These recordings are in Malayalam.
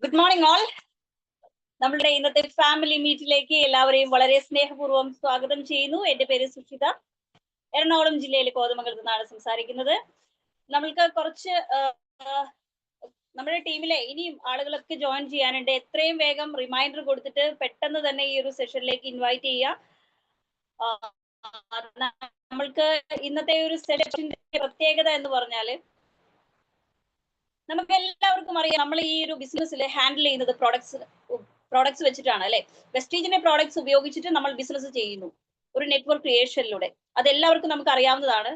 Good morning all. നമ്മളുടെ ഇന്നത്തെ ഫാമിലി മീറ്റിലേക്ക് എല്ലാവരെയും വളരെ സ്നേഹപൂർവ്വം സ്വാഗതം ചെയ്യുന്നു. എന്റെ പേര് സുഷിത, എറണാകുളം ജില്ലയിലെ കോതമംഗലത്ത് നിന്നാണ് സംസാരിക്കുന്നത്. നമ്മൾക്ക് കുറച്ച് നമ്മുടെ ടീമിലെ ഇനിയും ആളുകളൊക്കെ ജോയിൻ ചെയ്യാനുണ്ട്. എത്രയും വേഗം റിമൈൻഡർ കൊടുത്തിട്ട് പെട്ടെന്ന് തന്നെ ഈ ഒരു സെഷനിലേക്ക് ഇൻവൈറ്റ് ചെയ്യുക. നമ്മൾക്ക് ഇന്നത്തെ ഒരു സെഷന്റെ പ്രത്യേകത എന്ന് പറഞ്ഞാല്, നമുക്ക് എല്ലാവർക്കും അറിയാം നമ്മൾ ഈ ഒരു ബിസിനസ്സിൽ ഹാൻഡിൽ ചെയ്യുന്നത് പ്രോഡക്ട്സ് വെച്ചിട്ടാണ് അല്ലെ. വെസ്റ്റീജിന്റെ പ്രോഡക്ട്സ് ഉപയോഗിച്ചിട്ട് നമ്മൾ ബിസിനസ് ചെയ്യുന്നു ഒരു നെറ്റ്വർക്ക് ക്രിയേഷനിലൂടെ. അതെല്ലാവർക്കും നമുക്ക് അറിയാവുന്നതാണ്.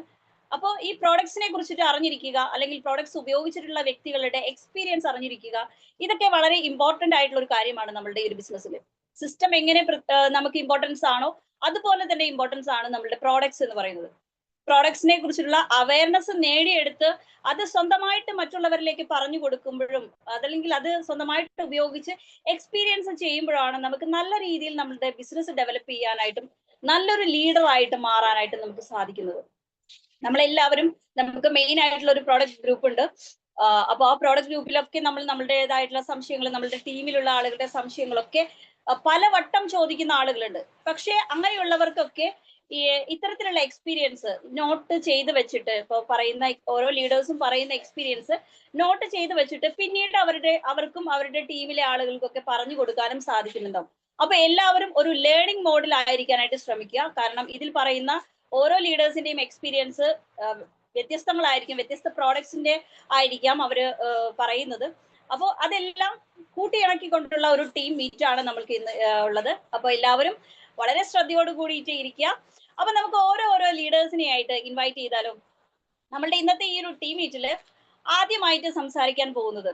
അപ്പോൾ ഈ പ്രോഡക്ട്സിനെ കുറിച്ചിട്ട് അറിഞ്ഞിരിക്കുക, അല്ലെങ്കിൽ പ്രോഡക്ട്സ് ഉപയോഗിച്ചിട്ടുള്ള വ്യക്തികളുടെ എക്സ്പീരിയൻസ് അറിഞ്ഞിരിക്കുക, ഇതൊക്കെ വളരെ ഇമ്പോർട്ടന്റ് ആയിട്ടുള്ള ഒരു കാര്യമാണ് നമ്മളുടെ ഈ ഒരു ബിസിനസ്സിൽ. സിസ്റ്റം എങ്ങനെ നമുക്ക് ഇമ്പോർട്ടൻസ് ആണോ അതുപോലെ തന്നെ ഇമ്പോർട്ടൻസ് ആണ് നമ്മളുടെ പ്രോഡക്ട്സ് എന്ന് പറയുന്നത്. പ്രോഡക്ട്സിനെ കുറിച്ചുള്ള അവയർനെസ് നേടിയെടുത്ത് അത് സ്വന്തമായിട്ട് മറ്റുള്ളവരിലേക്ക് പറഞ്ഞു കൊടുക്കുമ്പോഴും, അതല്ലെങ്കിൽ അത് സ്വന്തമായിട്ട് ഉപയോഗിച്ച് എക്സ്പീരിയൻസ് ചെയ്യുമ്പോഴാണ് നമുക്ക് നല്ല രീതിയിൽ നമ്മളുടെ ബിസിനസ് ഡെവലപ്പ് ചെയ്യാനായിട്ടും നല്ലൊരു ലീഡർ ആയിട്ട് മാറാനായിട്ടും നമുക്ക് സാധിക്കുന്നത്. നമ്മളെല്ലാവരും, നമുക്ക് മെയിൻ ആയിട്ടുള്ള ഒരു പ്രോഡക്റ്റ് ഗ്രൂപ്പ് ഉണ്ട്. അപ്പൊ ആ പ്രോഡക്റ്റ് ഗ്രൂപ്പിലൊക്കെ നമ്മൾ നമ്മളുടേതായിട്ടുള്ള സംശയങ്ങൾ, നമ്മളുടെ ടീമിലുള്ള ആളുകളുടെ സംശയങ്ങളൊക്കെ പലവട്ടം ചോദിക്കുന്ന ആളുകളുണ്ട്. പക്ഷെ അങ്ങനെയുള്ളവർക്കൊക്കെ ഈ ഇത്തരത്തിലുള്ള എക്സ്പീരിയൻസ് നോട്ട് ചെയ്ത് വെച്ചിട്ട്, ഇപ്പൊ പറയുന്ന ഓരോ ലീഡേഴ്സും പറയുന്ന എക്സ്പീരിയൻസ് നോട്ട് ചെയ്ത് വെച്ചിട്ട് പിന്നീട് അവർക്കും അവരുടെ ടീമിലെ ആളുകൾക്കൊക്കെ പറഞ്ഞു കൊടുക്കാനും സാധിക്കുന്നുണ്ടാവും. അപ്പൊ എല്ലാവരും ഒരു ലേണിംഗ് മോഡിൽ ആയിരിക്കാനായിട്ട് ശ്രമിക്കുക. കാരണം ഇതിൽ പറയുന്ന ഓരോ ലീഡേഴ്സിന്റെയും എക്സ്പീരിയൻസ് വ്യത്യസ്തങ്ങളായിരിക്കും, വ്യത്യസ്ത പ്രോഡക്ട്സിന്റെ ആയിരിക്കാം അവര് പറയുന്നത്. അപ്പോൾ അതെല്ലാം കൂട്ടിയിണക്കിക്കൊണ്ടുള്ള ഒരു ടീം മീറ്റ് ആണ് നമ്മൾക്ക് ഇന്ന് ഉള്ളത്. അപ്പൊ എല്ലാവരും വളരെ ശ്രദ്ധയോട് കൂടിയിട്ട് ഇരിക്കുക. അപ്പൊ നമുക്ക് ഓരോ ലീഡേഴ്സിനെ ആയിട്ട് ഇൻവൈറ്റ് ചെയ്താലും. നമ്മളുടെ ഇന്നത്തെ ഈ ഒരു ടീം മീറ്റില് ആദ്യമായിട്ട് സംസാരിക്കാൻ പോകുന്നത്,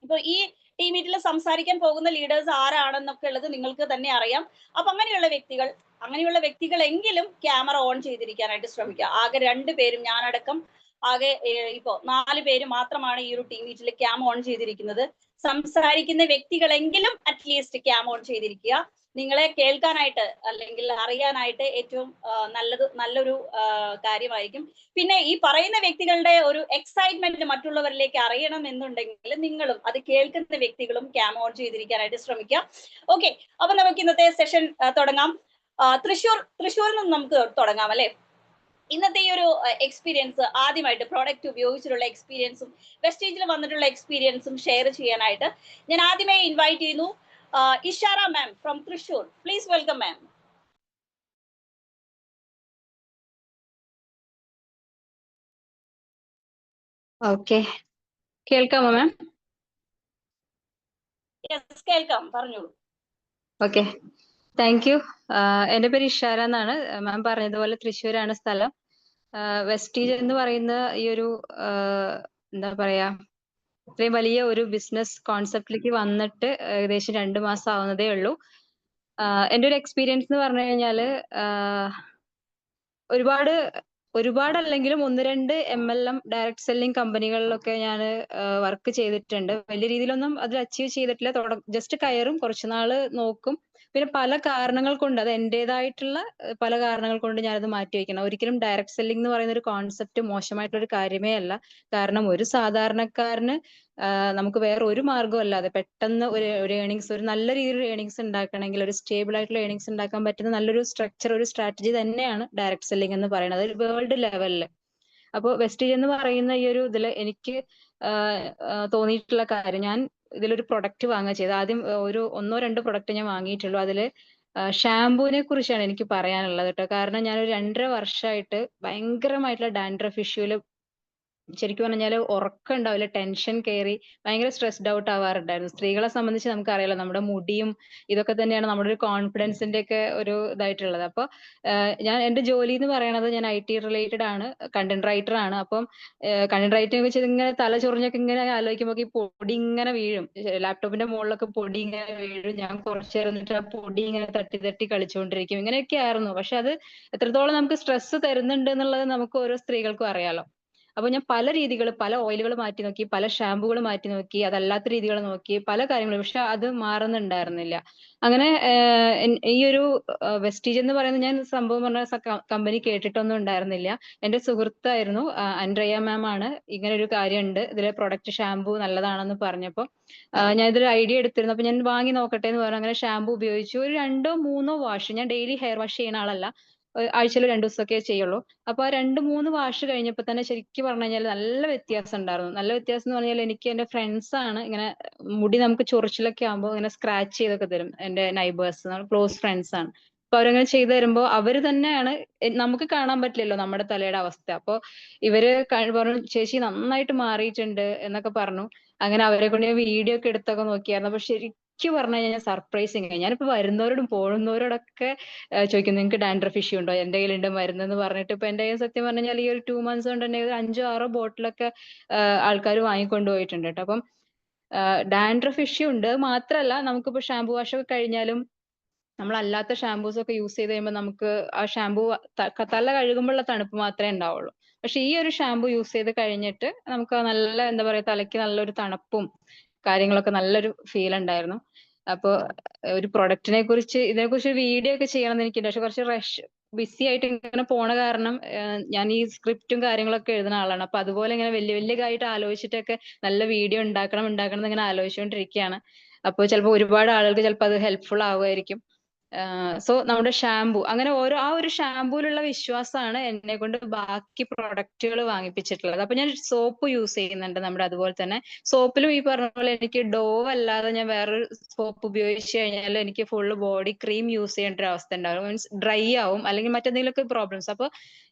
ഇപ്പൊ ഈ ടീം മീറ്റിൽ സംസാരിക്കാൻ പോകുന്ന ലീഡേഴ്സ് ആരാണെന്നൊക്കെ ഉള്ളത് നിങ്ങൾക്ക് തന്നെ അറിയാം. അപ്പൊ അങ്ങനെയുള്ള വ്യക്തികളെങ്കിലും ക്യാമറ ഓൺ ചെയ്തിരിക്കാനായിട്ട് ശ്രമിക്കുക. ആകെ 2 പേരും, ഞാനടക്കം ആകെ ഇപ്പോ 4 പേര് മാത്രമാണ് ഈ ഒരു ടീം മീറ്റിൽ ക്യാം ഓൺ ചെയ്തിരിക്കുന്നത്. സംസാരിക്കുന്ന വ്യക്തികളെങ്കിലും അറ്റ്ലീസ്റ്റ് ക്യാം ഓൺ ചെയ്തിരിക്കുക. നിങ്ങളെ കേൾക്കാനായിട്ട് അല്ലെങ്കിൽ അറിയാനായിട്ട് ഏറ്റവും നല്ലൊരു കാര്യമായിരിക്കും. പിന്നെ ഈ പറയുന്ന വ്യക്തികളുടെ ഒരു എക്സൈറ്റ്മെന്റ് മറ്റുള്ളവരിലേക്ക് അറിയണം എന്നുണ്ടെങ്കിൽ നിങ്ങളും അത് കേൾക്കുന്ന വ്യക്തികളും ക്യാം ഓൺ ചെയ്തിരിക്കാനായിട്ട് ശ്രമിക്കാം. ഓക്കെ, അപ്പൊ നമുക്ക് ഇന്നത്തെ സെഷൻ തുടങ്ങാം. തൃശ്ശൂരിൽ നിന്ന് നമുക്ക് തുടങ്ങാം അല്ലെ. ഇന്നത്തെ ഈ ഒരു എക്സ്പീരിയൻസ് ആദ്യമായിട്ട് പ്രോഡക്റ്റ് ഉപയോഗിച്ചിട്ടുള്ള എക്സ്പീരിയൻസും വെസ്റ്റീജിൽ വന്നിട്ടുള്ള എക്സ്പീരിയൻസും ഷെയർ ചെയ്യാനായിട്ട് ഞാൻ ആദ്യമേ ഇൻവൈറ്റ് ചെയ്യുന്നു Ishara ma'am from Thrissur. Please welcome ma'am. Okay, കേൾക്കാമോ മാം? യെസ്, കേൾക്കാം, പറഞ്ഞോളൂ. Okay, thank you. എൻ്റെ പേര് ഇഷാര എന്നാണ്. മാം പറഞ്ഞതുപോലെ തൃശ്ശൂരാണ് സ്ഥലം. വെസ്റ്റീജ് എന്ന് പറയുന്ന ഈ ഒരു എന്താ പറയാ, ഇത്രയും വലിയ ഒരു ബിസിനസ് കോൺസെപ്റ്റിലേക്ക് വന്നിട്ട് ഏകദേശം 2 മാസം ആവുന്നതേ ഉള്ളൂ. എൻ്റെ ഒരു എക്സ്പീരിയൻസ് എന്ന് പറഞ്ഞു കഴിഞ്ഞാല് ഒരുപാടല്ലെങ്കിലും 1-2 MLM ഡയറക്ട് സെല്ലിംഗ് കമ്പനികളിലൊക്കെ ഞാൻ വർക്ക് ചെയ്തിട്ടുണ്ട്. വലിയ രീതിയിലൊന്നും അതിൽ അച്ചീവ് ചെയ്തിട്ടില്ല. ജസ്റ്റ് കയറും, കുറച്ചുനാള് നോക്കും, പിന്നെ പല കാരണങ്ങൾ കൊണ്ട്, അത് എന്റേതായിട്ടുള്ള പല കാരണങ്ങൾ കൊണ്ട് ഞാനത് മാറ്റി വയ്ക്കണം. ഒരിക്കലും ഡയറക്ട് സെല്ലിംഗ് എന്ന് പറയുന്ന ഒരു കോൺസെപ്റ്റ് മോശമായിട്ടുള്ള ഒരു കാര്യമേ അല്ല. കാരണം ഒരു സാധാരണക്കാരന് നമുക്ക് വേറെ ഒരു മാർഗ്ഗവും അല്ലാതെ പെട്ടെന്ന് ഒരു ഏണിങ്സ്, ഒരു നല്ല രീതിയിൽ ഏണിങ്സ് ഉണ്ടാക്കണമെങ്കിൽ, ഒരു സ്റ്റേബിൾ ആയിട്ടുള്ള ഏണിങ്സ് ഉണ്ടാക്കാൻ പറ്റുന്ന നല്ലൊരു സ്ട്രക്ചർ, ഒരു സ്ട്രാറ്റജി തന്നെയാണ് ഡയറക്ട് സെല്ലിംഗ് എന്ന് പറയുന്നത്, ഒരു വേൾഡ് ലെവലില്. അപ്പോൾ വെസ്റ്റീജ് എന്ന് പറയുന്ന ഈ ഒരു ഇതിൽ എനിക്ക് തോന്നിയിട്ടുള്ള കാര്യം, ഞാൻ ഇതിലൊരു പ്രൊഡക്റ്റ് വാങ്ങുക ചെയ്തത്. ആദ്യം ഒരു 1-2 പ്രൊഡക്റ്റ് ഞാൻ വാങ്ങിയിട്ടുള്ളൂ. അതില് ഷാംപൂവിനെ കുറിച്ചാണ് എനിക്ക് പറയാനുള്ളത് കേട്ടോ. കാരണം ഞാനൊരു 2.5 വർഷമായിട്ട് ഭയങ്കരമായിട്ടുള്ള ഡാൻഡ്രഫ് ഇഷ്യൂല്, ശരിക്കും പറഞ്ഞാൽ ഉറക്കം ഉണ്ടാവില്ല, ടെൻഷൻ കയറി ഭയങ്കര സ്ട്രെസ്ഡ് ഔട്ട് ആവാറുണ്ടായിരുന്നു. സ്ത്രീകളെ സംബന്ധിച്ച് നമുക്കറിയാലോ, നമ്മുടെ മുടിയും ഇതൊക്കെ തന്നെയാണ് നമ്മുടെ ഒരു കോൺഫിഡൻസിന്റെ ഒക്കെ ഒരു ഇതായിട്ടുള്ളത്. അപ്പൊ ഞാൻ എന്റെ ജോലി എന്ന് പറയുന്നത്, ഞാൻ IT റിലേറ്റഡ് ആണ്, കണ്ടന്റ് റൈറ്റർ ആണ്. അപ്പം കണ്ടന്റ് റൈറ്റിംഗ് വെച്ച് ഇങ്ങനെ തല ചൊറിഞ്ഞൊക്കെ ഇങ്ങനെ ആലോചിക്കുമ്പോൾ ഈ പൊടി ഇങ്ങനെ വീഴും, ലാപ്ടോപ്പിന്റെ മുകളിലൊക്കെ പൊടി ഇങ്ങനെ വീഴും. ഞാൻ കുറച്ചു നേരം എന്നിട്ട് ആ പൊടി ഇങ്ങനെ തട്ടി തട്ടി കളിച്ചുകൊണ്ടിരിക്കും. ഇങ്ങനെയൊക്കെ ആയിരുന്നു. പക്ഷെ അത് എത്രത്തോളം നമുക്ക് സ്ട്രെസ് തരുന്നുണ്ട് എന്നുള്ളത് നമുക്ക് ഓരോ സ്ത്രീകൾക്കും അറിയാലോ. അപ്പൊ ഞാൻ പല രീതികൾ, പല ഓയിലുകൾ മാറ്റി നോക്കി, പല ഷാമ്പുകൾ മാറ്റി നോക്കി, അതല്ലാത്ത രീതികൾ നോക്കി, പല കാര്യങ്ങളും, പക്ഷെ അത് മാറുന്നുണ്ടായിരുന്നില്ല. അങ്ങനെ ഈ ഒരു വെസ്റ്റീജ് എന്ന് പറയുന്ന, ഞാൻ സംഭവം പറഞ്ഞ കമ്പനി കേട്ടിട്ടൊന്നും ഉണ്ടായിരുന്നില്ല. എന്റെ സുഹൃത്തായിരുന്നു, ആൻഡ്രിയ മാം ആണ്, ഇങ്ങനെ ഒരു കാര്യമുണ്ട്, ഇതിലെ പ്രൊഡക്റ്റ് ഷാമ്പു നല്ലതാണെന്ന് പറഞ്ഞപ്പോ ഞാൻ ഇതൊരു ഐഡിയ എടുത്തിരുന്നു. അപ്പൊ ഞാൻ വാങ്ങി നോക്കട്ടെ എന്ന് പറഞ്ഞു അങ്ങനെ ഷാമ്പു ഉപയോഗിച്ചു. ഒരു 2-3 വാഷ്, ഞാൻ ഡെയിലി ഹെയർ വാഷ് ചെയ്യുന്ന ആളല്ല, ആഴ്ചയിൽ 2 ദിവസമൊക്കെ ചെയ്യുള്ളൂ. അപ്പൊ ആ 2-3 വാഷ് കഴിഞ്ഞപ്പോ തന്നെ ശരിക്കും പറഞ്ഞു കഴിഞ്ഞാൽ നല്ല വ്യത്യാസം ഉണ്ടായിരുന്നു. നല്ല വ്യത്യാസം എന്ന് പറഞ്ഞാൽ, എനിക്ക് എന്റെ ഫ്രണ്ട്സ് ആണ് ഇങ്ങനെ മുടി നമുക്ക് ചൊറിച്ചിലൊക്കെ ആകുമ്പോൾ ഇങ്ങനെ സ്ക്രാച്ച് ചെയ്തൊക്കെ തരും. എന്റെ നൈബേഴ്സ്, ക്ലോസ് ഫ്രണ്ട്സ് ആണ്. അപ്പൊ അവരങ്ങനെ ചെയ്തു തരുമ്പോ അവര് തന്നെയാണ്, നമുക്ക് കാണാൻ പറ്റില്ലല്ലോ നമ്മുടെ തലയുടെ അവസ്ഥ. അപ്പൊ ഇവര് പറഞ്ഞു, ചേച്ചി നന്നായിട്ട് മാറിയിട്ടുണ്ട് എന്നൊക്കെ പറഞ്ഞു. അങ്ങനെ അവരെ കൊണ്ട് ഞാൻ വീഡിയോ ഒക്കെ എടുത്തൊക്കെ നോക്കിയായിരുന്നു. അപ്പൊ ശരിക്കും പറഞ്ഞു കഴിഞ്ഞാൽ സർപ്രൈസിങ്. ഞാനിപ്പോ വരുന്നവരോടും പോകുന്നവരോടൊക്കെ ചോദിക്കും, നിങ്ങൾക്ക് ഡാൻഡ്രഫ് ഇഷ്യൂ ഉണ്ടോ, എന്റെ കയ്യിലുണ്ട് മരുന്ന് എന്ന് പറഞ്ഞിട്ട്. ഇപ്പൊ എന്റെ കയ്യിൽ സത്യം പറഞ്ഞാൽ ഈ ഒരു 2 months കൊണ്ട് തന്നെ ഒരു 5-6 ബോട്ടിലൊക്കെ ആൾക്കാർ വാങ്ങിക്കൊണ്ട് പോയിട്ടുണ്ട് കേട്ടോ. അപ്പം ഡാൻഡ്രഫ് ഇഷ്യൂ ഉണ്ട്. അത് മാത്രല്ല, നമുക്കിപ്പോ ഷാമ്പു വാഷ് ഒക്കെ കഴിഞ്ഞാലും നമ്മൾ അല്ലാത്ത ഷാമ്പൂസ് ഒക്കെ യൂസ് ചെയ്ത് കഴിയുമ്പോൾ നമുക്ക് ആ ഷാമ്പു തല കഴുകുമ്പോഴുള്ള തണുപ്പ് മാത്രമേ ഉണ്ടാവുള്ളൂ. പക്ഷെ ഈ ഒരു ഷാമ്പു യൂസ് ചെയ്ത് കഴിഞ്ഞിട്ട് നമുക്ക് നല്ല, എന്താ പറയാ, തലയ്ക്ക് നല്ലൊരു തണുപ്പും കാര്യങ്ങളൊക്കെ നല്ലൊരു ഫീൽ ഉണ്ടായിരുന്നു. അപ്പൊ ഒരു പ്രൊഡക്റ്റിനെ കുറിച്ച്, ഇതിനെ കുറിച്ച് വീഡിയോ ഒക്കെ ചെയ്യണം എന്ന് എനിക്കുണ്ട്. പക്ഷെ കുറച്ച് ബിസി ആയിട്ട് ഇങ്ങനെ പോണ കാരണം ഞാൻ ഈ സ്ക്രിപ്റ്റും കാര്യങ്ങളൊക്കെ എഴുതുന്ന ആളാണ്. അപ്പൊ അതുപോലെ ഇങ്ങനെ വലിയ വലിയ ആയിട്ട് ആലോചിച്ചിട്ടൊക്കെ നല്ല വീഡിയോ ഉണ്ടാക്കണം ഉണ്ടാക്കണം എന്ന് ഇങ്ങനെ ആലോചിച്ചുകൊണ്ടിരിക്കുകയാണ്. അപ്പൊ ചിലപ്പോൾ ഒരുപാട് ആളുകൾക്ക് ചിലപ്പോൾ അത് ഹെൽപ്ഫുൾ ആവുമായിരിക്കും. സോ നമ്മുടെ ഷാംപൂ, അങ്ങനെ ഓരോ ആ ഒരു ഷാംപൂലുള്ള വിശ്വാസമാണ് എന്നെ കൊണ്ട് ബാക്കി പ്രൊഡക്റ്റുകൾ വാങ്ങിപ്പിച്ചിട്ടുള്ളത്. അപ്പൊ ഞാൻ സോപ്പ് യൂസ് ചെയ്യുന്നുണ്ട് നമ്മുടെ. അതുപോലെ തന്നെ സോപ്പിലും ഈ പറഞ്ഞ പോലെ എനിക്ക് ഡോവ് അല്ലാതെ ഞാൻ വേറൊരു സോപ്പ് ഉപയോഗിച്ച് കഴിഞ്ഞാൽ എനിക്ക് ഫുള്ള് ബോഡി ക്രീം യൂസ് ചെയ്യേണ്ട ഒരു അവസ്ഥ ഉണ്ടാവും. മീൻസ് ഡ്രൈ ആവും, അല്ലെങ്കിൽ മറ്റെന്തെങ്കിലുമൊക്കെ പ്രോബ്ലംസ്. അപ്പൊ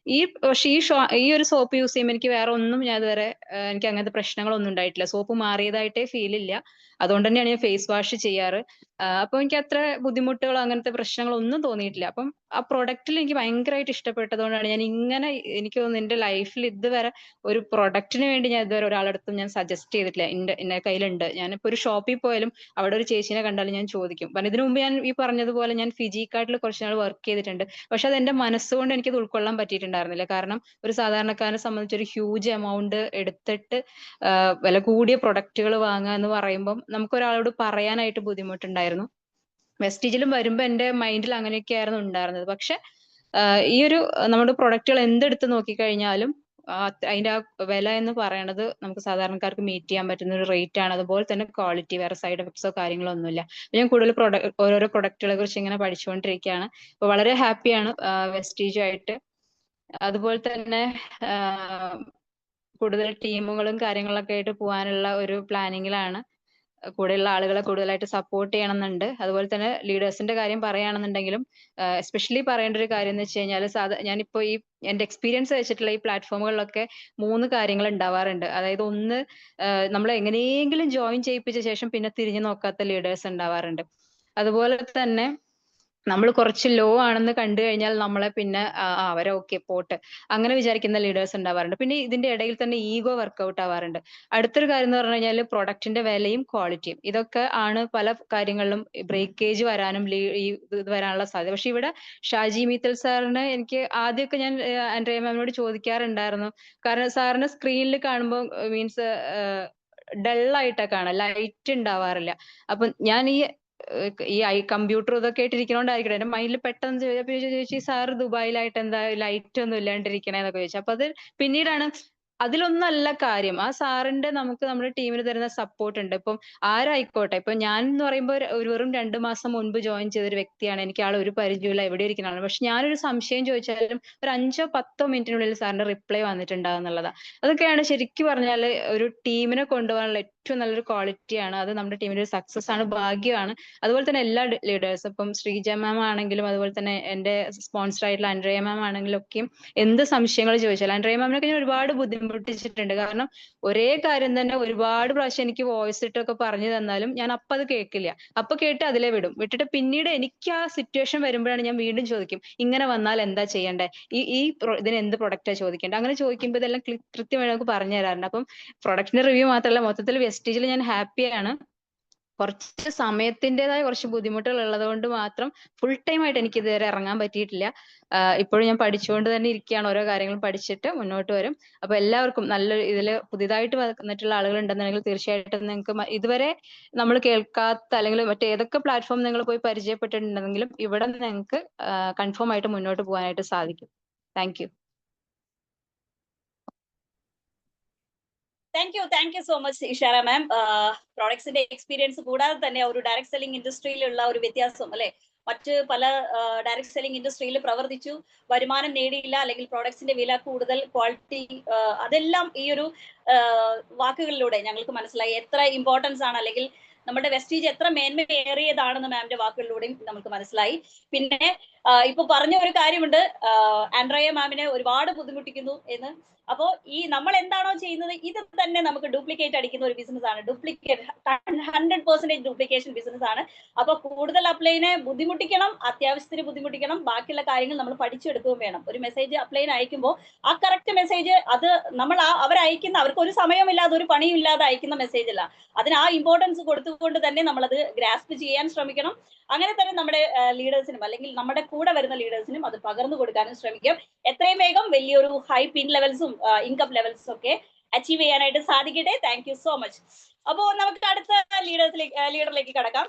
പക്ഷേ ഈ ഒരു സോപ്പ് യൂസ് ചെയ്യുമ്പോൾ എനിക്ക് വേറെ ഒന്നും, ഞാൻ ഇതുവരെ എനിക്ക് അങ്ങനത്തെ പ്രശ്നങ്ങളൊന്നും ഉണ്ടായിട്ടില്ല. സോപ്പ് മാറിയതായിട്ടേ ഫീൽ ഇല്ല. അതുകൊണ്ട് തന്നെയാണ് ഞാൻ ഫേസ് വാഷ് ചെയ്യാറ്. അപ്പൊ എനിക്ക് അത്ര ബുദ്ധിമുട്ടുകളോ അങ്ങനത്തെ പ്രശ്നങ്ങളോ ഒന്നും തോന്നിയിട്ടില്ല. അപ്പം ആ പ്രൊഡക്റ്റിൽ എനിക്ക് ഭയങ്കരമായിട്ട് ഇഷ്ടപ്പെട്ടതുകൊണ്ടാണ് ഞാൻ ഇങ്ങനെ, എനിക്ക് തോന്നുന്നു എന്റെ ലൈഫിൽ ഇതുവരെ ഒരു പ്രൊഡക്റ്റിന് വേണ്ടി ഞാൻ ഇതുവരെ ഒരാളടുത്തും ഞാൻ സജസ്റ്റ് ചെയ്തിട്ടില്ല. എന്റെ കയ്യിലുണ്ട്. ഞാനിപ്പോ ഒരു ഷോപ്പിൽ പോയാലും അവിടെ ഒരു ചേച്ചിനെ കണ്ടാലും ഞാൻ ചോദിക്കും. കാരണം ഇതിനു മുമ്പ് ഞാൻ ഈ പറഞ്ഞതുപോലെ ഞാൻ ഫിജി കാർഡിൽ കുറച്ച് നാൾ വർക്ക് ചെയ്തിട്ടുണ്ട്. പക്ഷെ അത് എന്റെ മനസ്സുകൊണ്ട് എനിക്കത് ഉൾക്കൊള്ളാൻ പറ്റിയിട്ടുണ്ടായിരുന്നില്ല. കാരണം ഒരു സാധാരണക്കാരനെ സംബന്ധിച്ച് ഒരു ഹ്യൂജ് എമൗണ്ട് എടുത്തിട്ട് വില കൂടിയ പ്രൊഡക്റ്റുകൾ വാങ്ങുക എന്ന് പറയുമ്പോൾ നമുക്ക് ഒരാളോട് പറയാനായിട്ട് ബുദ്ധിമുട്ടുണ്ടായിരുന്നു. വെസ്റ്റീജിലും വരുമ്പോ എന്റെ മൈൻഡിൽ അങ്ങനെയൊക്കെയായിരുന്നു ഉണ്ടായിരുന്നത്. പക്ഷെ ഈ ഒരു നമ്മുടെ പ്രൊഡക്റ്റുകൾ എന്തെടുത്ത് നോക്കിക്കഴിഞ്ഞാലും അതിന്റെ ആ വില എന്ന് പറയണത് നമുക്ക് സാധാരണക്കാർക്ക് മീറ്റ് ചെയ്യാൻ പറ്റുന്ന ഒരു റേറ്റ് ആണ്. അതുപോലെ തന്നെ ക്വാളിറ്റി, വേറെ സൈഡ് എഫക്ട്സോ കാര്യങ്ങളോ ഒന്നുമില്ല. ഞാൻ കൂടുതൽ ഓരോരോ പ്രൊഡക്റ്റുകളെ കുറിച്ച് ഇങ്ങനെ പഠിച്ചുകൊണ്ടിരിക്കുകയാണ്. അപ്പൊ വളരെ ഹാപ്പിയാണ് വെസ്റ്റീജുമായിട്ട്. അതുപോലെ തന്നെ കൂടുതൽ ടീമുകളും കാര്യങ്ങളൊക്കെ ആയിട്ട് പോകാനുള്ള ഒരു പ്ലാനിങ്ങിലാണ്. കൂടെയുള്ള ആളുകളെ കൂടുതലായിട്ട് സപ്പോർട്ട് ചെയ്യണമെന്നുണ്ട്. അതുപോലെ തന്നെ ലീഡേഴ്സിന്റെ കാര്യം പറയുകയാണെന്നുണ്ടെങ്കിലും എസ്പെഷ്യലി പറയേണ്ട ഒരു കാര്യം എന്ന് വെച്ച് കഴിഞ്ഞാൽ, ഞാനിപ്പോ ഈ എന്റെ എക്സ്പീരിയൻസ് വെച്ചിട്ടുള്ള ഈ പ്ലാറ്റ്ഫോമുകളിലൊക്കെ 3 കാര്യങ്ങൾ ഉണ്ടാവാറുണ്ട്. അതായത് ഒന്ന്, നമ്മൾ എങ്ങനെയെങ്കിലും ജോയിൻ ചെയ്യിപ്പിച്ച ശേഷം പിന്നെ തിരിഞ്ഞു നോക്കാത്ത ലീഡേഴ്സ് ഉണ്ടാവാറുണ്ട്. അതുപോലെ തന്നെ നമ്മൾ കുറച്ച് ലോ ആണെന്ന് കണ്ടു കഴിഞ്ഞാൽ നമ്മളെ പിന്നെ അവരെ ഓക്കെ പോട്ട് അങ്ങനെ വിചാരിക്കുന്ന ലീഡേഴ്സ് ഉണ്ടാവാറുണ്ട്. പിന്നെ ഇതിന്റെ ഇടയിൽ തന്നെ ഈഗോ വർക്കൗട്ട് ആവാറുണ്ട്. അടുത്തൊരു കാര്യം എന്ന് പറഞ്ഞു കഴിഞ്ഞാൽ പ്രൊഡക്റ്റിന്റെ വിലയും ക്വാളിറ്റിയും, ഇതൊക്കെ ആണ് പല കാര്യങ്ങളിലും ബ്രേക്കേജ് വരാനും ഇത് വരാനുള്ള സാധ്യത. പക്ഷെ ഇവിടെ ഷാജി മീത്തൽ സാറിന് എനിക്ക് ആദ്യമൊക്കെ ഞാൻ ആൻഡ്രിയ മാമിനോട് ചോദിക്കാറുണ്ടായിരുന്നു. കാരണം സാറിന് സ്ക്രീനിൽ കാണുമ്പോൾ മീൻസ് ഡള്ളായിട്ടാ കാണാം, ലൈറ്റ് ഉണ്ടാവാറില്ല. അപ്പൊ ഞാൻ ഈ കമ്പ്യൂട്ടർ ഇതൊക്കെ ആയിട്ട് ഇരിക്കണോണ്ടായിരിക്കട്ടെ എന്റെ മൈൻഡിൽ പെട്ടെന്ന് ചോദിച്ചു, സാർ ദുബായിലായിട്ട് എന്താ ലൈറ്റ് ഒന്നും ഇല്ലാണ്ടിരിക്കണേന്നൊക്കെ ചോദിച്ചു. അപ്പൊ അത് പിന്നീടാണ്, അതിലൊന്നല്ല കാര്യം. ആ സാറിന്റെ നമുക്ക് നമ്മുടെ ടീമിന് തരുന്ന സപ്പോർട്ട് ഉണ്ട്. ഇപ്പം ആരായിക്കോട്ടെ, ഇപ്പൊ ഞാൻ എന്ന് പറയുമ്പോൾ ഒരു വെറും 2 മാസം മുൻപ് ജോയിൻ ചെയ്ത ഒരു വ്യക്തിയാണ്. എനിക്ക് ആൾ ഒരു പരിചയമില്ല, എവിടെ ഇരിക്കുന്നതാണ്. പക്ഷെ ഞാനൊരു സംശയം ചോദിച്ചാലും ഒരു 5-10 മിനിറ്റിനുള്ളിൽ സാറിന്റെ റിപ്ലൈ വന്നിട്ടുണ്ടാവും എന്നുള്ളതാ. അതൊക്കെയാണ് ശരിക്കും പറഞ്ഞാൽ ഒരു ടീമിനെ കൊണ്ടുപോകാനുള്ള ഏറ്റവും നല്ലൊരു ക്വാളിറ്റിയാണ്. അത് നമ്മുടെ ടീമിന്റെ ഒരു സക്സസ് ആണ്, ഭാഗ്യമാണ്. അതുപോലെ തന്നെ എല്ലാ ലീഡേഴ്സ്, ഇപ്പം ശ്രീജ മാം ആണെങ്കിലും അതുപോലെ തന്നെ എന്റെ സ്പോൺസർ ആയിട്ടുള്ള ആൻഡ്രിയ മാം ആണെങ്കിലും ഒക്കെയും എന്ത് സംശയങ്ങൾ ചോദിച്ചാലും, ആൻഡ്രിയ മാമിനൊക്കെ ഞാൻ ഒരുപാട് ബുദ്ധിമുട്ടിച്ചിട്ടുണ്ട്. കാരണം ഒരേ കാര്യം തന്നെ ഒരുപാട് പ്രാവശ്യം എനിക്ക് വോയിസ് ഇട്ടൊക്കെ പറഞ്ഞു തന്നാലും ഞാൻ അപ്പൊ അത് കേൾക്കില്ല. അപ്പൊ കേട്ട് അതിലെ വിട്ടിട്ട് പിന്നീട് എനിക്ക് ആ സിറ്റുവേഷൻ വരുമ്പോഴാണ് ഞാൻ വീണ്ടും ചോദിക്കും, ഇങ്ങനെ വന്നാൽ എന്താ ചെയ്യണ്ടേ, ഇതിന് എന്ത് പ്രൊഡക്റ്റാ ചോദിക്കേണ്ടത്, അങ്ങനെ ചോദിക്കുമ്പോൾ ഇതെല്ലാം കൃത്യമായി നമുക്ക് പറഞ്ഞു തരാറുണ്ട്. അപ്പം പ്രൊഡക്റ്റിന്റെ റിവ്യൂ മാത്രമല്ല, മൊത്തത്തിൽ വെസ്റ്റീജിൽ ഞാൻ ഹാപ്പിയാണ്. കുറച്ച് സമയത്തിന്റേതായ കുറച്ച് ബുദ്ധിമുട്ടുകൾ ഉള്ളത് കൊണ്ട് മാത്രം ഫുൾ ടൈം ആയിട്ട് എനിക്ക് ഇതുവരെ ഇറങ്ങാൻ പറ്റിയിട്ടില്ല. ഇപ്പോഴും ഞാൻ പഠിച്ചുകൊണ്ട് തന്നെ ഇരിക്കുകയാണ്. ഓരോ കാര്യങ്ങളും പഠിച്ചിട്ട് മുന്നോട്ട് വരും. അപ്പൊ എല്ലാവർക്കും നല്ല ഇതില് പുതിയതായിട്ട് വന്നിട്ടുള്ള ആളുകൾ ഉണ്ടെന്നുണ്ടെങ്കിൽ തീർച്ചയായിട്ടും നിങ്ങൾക്ക് ഇതുവരെ നമ്മൾ കേൾക്കാത്ത അല്ലെങ്കിൽ മറ്റേതൊക്കെ പ്ലാറ്റ്ഫോം നിങ്ങൾ പോയി പരിചയപ്പെട്ടിട്ടുണ്ടെങ്കിലും ഇവിടെ നിങ്ങൾക്ക് കൺഫേം ആയിട്ട് മുന്നോട്ട് പോകാനായിട്ട് സാധിക്കും. Thank you. Thank you so much Ishara ma'am. പ്രോഡക്ട്സിന്റെ എക്സ്പീരിയൻസ് കൂടാതെ തന്നെ ഒരു ഡയറക്ട് സെല്ലിംഗ് ഇൻഡസ്ട്രിയിലുള്ള ഒരു വ്യത്യാസം അല്ലെ, മറ്റ് പല ഡയറക്ട് സെല്ലിംഗ് ഇൻഡസ്ട്രിയിൽ പ്രവർത്തിച്ചു, വരുമാനം നേടിയില്ല, അല്ലെങ്കിൽ പ്രോഡക്ട്സിന്റെ വില കൂടുതൽ, ക്വാളിറ്റി, അതെല്ലാം ഈ ഒരു വാക്കുകളിലൂടെ ഞങ്ങൾക്ക് മനസ്സിലായി എത്ര ഇമ്പോർട്ടൻസ് ആണ്, അല്ലെങ്കിൽ നമ്മുടെ വെസ്റ്റീജ് എത്ര മേന്മയേറിയതാണെന്ന് മാമിന്റെ വാക്കുകളിലൂടെയും നമുക്ക് മനസ്സിലായി. പിന്നെ ഇപ്പൊ പറഞ്ഞ ഒരു കാര്യമുണ്ട്, ആൻഡ്രയ മാമിനെ ഒരുപാട് ബുദ്ധിമുട്ടിക്കുന്നു എന്ന്. അപ്പോ ഈ നമ്മൾ എന്താണോ ചെയ്യുന്നത് ഇത് തന്നെ നമുക്ക് ഡ്യൂപ്ലിക്കേറ്റ് അടിക്കുന്ന ഒരു ബിസിനസ് ആണ്. 100% ഡ്യൂപ്ലിക്കേഷൻ ബിസിനസ് ആണ്. അപ്പൊ കൂടുതൽ അപ്ലൈനെ ബുദ്ധിമുട്ടിക്കണം, അത്യാവശ്യത്തിന് ബുദ്ധിമുട്ടിക്കണം, ബാക്കിയുള്ള കാര്യങ്ങൾ നമ്മൾ പഠിച്ചെടുക്കുകയും വേണം. ഒരു മെസ്സേജ് അപ്ലൈൻ അയക്കുമ്പോൾ ആ കറക്റ്റ് മെസ്സേജ് അത് നമ്മൾ അവർക്ക് ഒരു സമയമില്ലാതെ ഒരു പണിയും ഇല്ലാതെ അയക്കുന്ന മെസ്സേജ് അല്ല. അതിന് ആ ഇമ്പോർട്ടൻസ് കൊടുത്തുകൊണ്ട് തന്നെ നമ്മളത് ഗ്രാസ്പ് ചെയ്യാൻ ശ്രമിക്കണം. അങ്ങനെ തന്നെ നമ്മുടെ ലീഡേഴ്സിനും അല്ലെങ്കിൽ നമ്മുടെ കൂടെ വരുന്ന ലീഡേഴ്സിനും അത് പകർന്നു കൊടുക്കാനും ശ്രമിക്കും. എത്രയും വേഗം വലിയൊരു ഹൈ പിൻ ലെവൽസും ഇൻകം ലെവൽസും ഒക്കെ അച്ചീവ് ചെയ്യാനായിട്ട് സാധിക്കട്ടെ. Thank you so much. അപ്പോ നമുക്ക് അടുത്ത ലീഡറിലേക്ക് കടക്കാം.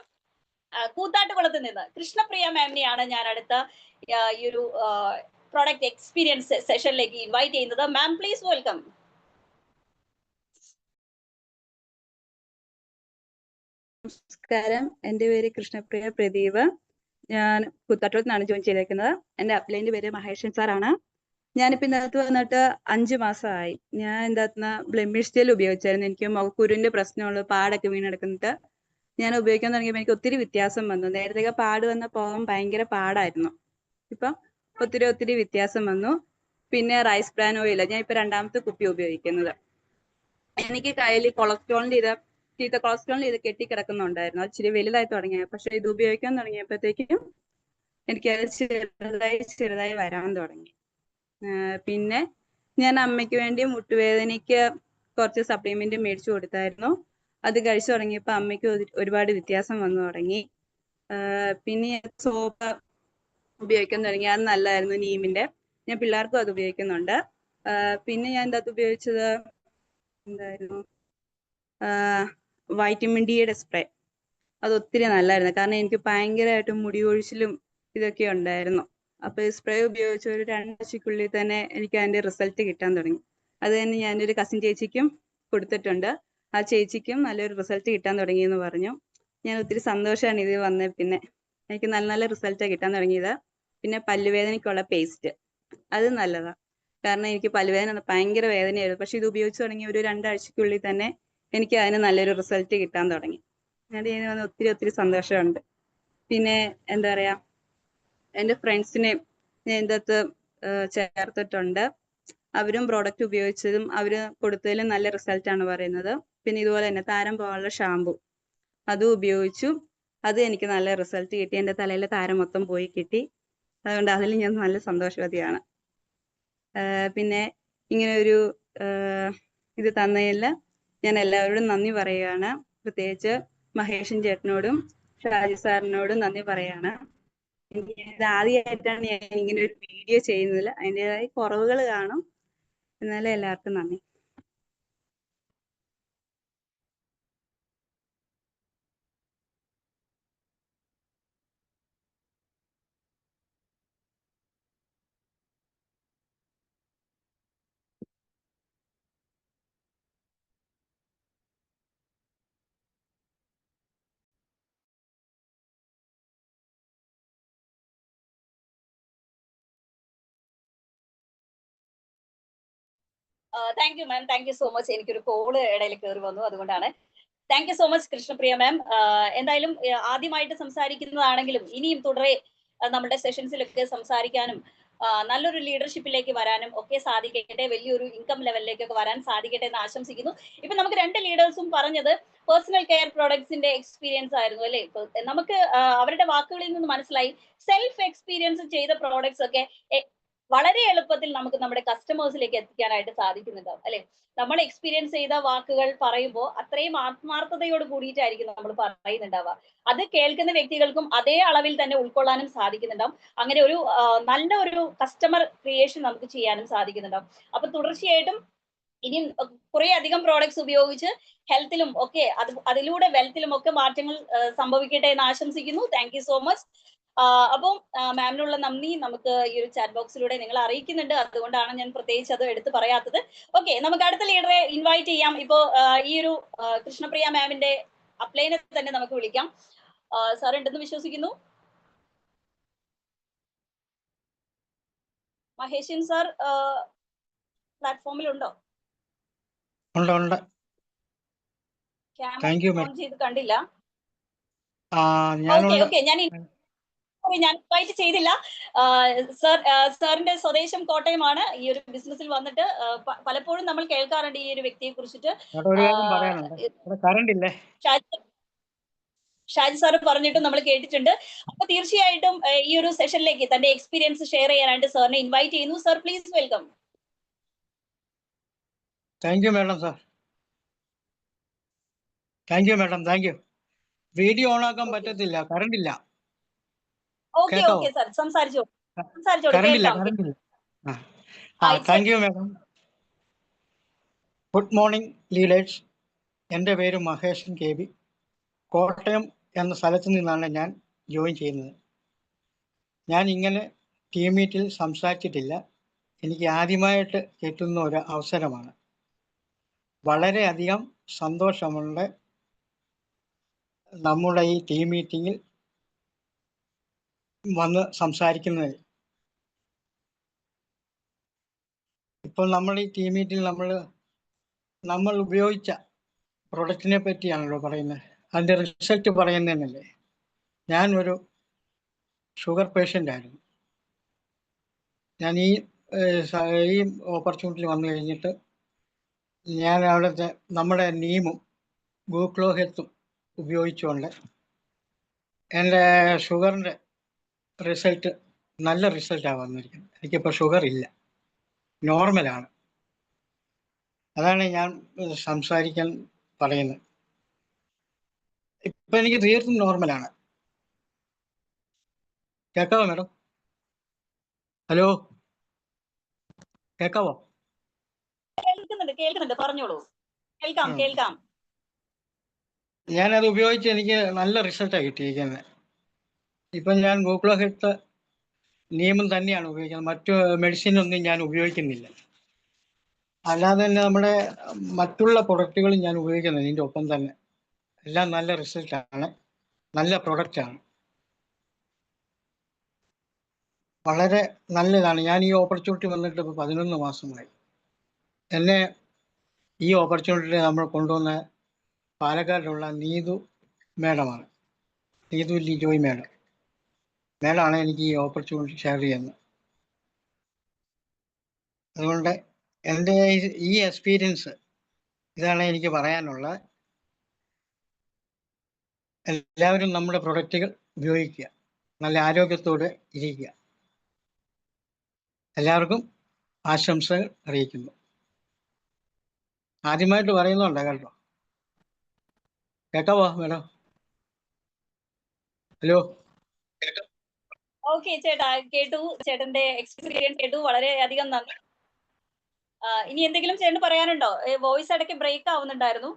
കൂത്താട്ടുകുളത്ത് നിന്ന് കൃഷ്ണപ്രിയ മാമിനെയാണ് ഞാൻ അടുത്ത ഈ ഒരു പ്രോഡക്റ്റ് എക്സ്പീരിയൻസ് സെഷനിലേക്ക് ഇൻവൈറ്റ് ചെയ്യുന്നത്. Ma'am please welcome. നമസ്കാരം, എൻ്റെ പേര് കൃഷ്ണപ്രിയ പ്രദീപ്. ഞാൻ കൂത്താട്ടുകുളത്ത് നിന്നാണ് ജോയിൻ ചെയ്തേക്കുന്നത്. എൻ്റെ അപ്ലൈൻ്റെ പേര് മഹേഷൻ സാറാണ്. ഞാനിപ്പോൾ ഇതിനകത്ത് വന്നിട്ട് 5 മാസമായി. ഞാൻ ഇതിനകത്ത് ബ്ലെമിഷ് ജെൽ ഉപയോഗിച്ചായിരുന്നു. എനിക്ക് മുഖക്കുരുവിൻ്റെ പ്രശ്നമുള്ള പാടൊക്കെ വീണെടുക്കുന്നിട്ട് ഞാൻ ഉപയോഗിക്കാൻ തുടങ്ങിയപ്പോൾ എനിക്ക് ഒത്തിരി വ്യത്യാസം വന്നു. നേരത്തെ പാട് വന്ന പോകാൻ ഭയങ്കര പാടായിരുന്നു. ഇപ്പം ഒത്തിരി വ്യത്യാസം വന്നു. പിന്നെ റൈസ് ബ്രാൻ ഓയിൽ ഞാൻ ഇപ്പം 2ാമത്തെ കുപ്പി ഉപയോഗിക്കുന്നത്. എനിക്ക് കയ്യിൽ ചീത്ത കൊളസ്ട്രോളിൽ ഇത് കെട്ടിക്കിടക്കുന്നുണ്ടായിരുന്നു. അത് ഇച്ചിരി വലുതായി തുടങ്ങിയ, പക്ഷെ ഇത് ഉപയോഗിക്കാൻ തുടങ്ങിയപ്പോഴത്തേക്കും എനിക്ക് അത് ചെറുതായി വരാൻ തുടങ്ങി. പിന്നെ ഞാൻ അമ്മയ്ക്ക് വേണ്ടി മുട്ടുവേദനയ്ക്ക് കുറച്ച് സപ്ലിമെന്റ് മേടിച്ചു കൊടുത്തായിരുന്നു. അത് കഴിച്ചു തുടങ്ങിയപ്പോൾ അമ്മയ്ക്ക് ഒരുപാട് വ്യത്യാസം വന്നു തുടങ്ങി. പിന്നെ സോപ്പ് ഉപയോഗിക്കാൻ തുടങ്ങി. അത് നല്ലതായിരുന്നു, നീമിന്റെ. ഞാൻ പിള്ളേർക്കും അത് ഉപയോഗിക്കുന്നുണ്ട്. പിന്നെ ഞാൻ ഇതിനകത്ത് ഉപയോഗിച്ചത് എന്തായിരുന്നു, വൈറ്റമിൻ ഡിയുടെ സ്പ്രേ. അത് ഒത്തിരി നല്ലതായിരുന്നു, കാരണം എനിക്ക് ഭയങ്കരമായിട്ട് മുടി കൊഴിച്ചിലും ഇതൊക്കെ ഉണ്ടായിരുന്നു. അപ്പോൾ ഈ സ്പ്രേ ഉപയോഗിച്ച് ഒരു 2 ആഴ്ചയ്ക്കുള്ളിൽ തന്നെ എനിക്ക് അതിൻ്റെ റിസൾട്ട് കിട്ടാൻ തുടങ്ങി. അത് തന്നെ ഞാനൊരു കസിൻ ചേച്ചിക്കും കൊടുത്തിട്ടുണ്ട്. ആ ചേച്ചിക്കും നല്ലൊരു റിസൾട്ട് കിട്ടാൻ തുടങ്ങിയെന്ന് പറഞ്ഞു. ഞാൻ ഒത്തിരി സന്തോഷമാണ് ഇത് വന്നത്. പിന്നെ എനിക്ക് നല്ല റിസൾട്ടാണ് കിട്ടാൻ തുടങ്ങിയത്. പിന്നെ പല്ലുവേദനയ്ക്കുള്ള പേസ്റ്റ്, അത് നല്ലതാണ്, കാരണം എനിക്ക് പല്ലുവേദന ഭയങ്കര വേദനയായിരുന്നു. പക്ഷെ ഇത് ഉപയോഗിച്ച് തുടങ്ങി ഒരു 2 ആഴ്ചയ്ക്കുള്ളിൽ തന്നെ എനിക്ക് അതിന് നല്ലൊരു റിസൾട്ട് കിട്ടാൻ തുടങ്ങി. അതിന് വന്ന് ഒത്തിരി സന്തോഷമുണ്ട്. പിന്നെ എന്താ പറയുക, എൻ്റെ ഫ്രണ്ട്സിനെ ഞാൻ ഇതിനകത്ത് ചേർത്തിട്ടുണ്ട്. അവരും പ്രോഡക്റ്റ് ഉപയോഗിച്ചതും അവർ കൊടുത്തതിലും നല്ല റിസൾട്ടാണ് പറയുന്നത്. പിന്നെ ഇതുപോലെ തന്നെ താരം പോകാനുള്ള ഷാമ്പു അതും ഉപയോഗിച്ചു. അത് എനിക്ക് നല്ല റിസൾട്ട് കിട്ടി. എൻ്റെ തലയിലെ താരം മൊത്തം പോയി കിട്ടി. അതുകൊണ്ട് അതിൽ ഞാൻ നല്ല സന്തോഷവതിയാണ്. പിന്നെ ഇങ്ങനെ ഒരു ഇത് തന്നതിൽ ഞാൻ എല്ലാവരോടും നന്ദി പറയുകയാണ്. പ്രത്യേകിച്ച് മഹേഷൻ ചേട്ടനോടും ഷാജി സാറിനോടും നന്ദി പറയുകയാണ്. ഇത് ആദ്യമായിട്ടാണ് ഞാൻ ഇങ്ങനെ ഒരു വീഡിയോ ചെയ്യുന്നതിൽ. അതിൻ്റെതായ കുറവുകൾ കാണും, എന്നാലും എല്ലാവർക്കും നന്ദി. Thank you ma'am, thank you so much. എനിക്കൊരു കോള് ഇടയിൽ കയറി വന്നു, അതുകൊണ്ടാണ്. Thank you so much Krishnapriya ma'am. എന്തായാലും ആദ്യമായിട്ട് സംസാരിക്കുന്നതാണെങ്കിലും ഇനിയും തുടരെ നമ്മുടെ സെഷൻസിലൊക്കെ സംസാരിക്കാനും നല്ലൊരു ലീഡർഷിപ്പിലേക്ക് വരാനും ഒക്കെ സാധിക്കട്ടെ, വലിയൊരു ഇൻകം ലെവലിലേക്കൊക്കെ വരാൻ സാധിക്കട്ടെ എന്ന് ആശംസിക്കുന്നു. ഇപ്പൊ നമുക്ക് 2 ലീഡേഴ്സും പറഞ്ഞത് പേഴ്സണൽ കെയർ പ്രോഡക്ട്സിന്റെ എക്സ്പീരിയൻസ് ആയിരുന്നു അല്ലെ. നമുക്ക് അവരുടെ വാക്കുകളിൽ നിന്ന് മനസ്സിലായി സെൽഫ് എക്സ്പീരിയൻസ് ചെയ്ത പ്രോഡക്ട്സ് ഒക്കെ വളരെ എളുപ്പത്തിൽ നമുക്ക് നമ്മുടെ കസ്റ്റമേഴ്സിലേക്ക് എത്തിക്കാനായിട്ട് സാധിക്കുന്നുണ്ടാവും അല്ലെ. നമ്മൾ എക്സ്പീരിയൻസ് ചെയ്ത വാക്കുകൾ പറയുമ്പോൾ അത്രയും ആത്മാർത്ഥതയോട് കൂടിയിട്ടായിരിക്കും നമ്മൾ പറയുന്നുണ്ടാവുക. അത് കേൾക്കുന്ന വ്യക്തികൾക്കും അതേ അളവിൽ തന്നെ ഉൾക്കൊള്ളാനും സാധിക്കുന്നുണ്ടാവും. അങ്ങനെ ഒരു നല്ല ഒരു കസ്റ്റമർ ക്രിയേഷൻ നമുക്ക് ചെയ്യാനും സാധിക്കുന്നുണ്ടാവും. അപ്പൊ തുടർച്ചയായിട്ടും ഇനിയും കുറെ അധികം പ്രോഡക്ട്സ് ഉപയോഗിച്ച് ഹെൽത്തിലും ഒക്കെ അതിലൂടെ വെൽത്തിലും ഒക്കെ മാറ്റങ്ങൾ സംഭവിക്കട്ടെ എന്ന് ആശംസിക്കുന്നു. Thank you so much. അപ്പം മാമിനുള്ള നന്ദി നമുക്ക് ഈ ഒരു ചാറ്റ് ബോക്സിലൂടെ നിങ്ങൾ അറിയിക്കുന്നുണ്ട്. അതുകൊണ്ടാണ് ഞാൻ പ്രത്യേകിച്ച് അത് എടുത്ത് പറയാത്തത്. ഓക്കെ, നമുക്ക് അടുത്ത ലീഡറെ ഇൻവൈറ്റ് ചെയ്യാം. ഇപ്പോ ഈ ഒരു കൃഷ്ണപ്രിയ മാമിന്റെ അപ്ലൈനെ തന്നെ നമുക്ക് വിളിക്കാം. സാർ ഉണ്ടെന്ന് വിശ്വസിക്കുന്നു. മഹേഷൻ സാർ പ്ലാറ്റ്ഫോമിൽ ഉണ്ടോ? ഉണ്ട്. ക്യാമറ ഓൺ ചെയ്ത് കണ്ടില്ല. ഓക്കെ, ഞാൻ ഇൻവൈറ്റ് ചെയ്തില്ല. സാറിന്റെ സ്വദേശം കോട്ടയമാണ്. ഈ ഒരു ബിസിനസ്സിൽ വന്നിട്ട് പലപ്പോഴും നമ്മൾ കേൾക്കാറുണ്ട് ഈ ഒരു വ്യക്തിയെ കുറിച്ചിട്ട്. ഷാജി സാർ പറഞ്ഞിട്ട് നമ്മൾ കേട്ടിട്ടുണ്ട്. അപ്പൊ തീർച്ചയായിട്ടും ഈ ഒരു സെഷനിലേക്ക് തന്റെ എക്സ്പീരിയൻസ് ഷെയർ ചെയ്യാനായിട്ട് സാറിനെ ഇൻവൈറ്റ് ചെയ്യുന്നു. Sir please welcome. Thank you madam. Sir thank you madam. Thank you. Video on ആക്കാൻ പറ്റത്തില്ല, കറണ്ട് ഇല്ല. ഓക്കെ സാർ സംസാരിച്ചോളൂ. Thank you madam. Good morning leaders. എൻ്റെ പേര് മഹേഷൻ കെ ബി. കോട്ടയം എന്ന സ്ഥലത്ത് നിന്നാണ് ഞാൻ ജോയിൻ ചെയ്യുന്നത്. ഞാൻ ഇങ്ങനെ ടീം മീറ്റിൽ സംസാരിച്ചിട്ടില്ല. എനിക്ക് ആദ്യമായിട്ട് കിട്ടുന്ന ഒരു അവസരമാണ്. വളരെയധികം സന്തോഷമുണ്ട് നമ്മുടെ ഈ ടീം മീറ്റിങ്ങിൽ വന്ന് സംസാരിക്കുന്നത്. ഇപ്പോൾ നമ്മൾ ഈ ടീം മീറ്റിൽ നമ്മൾ ഉപയോഗിച്ച പ്രൊഡക്റ്റിനെ പറ്റിയാണല്ലോ പറയുന്നത്. അതിൻ്റെ റിസൾട്ട് പറയുന്നതന്നല്ലേ. ഞാൻ ഒരു ഷുഗർ പേഷ്യൻ്റ് ആയിരുന്നു. ഞാൻ ഈ ഓപ്പർച്യൂണിറ്റി വന്നു കഴിഞ്ഞിട്ട് ഞാൻ അവിടുത്തെ നമ്മുടെ നീമും ഗൂക്ലോ ഹെൽത്തും ഉപയോഗിച്ചുകൊണ്ട് എൻ്റെ ഷുഗറിൻ്റെ റിസൾട്ട് നല്ല റിസൾട്ടാണ് വന്നിരിക്കുന്നത്. എനിക്കിപ്പോൾ ഷുഗർ ഇല്ല, നോർമലാണ്. അതാണ് ഞാൻ സംസാരിക്കാൻ പറയുന്നത്. ഇപ്പം എനിക്ക് തീർത്തും നോർമലാണ്. കേൾക്കാവോ മാഡം? ഹലോ, കേൾക്കാവോ? കേൾക്കുന്നുണ്ട്, പറഞ്ഞോളൂ. കേൾക്കാം. ഞാനത് ഉപയോഗിച്ച് എനിക്ക് നല്ല റിസൾട്ടാണ് കിട്ടിയിരിക്കുന്നത്. ഇപ്പം ഞാൻ ഗൂക്ലോ ഹെൽത്ത് നിയമം തന്നെയാണ് ഉപയോഗിക്കുന്നത്. മറ്റു മെഡിസിനൊന്നും ഞാൻ ഉപയോഗിക്കുന്നില്ല. അല്ലാതെ തന്നെ നമ്മുടെ മറ്റുള്ള പ്രൊഡക്റ്റുകളും ഞാൻ ഉപയോഗിക്കുന്നില്ല. ഇതിൻ്റെ ഒപ്പം തന്നെ എല്ലാം നല്ല റിസൾട്ടാണ്, നല്ല പ്രൊഡക്റ്റാണ്, വളരെ നല്ലതാണ്. ഞാൻ ഈ ഓപ്പർച്യൂണിറ്റി വന്നിട്ട് ഇപ്പോൾ 11 മാസമായി. എന്നെ ഈ ഓപ്പർച്യൂണിറ്റി നമ്മൾ കൊണ്ടുവന്ന പാലക്കാടിലുള്ള നീതു മേഡമാണ്. നീതു ലിജോയ് മേഡമാണ് എനിക്ക് ഈ ഓപ്പർച്യൂണിറ്റി ഷെയർ ചെയ്യുന്നത്. അതുകൊണ്ട് എൻ്റെ ഈ എക്സ്പീരിയൻസ് ഇതാണ് എനിക്ക് പറയാനുള്ളത്. എല്ലാവരും നമ്മുടെ പ്രൊഡക്റ്റുകൾ ഉപയോഗിക്കുക, നല്ല ആരോഗ്യത്തോടെ ഇരിക്കുക. എല്ലാവർക്കും ആശംസകൾ അറിയിക്കുന്നു. ആദ്യമായിട്ട് പറയുന്നുണ്ട് കേട്ടോ. കേൾക്കാവോ മേഡം? ഹലോ. ഓക്കെ ചേട്ടാ, കേട്ടു. ചേട്ടന്റെ എക്സ്പീരിയൻസ് കേട്ടു. വളരെയധികം നന്ദി. ഇനി എന്തെങ്കിലും ചേട്ടന് പറയാനുണ്ടോ? വോയിസ് ഇടയ്ക്ക് ബ്രേക്ക് ആവുന്നുണ്ടായിരുന്നു.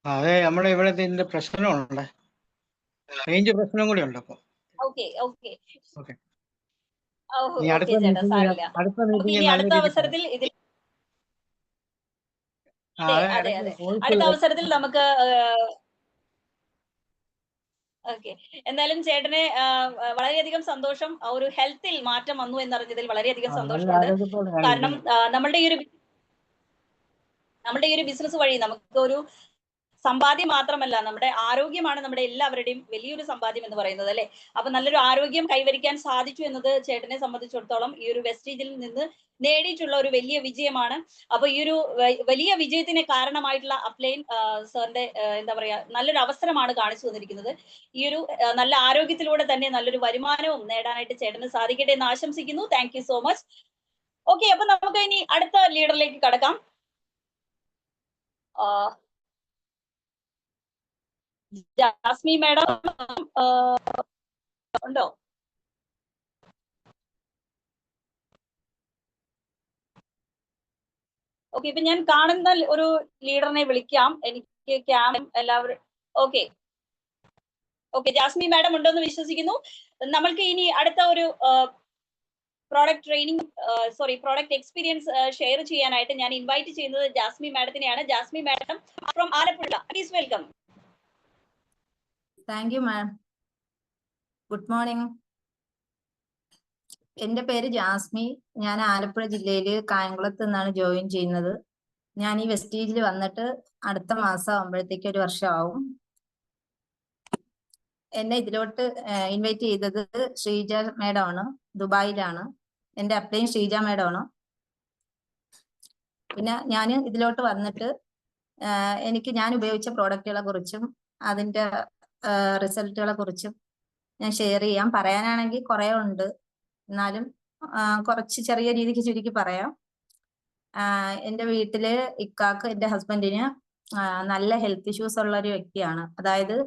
അതെ, നമ്മുടെ ഇവിടെ ഇതിന്റെ പ്രശ്നമുണ്ട്, റേഞ്ച് പ്രശ്നം കൂടി ഉണ്ട്. അപ്പോൾ അടുത്ത അവസരത്തിൽ ഇതിൽ അതെ അടുത്ത അവസരത്തിൽ നമുക്ക് ഓക്കെ. എന്തായാലും ചേട്ടന് വളരെയധികം സന്തോഷം. ഒരു ഹെൽത്തിൽ മാറ്റം വന്നു എന്നറിഞ്ഞതിൽ വളരെയധികം സന്തോഷമുണ്ട്. കാരണം നമ്മളുടെ ഈ ഒരു ബിസിനസ് വഴി നമുക്ക് ഒരു സമ്പാദ്യം മാത്രമല്ല, നമ്മുടെ ആരോഗ്യമാണ് നമ്മുടെ എല്ലാവരുടെയും വലിയൊരു സമ്പാദ്യം എന്ന് പറയുന്നത് അല്ലെ. അപ്പൊ നല്ലൊരു ആരോഗ്യം കൈവരിക്കാൻ സാധിച്ചു എന്നത് ചേട്ടനെ സംബന്ധിച്ചിടത്തോളം ഈ ഒരു വെസ്റ്റീജിൽ നിന്ന് നേടിയിട്ടുള്ള ഒരു വലിയ വിജയമാണ്. അപ്പൊ ഈ ഒരു വലിയ വിജയത്തിന് കാരണമായിട്ടുള്ള അപ്ലൈൻ സാറിന്റെ എന്താ പറയാ നല്ലൊരു അവസരമാണ് കാണിച്ചു തന്നിരിക്കുന്നത്. ഈ ഒരു നല്ല ആരോഗ്യത്തിലൂടെ തന്നെ നല്ലൊരു വരുമാനവും നേടാനായിട്ട് ചേട്ടന് സാധിക്കട്ടെ എന്ന് ആശംസിക്കുന്നു. Thank you so much. Okay, അപ്പൊ നമുക്ക് ഇനി അടുത്ത ലീഡറിലേക്ക് കടക്കാം. ജാസ്മി മാഡം ഉണ്ടോ? ഓക്കെ, ഇപ്പൊ ഞാൻ കാണുന്ന ഒരു ലീഡറിനെ വിളിക്കാം. എനിക്ക് എല്ലാവരും ഓക്കെ ഓക്കെ, ജാസ്മി മാഡം ഉണ്ടോന്ന് വിശ്വസിക്കുന്നു. നമ്മൾക്ക് ഇനി അടുത്ത ഒരു product training product experience share ചെയ്യാനായിട്ട് ഞാൻ ഇൻവൈറ്റ് ചെയ്യുന്നത് ജാസ്മി മാഡത്തിനെയാണ്. Jasmi madam from Alappuzha, please welcome. Thank you ma'am. Good morning. എൻ്റെ പേര് ജാസ്മി. ഞാൻ ആലപ്പുഴ ജില്ലയിൽ കായംകുളത്ത് നിന്നാണ് ജോയിൻ ചെയ്യുന്നത്. ഞാൻ ഈ വെസ്റ്റീജിൽ വന്നിട്ട് അടുത്ത മാസം ആകുമ്പോഴത്തേക്ക് 1 വർഷമാവും. എന്നെ ഇതിലോട്ട് ഇൻവൈറ്റ് ചെയ്തത് ശ്രീജ മേഡമാണ്, ദുബായിലാണ്. എൻ്റെ അപ്ലൈൻ ശ്രീജ മേഡമാണ്. പിന്നെ ഞാൻ ഇതിലോട്ട് വന്നിട്ട് ഞാൻ ഉപയോഗിച്ച പ്രോഡക്റ്റുകളെ കുറിച്ചും അതിൻ്റെ റിസൾട്ടുകളെ കുറിച്ചും ഞാൻ ഷെയർ ചെയ്യാം. പറയാനാണെങ്കിൽ കുറേ ഉണ്ട്, എന്നാലും കുറച്ച് ചെറിയ രീതിക്ക് ചുരുക്കി പറയാം. എൻ്റെ വീട്ടില് ഇക്കാക്ക്, എൻ്റെ ഹസ്ബൻഡിന് നല്ല ഹെൽത്ത് ഇഷ്യൂസ് ഉള്ള ഒരു വ്യക്തിയാണ്. അതായത്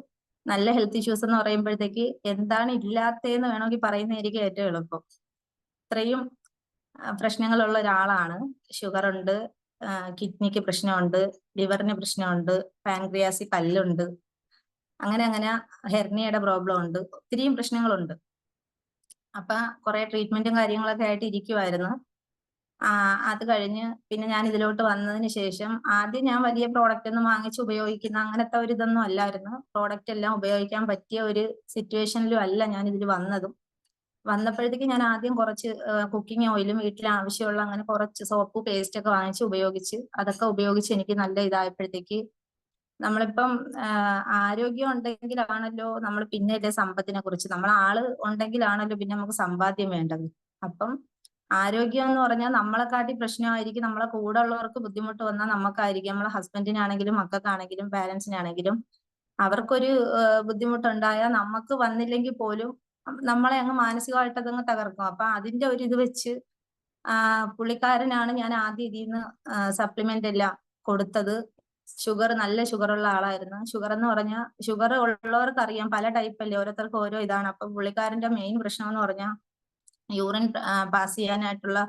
നല്ല ഹെൽത്ത് ഇഷ്യൂസ് എന്ന് പറയുമ്പോഴത്തേക്ക് എന്താണ് ഇല്ലാത്തതെന്ന് വേണമെങ്കിൽ പറയുന്നതായിരിക്കും ഏറ്റവും എളുപ്പം. ഇത്രയും പ്രശ്നങ്ങളുള്ള ഒരാളാണ്. ഷുഗർ ഉണ്ട്, കിഡ്നിക്ക് പ്രശ്നമുണ്ട്, ലിവറിന് പ്രശ്നമുണ്ട്, പാൻക്രിയാസിൽ കല്ലുണ്ട്, അങ്ങനെ ഹെർണിയയുടെ പ്രോബ്ലം ഉണ്ട്, ഒത്തിരിയും പ്രശ്നങ്ങളുണ്ട്. അപ്പൊ കുറെ ട്രീറ്റ്മെന്റും കാര്യങ്ങളൊക്കെ ആയിട്ട് ഇരിക്കുമായിരുന്നു. അത് കഴിഞ്ഞ് പിന്നെ ഞാൻ ഇതിലോട്ട് വന്നതിന് ശേഷം ആദ്യം ഞാൻ വലിയ പ്രോഡക്റ്റ് ഒന്നും വാങ്ങിച്ച് ഉപയോഗിക്കുന്ന അങ്ങനത്തെ ഒരു ഇതൊന്നും അല്ലായിരുന്നു. പ്രോഡക്റ്റ് എല്ലാം ഉപയോഗിക്കാൻ പറ്റിയ ഒരു സിറ്റുവേഷനിലും അല്ല ഞാൻ ഇതിൽ വന്നതും. വന്നപ്പോഴത്തേക്ക് ഞാൻ ആദ്യം കുറച്ച് കുക്കിംഗ് ഓയിലും വീട്ടിൽ ആവശ്യമുള്ള അങ്ങനെ കുറച്ച് സോപ്പ് പേസ്റ്റ് ഒക്കെ വാങ്ങിച്ച് ഉപയോഗിച്ച് അതൊക്കെ ഉപയോഗിച്ച് എനിക്ക് നല്ല ഇതായപ്പോഴത്തേക്ക് നമ്മളിപ്പം ആരോഗ്യം ഉണ്ടെങ്കിലാണല്ലോ നമ്മൾ പിന്നെയല്ലേ സമ്പത്തിനെ കുറിച്ച്, ആള് ഉണ്ടെങ്കിലാണല്ലോ പിന്നെ നമുക്ക് സമ്പാദ്യം വേണ്ടത്. അപ്പം ആരോഗ്യം എന്ന് പറഞ്ഞാൽ നമ്മളെക്കാട്ടി പ്രശ്നമായിരിക്കും നമ്മളെ കൂടെ ഉള്ളവർക്ക് ബുദ്ധിമുട്ട് വന്നാൽ നമുക്കായിരിക്കും. നമ്മളെ ഹസ്ബൻഡിനാണെങ്കിലും മക്കൾക്കാണെങ്കിലും പാരന്റ്സിനാണെങ്കിലും അവർക്കൊരു ബുദ്ധിമുട്ടുണ്ടായാൽ നമുക്ക് വന്നില്ലെങ്കിൽ പോലും നമ്മളെ അങ്ങ് മാനസികമായിട്ട് അതങ്ങ് തകർക്കും. അപ്പൊ അതിന്റെ ഒരു ഇത് വെച്ച് പുള്ളിക്കാരനാണ് ഞാൻ ആദ്യം ഇതിൽ നിന്ന് സപ്ലിമെന്റ് എല്ലാം കൊടുത്തത്. നല്ല ഷുഗറുള്ള ആളായിരുന്നു. ഷുഗർ എന്ന് പറഞ്ഞാൽ ഷുഗർ ഉള്ളവർക്ക് അറിയാം, പല ടൈപ്പ് അല്ലേ, ഓരോരുത്തർക്ക് ഓരോ ഇതാണ്. അപ്പൊ പുള്ളിക്കാരന്റെ മെയിൻ പ്രശ്നം എന്ന് പറഞ്ഞാൽ യൂറിൻ പാസ് ചെയ്യാനായിട്ടുള്ള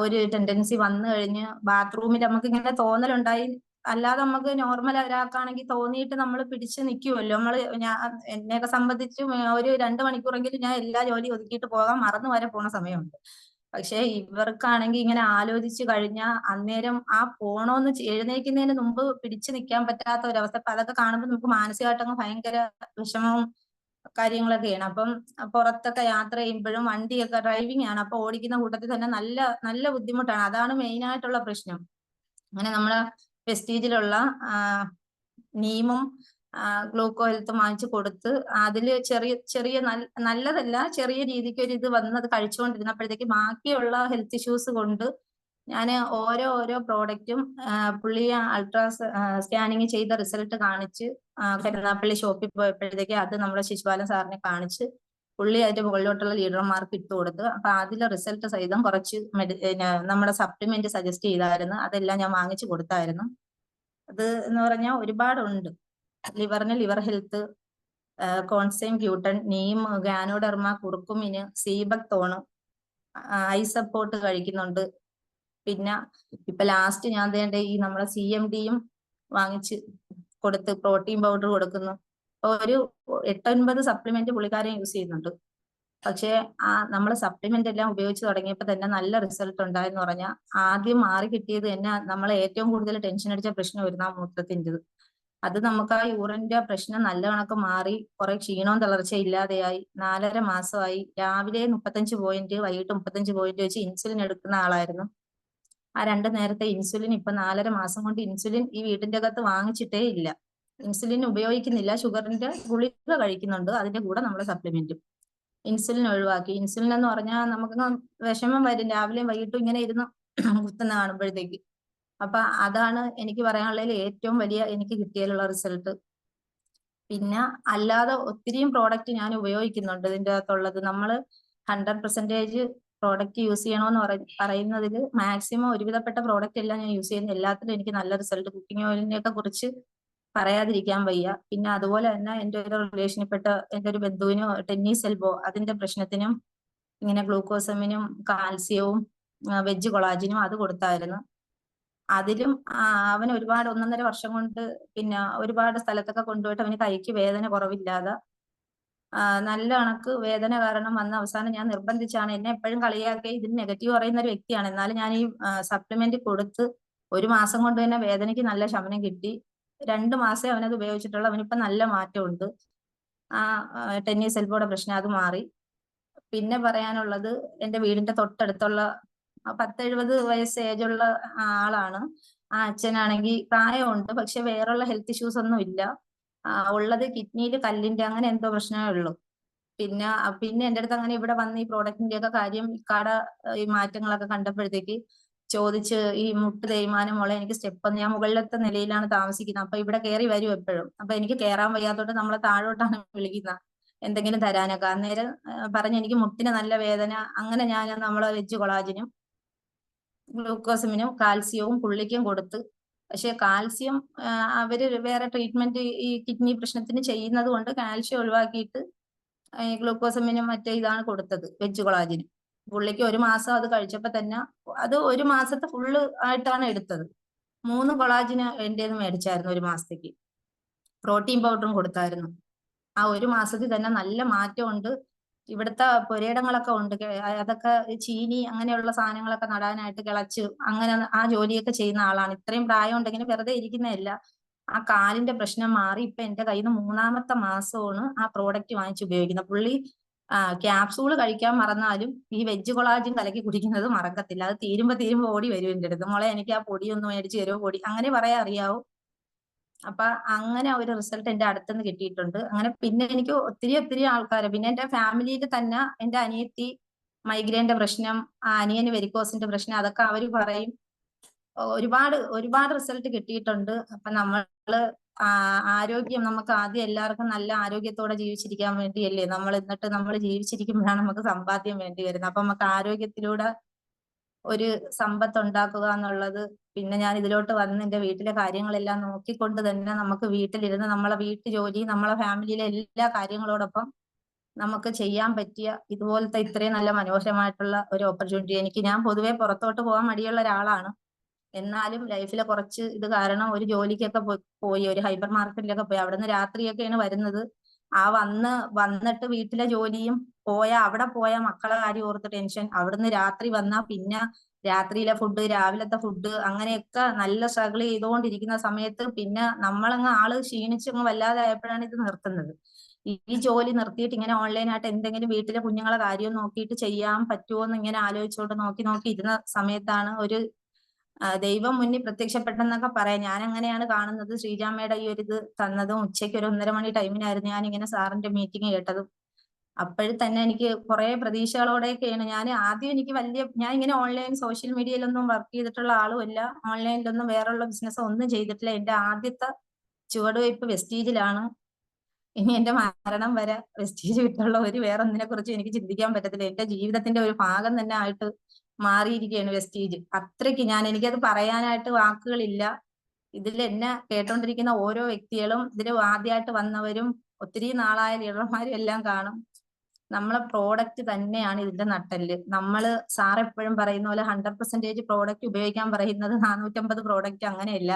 ഒരു ടെൻഡൻസി വന്നു കഴിഞ്ഞ് ബാത്റൂമിൽ നമുക്ക് ഇങ്ങനെ തോന്നലുണ്ടായി. അല്ലാതെ നമുക്ക് നോർമൽ ഒരാൾക്കാണെങ്കിൽ തോന്നിയിട്ട് നമ്മൾ പിടിച്ച് നിൽക്കുമല്ലോ. എന്നെയൊക്കെ സംബന്ധിച്ച് ഒരു 2 മണിക്കൂറെങ്കിലും ഞാൻ എല്ലാ ജോലി ഒതുക്കിയിട്ട് പോകാൻ മറന്നു വരെ പോണ സമയമുണ്ട്. പക്ഷെ ഇവർക്കാണെങ്കിൽ ഇങ്ങനെ ആലോചിച്ച് കഴിഞ്ഞാൽ അന്നേരം പോണോന്ന് എഴുന്നേൽക്കുന്നതിന് മുമ്പ് പിടിച്ചു നിൽക്കാൻ പറ്റാത്ത ഒരവസ്ഥ. അപ്പൊ അതൊക്കെ കാണുമ്പോൾ നമുക്ക് മാനസികമായിട്ടങ്ങ് ഭയങ്കര വിഷമവും കാര്യങ്ങളൊക്കെയാണ്. അപ്പം പുറത്തൊക്കെ യാത്ര ചെയ്യുമ്പോഴും വണ്ടിയൊക്കെ ഡ്രൈവിംഗ് ആണ്, അപ്പൊ ഓടിക്കുന്ന കൂട്ടത്തിൽ തന്നെ നല്ല നല്ല ബുദ്ധിമുട്ടാണ്. അതാണ് മെയിൻ ആയിട്ടുള്ള പ്രശ്നം. അങ്ങനെ നമ്മളെ വെസ്റ്റീജിലുള്ള നീമും ഗ്ലൂക്കോ ഹെൽത്തും വാങ്ങിച്ചു കൊടുത്ത് അതില് ചെറിയ നല്ലതല്ല, ചെറിയ രീതിക്ക് ഒരു ഇത് വന്നത് കഴിച്ചുകൊണ്ടിരുന്നപ്പോഴത്തേക്ക് ബാക്കിയുള്ള ഹെൽത്ത് ഇഷ്യൂസ് കൊണ്ട് ഞാൻ ഓരോ പ്രോഡക്റ്റും പുള്ളി അൾട്രാ സ്കാനിങ് ചെയ്ത റിസൾട്ട് കാണിച്ച് കരുനാഗപ്പള്ളി ഷോപ്പിൽ പോയപ്പോഴത്തേക്ക് അത് നമ്മുടെ ശിശുപാലൻ സാറിനെ കാണിച്ച് പുള്ളി അതിന്റെ മുകളിലോട്ടുള്ള ലീഡർമാർക്ക് ഇട്ട് കൊടുത്ത്. അപ്പൊ അതിലെ റിസൾട്ട് സഹിതം കുറച്ച് നമ്മുടെ സപ്ലിമെന്റ് സജസ്റ്റ് ചെയ്തായിരുന്നു. അതെല്ലാം ഞാൻ വാങ്ങിച്ചു കൊടുത്തായിരുന്നു. അത് എന്ന് പറഞ്ഞാൽ ഒരുപാടുണ്ട്. ലിവറിന് ലിവർ ഹെൽത്ത്, കോൺസൈം ഗ്യൂട്ടൺ, neem, ganoderma, curcumin, sea buckthorn, eye support കഴിക്കുന്നുണ്ട്. പിന്നെ ഇപ്പൊ ലാസ്റ്റ് ഞാൻ ഈ നമ്മളെ CMDയും വാങ്ങിച്ച് കൊടുത്ത് പ്രോട്ടീൻ പൗഡർ കൊടുക്കുന്നു. ഒരു 8-9 സപ്ലിമെന്റ് പുള്ളിക്കാരൻ യൂസ് ചെയ്യുന്നുണ്ട്. പക്ഷെ നമ്മൾ സപ്ലിമെന്റ് എല്ലാം ഉപയോഗിച്ച് തുടങ്ങിയപ്പോൾ തന്നെ നല്ല റിസൾട്ട് ഉണ്ടായെന്ന് പറഞ്ഞാൽ ആദ്യം മാറി കിട്ടിയത് തന്നെ നമ്മളെ ഏറ്റവും കൂടുതൽ ടെൻഷൻ അടിച്ച പ്രശ്നം വരുന്ന മൂത്രത്തിൻ്റെത്. അത് നമുക്ക് യൂറിന്റെ പ്രശ്നം നല്ല കണക്ക് മാറി, കുറെ ക്ഷീണവും തളർച്ചയും ഇല്ലാതെയായി. 4.5 മാസമായി. രാവിലെ 35 പോയിന്റ്, വൈകിട്ട് 35 പോയിന്റ് വെച്ച് ഇൻസുലിൻ എടുക്കുന്ന ആളായിരുന്നു. 2 നേരത്തെ ഇൻസുലിൻ ഇപ്പൊ 4.5 മാസം കൊണ്ട് ഇൻസുലിൻ ഈ വീടിന്റെ അകത്ത് വാങ്ങിച്ചിട്ടേ ഇല്ല. ഇൻസുലിൻ ഉപയോഗിക്കുന്നില്ല, ഷുഗറിന്റെ ഗുളിക കഴിക്കുന്നുണ്ട്, അതിന്റെ കൂടെ നമ്മൾ സപ്ലിമെന്റും. ഇൻസുലിൻ ഒഴിവാക്കി. ഇൻസുലിൻ എന്ന് പറഞ്ഞാൽ നമുക്ക് വിഷമം വരും, രാവിലെയും വൈകിട്ടും ഇങ്ങനെ ഇരുന്ന് കുത്തുന്ന കാണുമ്പോഴത്തേക്ക്. അപ്പൊ അതാണ് എനിക്ക് പറയാനുള്ളതിൽ ഏറ്റവും വലിയ എനിക്ക് കിട്ടിയുള്ള റിസൾട്ട്. പിന്നെ അല്ലാതെ ഒത്തിരിയും പ്രോഡക്റ്റ് ഞാൻ ഉപയോഗിക്കുന്നുണ്ട് ഇതിന്റെ അകത്തുള്ളത്. നമ്മൾ 100% പ്രോഡക്റ്റ് യൂസ് ചെയ്യണമെന്ന് പറയുന്നതിൽ മാക്സിമം ഒരുവിധപ്പെട്ട പ്രോഡക്റ്റ് എല്ലാം ഞാൻ യൂസ് ചെയ്യുന്ന എല്ലാത്തിലും എനിക്ക് നല്ല റിസൾട്ട്. കുക്കിംഗ് ഓയിലിനെ ഒക്കെ കുറിച്ച് പറയാതിരിക്കാൻ വയ്യ. പിന്നെ അതുപോലെ തന്നെ എൻ്റെ ഒരു റിലേഷനിൽപ്പെട്ട എൻ്റെ ഒരു ബന്ധുവിനും ടെന്നീസ് എൽബോ അതിന്റെ പ്രശ്നത്തിനും ഇങ്ങനെ ഗ്ലൂക്കോസമിനും കാൽസ്യവും വെജ് കൊളാജിനും അത് കൊടുത്തായിരുന്നു. അതിലും അവൻ ഒരുപാട് 1.5 വർഷം കൊണ്ട് പിന്നെ ഒരുപാട് സ്ഥലത്തൊക്കെ കൊണ്ടുപോയിട്ട് അവന് കൈക്ക് വേദന കുറവില്ലാതെ നല്ല കണക്ക് വേദന കാരണം വന്ന അവസാനം ഞാൻ നിർബന്ധിച്ചാണ്, എന്നെ എപ്പോഴും കളിയാക്കി ഇതിന് നെഗറ്റീവ് പറയുന്ന ഒരു വ്യക്തിയാണ്, എന്നാലും ഞാൻ ഈ സപ്ലിമെന്റ് കൊടുത്ത് 1 മാസം കൊണ്ട് തന്നെ വേദനയ്ക്ക് നല്ല ശമനം കിട്ടി. 2 മാസേ അവനത് ഉപയോഗിച്ചിട്ടുള്ളൂ. അവനിപ്പം നല്ല മാറ്റമുണ്ട്. ടെന്നീസ് എൽബോയുടെ പ്രശ്നം അത് മാറി. പിന്നെ പറയാനുള്ളത് എൻ്റെ വീടിന്റെ തൊട്ടടുത്തുള്ള 10-70 വയസ്സ് ഏജുള്ള ആളാണ്. ആ അച്ഛനാണെങ്കിൽ പ്രായമുണ്ട്, പക്ഷെ വേറുള്ള ഹെൽത്ത് ഇഷ്യൂസ് ഒന്നും ഇല്ല. ഉള്ളത് കിഡ്നിയിൽ കല്ലിന്റെ അങ്ങനെ എന്തോ പ്രശ്നമേ ഉള്ളൂ. പിന്നെ എൻ്റെ അടുത്ത് അങ്ങനെ ഇവിടെ വന്ന് ഈ പ്രോഡക്റ്റിന്റെ ഒക്കെ കാര്യം ഇക്കാടെ ഈ മാറ്റങ്ങളൊക്കെ കണ്ടപ്പോഴത്തേക്ക് ചോദിച്ച്, ഈ മുട്ട് തേയ്മാനം മോളെ എനിക്ക് സ്റ്റെപ്പ്, ഞാൻ മുകളിലത്തെ നിലയിലാണ് താമസിക്കുന്നത്, അപ്പൊ ഇവിടെ കയറി വരും എപ്പോഴും. അപ്പൊ എനിക്ക് കയറാൻ വയ്യാത്തോണ്ട് നമ്മളെ താഴോട്ടാണ് വിളിക്കുന്നത് എന്തെങ്കിലും തരാനൊക്കെ. അന്നേരം പറഞ്ഞ് എനിക്ക് മുട്ടിന് നല്ല വേദന. അങ്ങനെ ഞാൻ നമ്മളെ വെജ് കൊളാജിനും ഗ്ലൂക്കോസമിനും കാൽസ്യവും പുള്ളിക്കും കൊടുത്ത്. പക്ഷെ കാൽസ്യം അവര് വേറെ ട്രീറ്റ്മെന്റ് ഈ കിഡ്നി പ്രശ്നത്തിന് ചെയ്യുന്നത് കൊണ്ട് കാൽസ്യം ഒഴിവാക്കിയിട്ട് ഗ്ലൂക്കോസമിനും മറ്റേ ഇതാണ് കൊടുത്തത്, വെജ് കൊളാജിന്. പുള്ളിക്ക് 1 മാസം അത് കഴിച്ചപ്പോ തന്നെ അത് 1 മാസത്തെ ഫുള്ള് ആയിട്ടാണ് എടുത്തത്. 3 കൊളാജിന് എന്റേന്ന് മേടിച്ചായിരുന്നു 1 മാസത്തേക്ക്. പ്രോട്ടീൻ പൗഡറും കൊടുത്തായിരുന്നു. ആ 1 മാസത്തിൽ തന്നെ നല്ല മാറ്റമുണ്ട്. ഇവിടുത്തെ പുരയിടങ്ങളൊക്കെ ഉണ്ട്, അതൊക്കെ ചീനി അങ്ങനെയുള്ള സാധനങ്ങളൊക്കെ നടാനായിട്ട് കിളച്ച് അങ്ങനെ ആ ജോലിയൊക്കെ ചെയ്യുന്ന ആളാണ്. ഇത്രയും പ്രായം ഉണ്ടെങ്കിലും വെറുതെ ഇരിക്കുന്നതല്ല. ആ കാലിന്റെ പ്രശ്നം മാറി. ഇപ്പൊ എന്റെ കയ്യിൽ നിന്ന് 3-ാമത്തെ മാസമാണ് ആ പ്രോഡക്റ്റ് വാങ്ങിച്ച് ഉപയോഗിക്കുന്നത്. പുള്ളി ക്യാപ്സൂള് കഴിക്കാൻ മറന്നാലും ഈ വെജ് കൊളാജിൻ കലക്കി കുടിക്കുന്നത് മറക്കത്തില്ല. അത് തീരുമ്പോ ഓടി വരും എൻ്റെ അടുത്ത്, മോളെ എനിക്ക് ആ പൊടി ഒന്ന് മേടിച്ച് തരുമോ, പൊടി അങ്ങനെ പറയാൻ അറിയാവൂ. അപ്പൊ അങ്ങനെ ഒരു റിസൾട്ട് എന്റെ അടുത്തുനിന്ന് കിട്ടിയിട്ടുണ്ട്. അങ്ങനെ പിന്നെ എനിക്ക് ഒത്തിരി ആൾക്കാർ, പിന്നെ എന്റെ ഫാമിലിയിൽ തന്നെ എന്റെ അനിയത്തി മൈഗ്രെയിന്റെ പ്രശ്നം, അനിയന് വെരിക്കോസിന്റെ പ്രശ്നം, അതൊക്കെ അവര് പറയും. ഒരുപാട് റിസൾട്ട് കിട്ടിയിട്ടുണ്ട്. അപ്പൊ നമ്മള് ആരോഗ്യം നമുക്ക് ആദ്യം എല്ലാവർക്കും നല്ല ആരോഗ്യത്തോടെ ജീവിച്ചിരിക്കാൻ വേണ്ടിയല്ലേ എന്നിട്ട് നമ്മൾ ജീവിച്ചിരിക്കുമ്പോഴാണ് നമുക്ക് സമ്പാദ്യം വേണ്ടി വരുന്നത്. അപ്പൊ നമുക്ക് ആരോഗ്യത്തിലൂടെ ഒരു സമ്പത്ത് ഉണ്ടാക്കുക എന്നുള്ളത്. പിന്നെ ഞാൻ ഇതിലോട്ട് വന്ന് എന്റെ വീട്ടിലെ കാര്യങ്ങളെല്ലാം നോക്കിക്കൊണ്ട് തന്നെ നമുക്ക് വീട്ടിലിരുന്ന് നമ്മളെ വീട്ടു ജോലി, നമ്മളെ ഫാമിലിയിലെ എല്ലാ കാര്യങ്ങളോടൊപ്പം നമുക്ക് ചെയ്യാൻ പറ്റിയ ഇതുപോലത്തെ ഇത്രയും നല്ല മനോഹരമായിട്ടുള്ള ഒരു ഓപ്പർച്യൂണിറ്റി. ഞാൻ പൊതുവെ പുറത്തോട്ട് പോകാൻ മടിയുള്ള ഒരാളാണ്. എന്നാലും ലൈഫിലെ കുറച്ച് ഇത് കാരണം ഒരു ജോലിക്കൊക്കെ പോയി, ഒരു ഹൈപ്പർ മാർക്കറ്റിലൊക്കെ പോയി. അവിടുന്ന് രാത്രിയൊക്കെയാണ് വരുന്നത്. വന്നിട്ട് വീട്ടിലെ ജോലിയും അവിടെ പോയാൽ മക്കളെ കാര്യം ഓർത്ത് ടെൻഷൻ. അവിടുന്ന് രാത്രി വന്നാ പിന്നെ രാത്രിയിലെ ഫുഡ്, രാവിലത്തെ ഫുഡ്, അങ്ങനെയൊക്കെ നല്ല സ്ട്രഗിൾ ചെയ്തുകൊണ്ടിരിക്കുന്ന സമയത്ത് പിന്നെ നമ്മളങ്ങ് ആള് ക്ഷീണിച്ചങ്ങ് വല്ലാതെ ആയപ്പോഴാണ് ഇത് നിർത്തുന്നത്. ഈ ജോലി നിർത്തിയിട്ട് ഇങ്ങനെ ഓൺലൈനായിട്ട് എന്തെങ്കിലും വീട്ടിലെ കുഞ്ഞുങ്ങളെ കാര്യം നോക്കിയിട്ട് ചെയ്യാൻ പറ്റുമോ എന്ന് ഇങ്ങനെ ആലോചിച്ചുകൊണ്ട് നോക്കി ഇരുന്ന സമയത്താണ് ഒരു ദൈവം മുന്നിൽ പ്രത്യക്ഷപ്പെട്ടെന്നൊക്കെ പറയാം. ഞാൻ അങ്ങനെയാണ് കാണുന്നത്. ശ്രീജാമ്മയുടെ ഈ ഒരു ഇത് തന്നതും ഉച്ചയ്ക്ക് ഒരു 1:30 മണി ടൈമിനായിരുന്നു ഞാൻ ഇങ്ങനെ സാറിന്റെ മീറ്റിംഗ് കേട്ടതും. അപ്പോഴും തന്നെ എനിക്ക് കുറെ പ്രതീക്ഷകളോടെയൊക്കെയാണ് ഞാൻ ഇങ്ങനെ ഓൺലൈൻ സോഷ്യൽ മീഡിയയിലൊന്നും വർക്ക് ചെയ്തിട്ടുള്ള ആളുമല്ല, ഓൺലൈനിലൊന്നും വേറുള്ള ബിസിനസ് ഒന്നും ചെയ്തിട്ടില്ല. എന്റെ ആദ്യത്തെ ചുവടുവയ്പ് വെസ്റ്റീജിലാണ്. ഇനി എന്റെ മരണം വരെ വെസ്റ്റീജ് വിട്ടുള്ള വേറെ ഒന്നിനെ കുറിച്ച് എനിക്ക് ചിന്തിക്കാൻ പറ്റത്തില്ല. എന്റെ ജീവിതത്തിന്റെ ഒരു ഭാഗം തന്നെ ആയിട്ട് മാറിയിരിക്കുകയാണ് വെസ്റ്റീജ്. അത്രയ്ക്ക് എനിക്കത് പറയാനായിട്ട് വാക്കുകളില്ല. ഇതിൽ എന്നെ കേട്ടോണ്ടിരിക്കുന്ന ഓരോ വ്യക്തികളും, ഇതിൽ ആദ്യമായിട്ട് വന്നവരും ഒത്തിരി നാളായ ലീഡർമാരും എല്ലാം കാണും. നമ്മളെ പ്രോഡക്റ്റ് തന്നെയാണ് ഇതിന്റെ നട്ടെല്ല്. സാർ എപ്പോഴും പറയുന്ന പോലെ 100% പ്രോഡക്റ്റ് ഉപയോഗിക്കാൻ പറയുന്നത് 450 പ്രോഡക്റ്റ് അങ്ങനെയല്ല.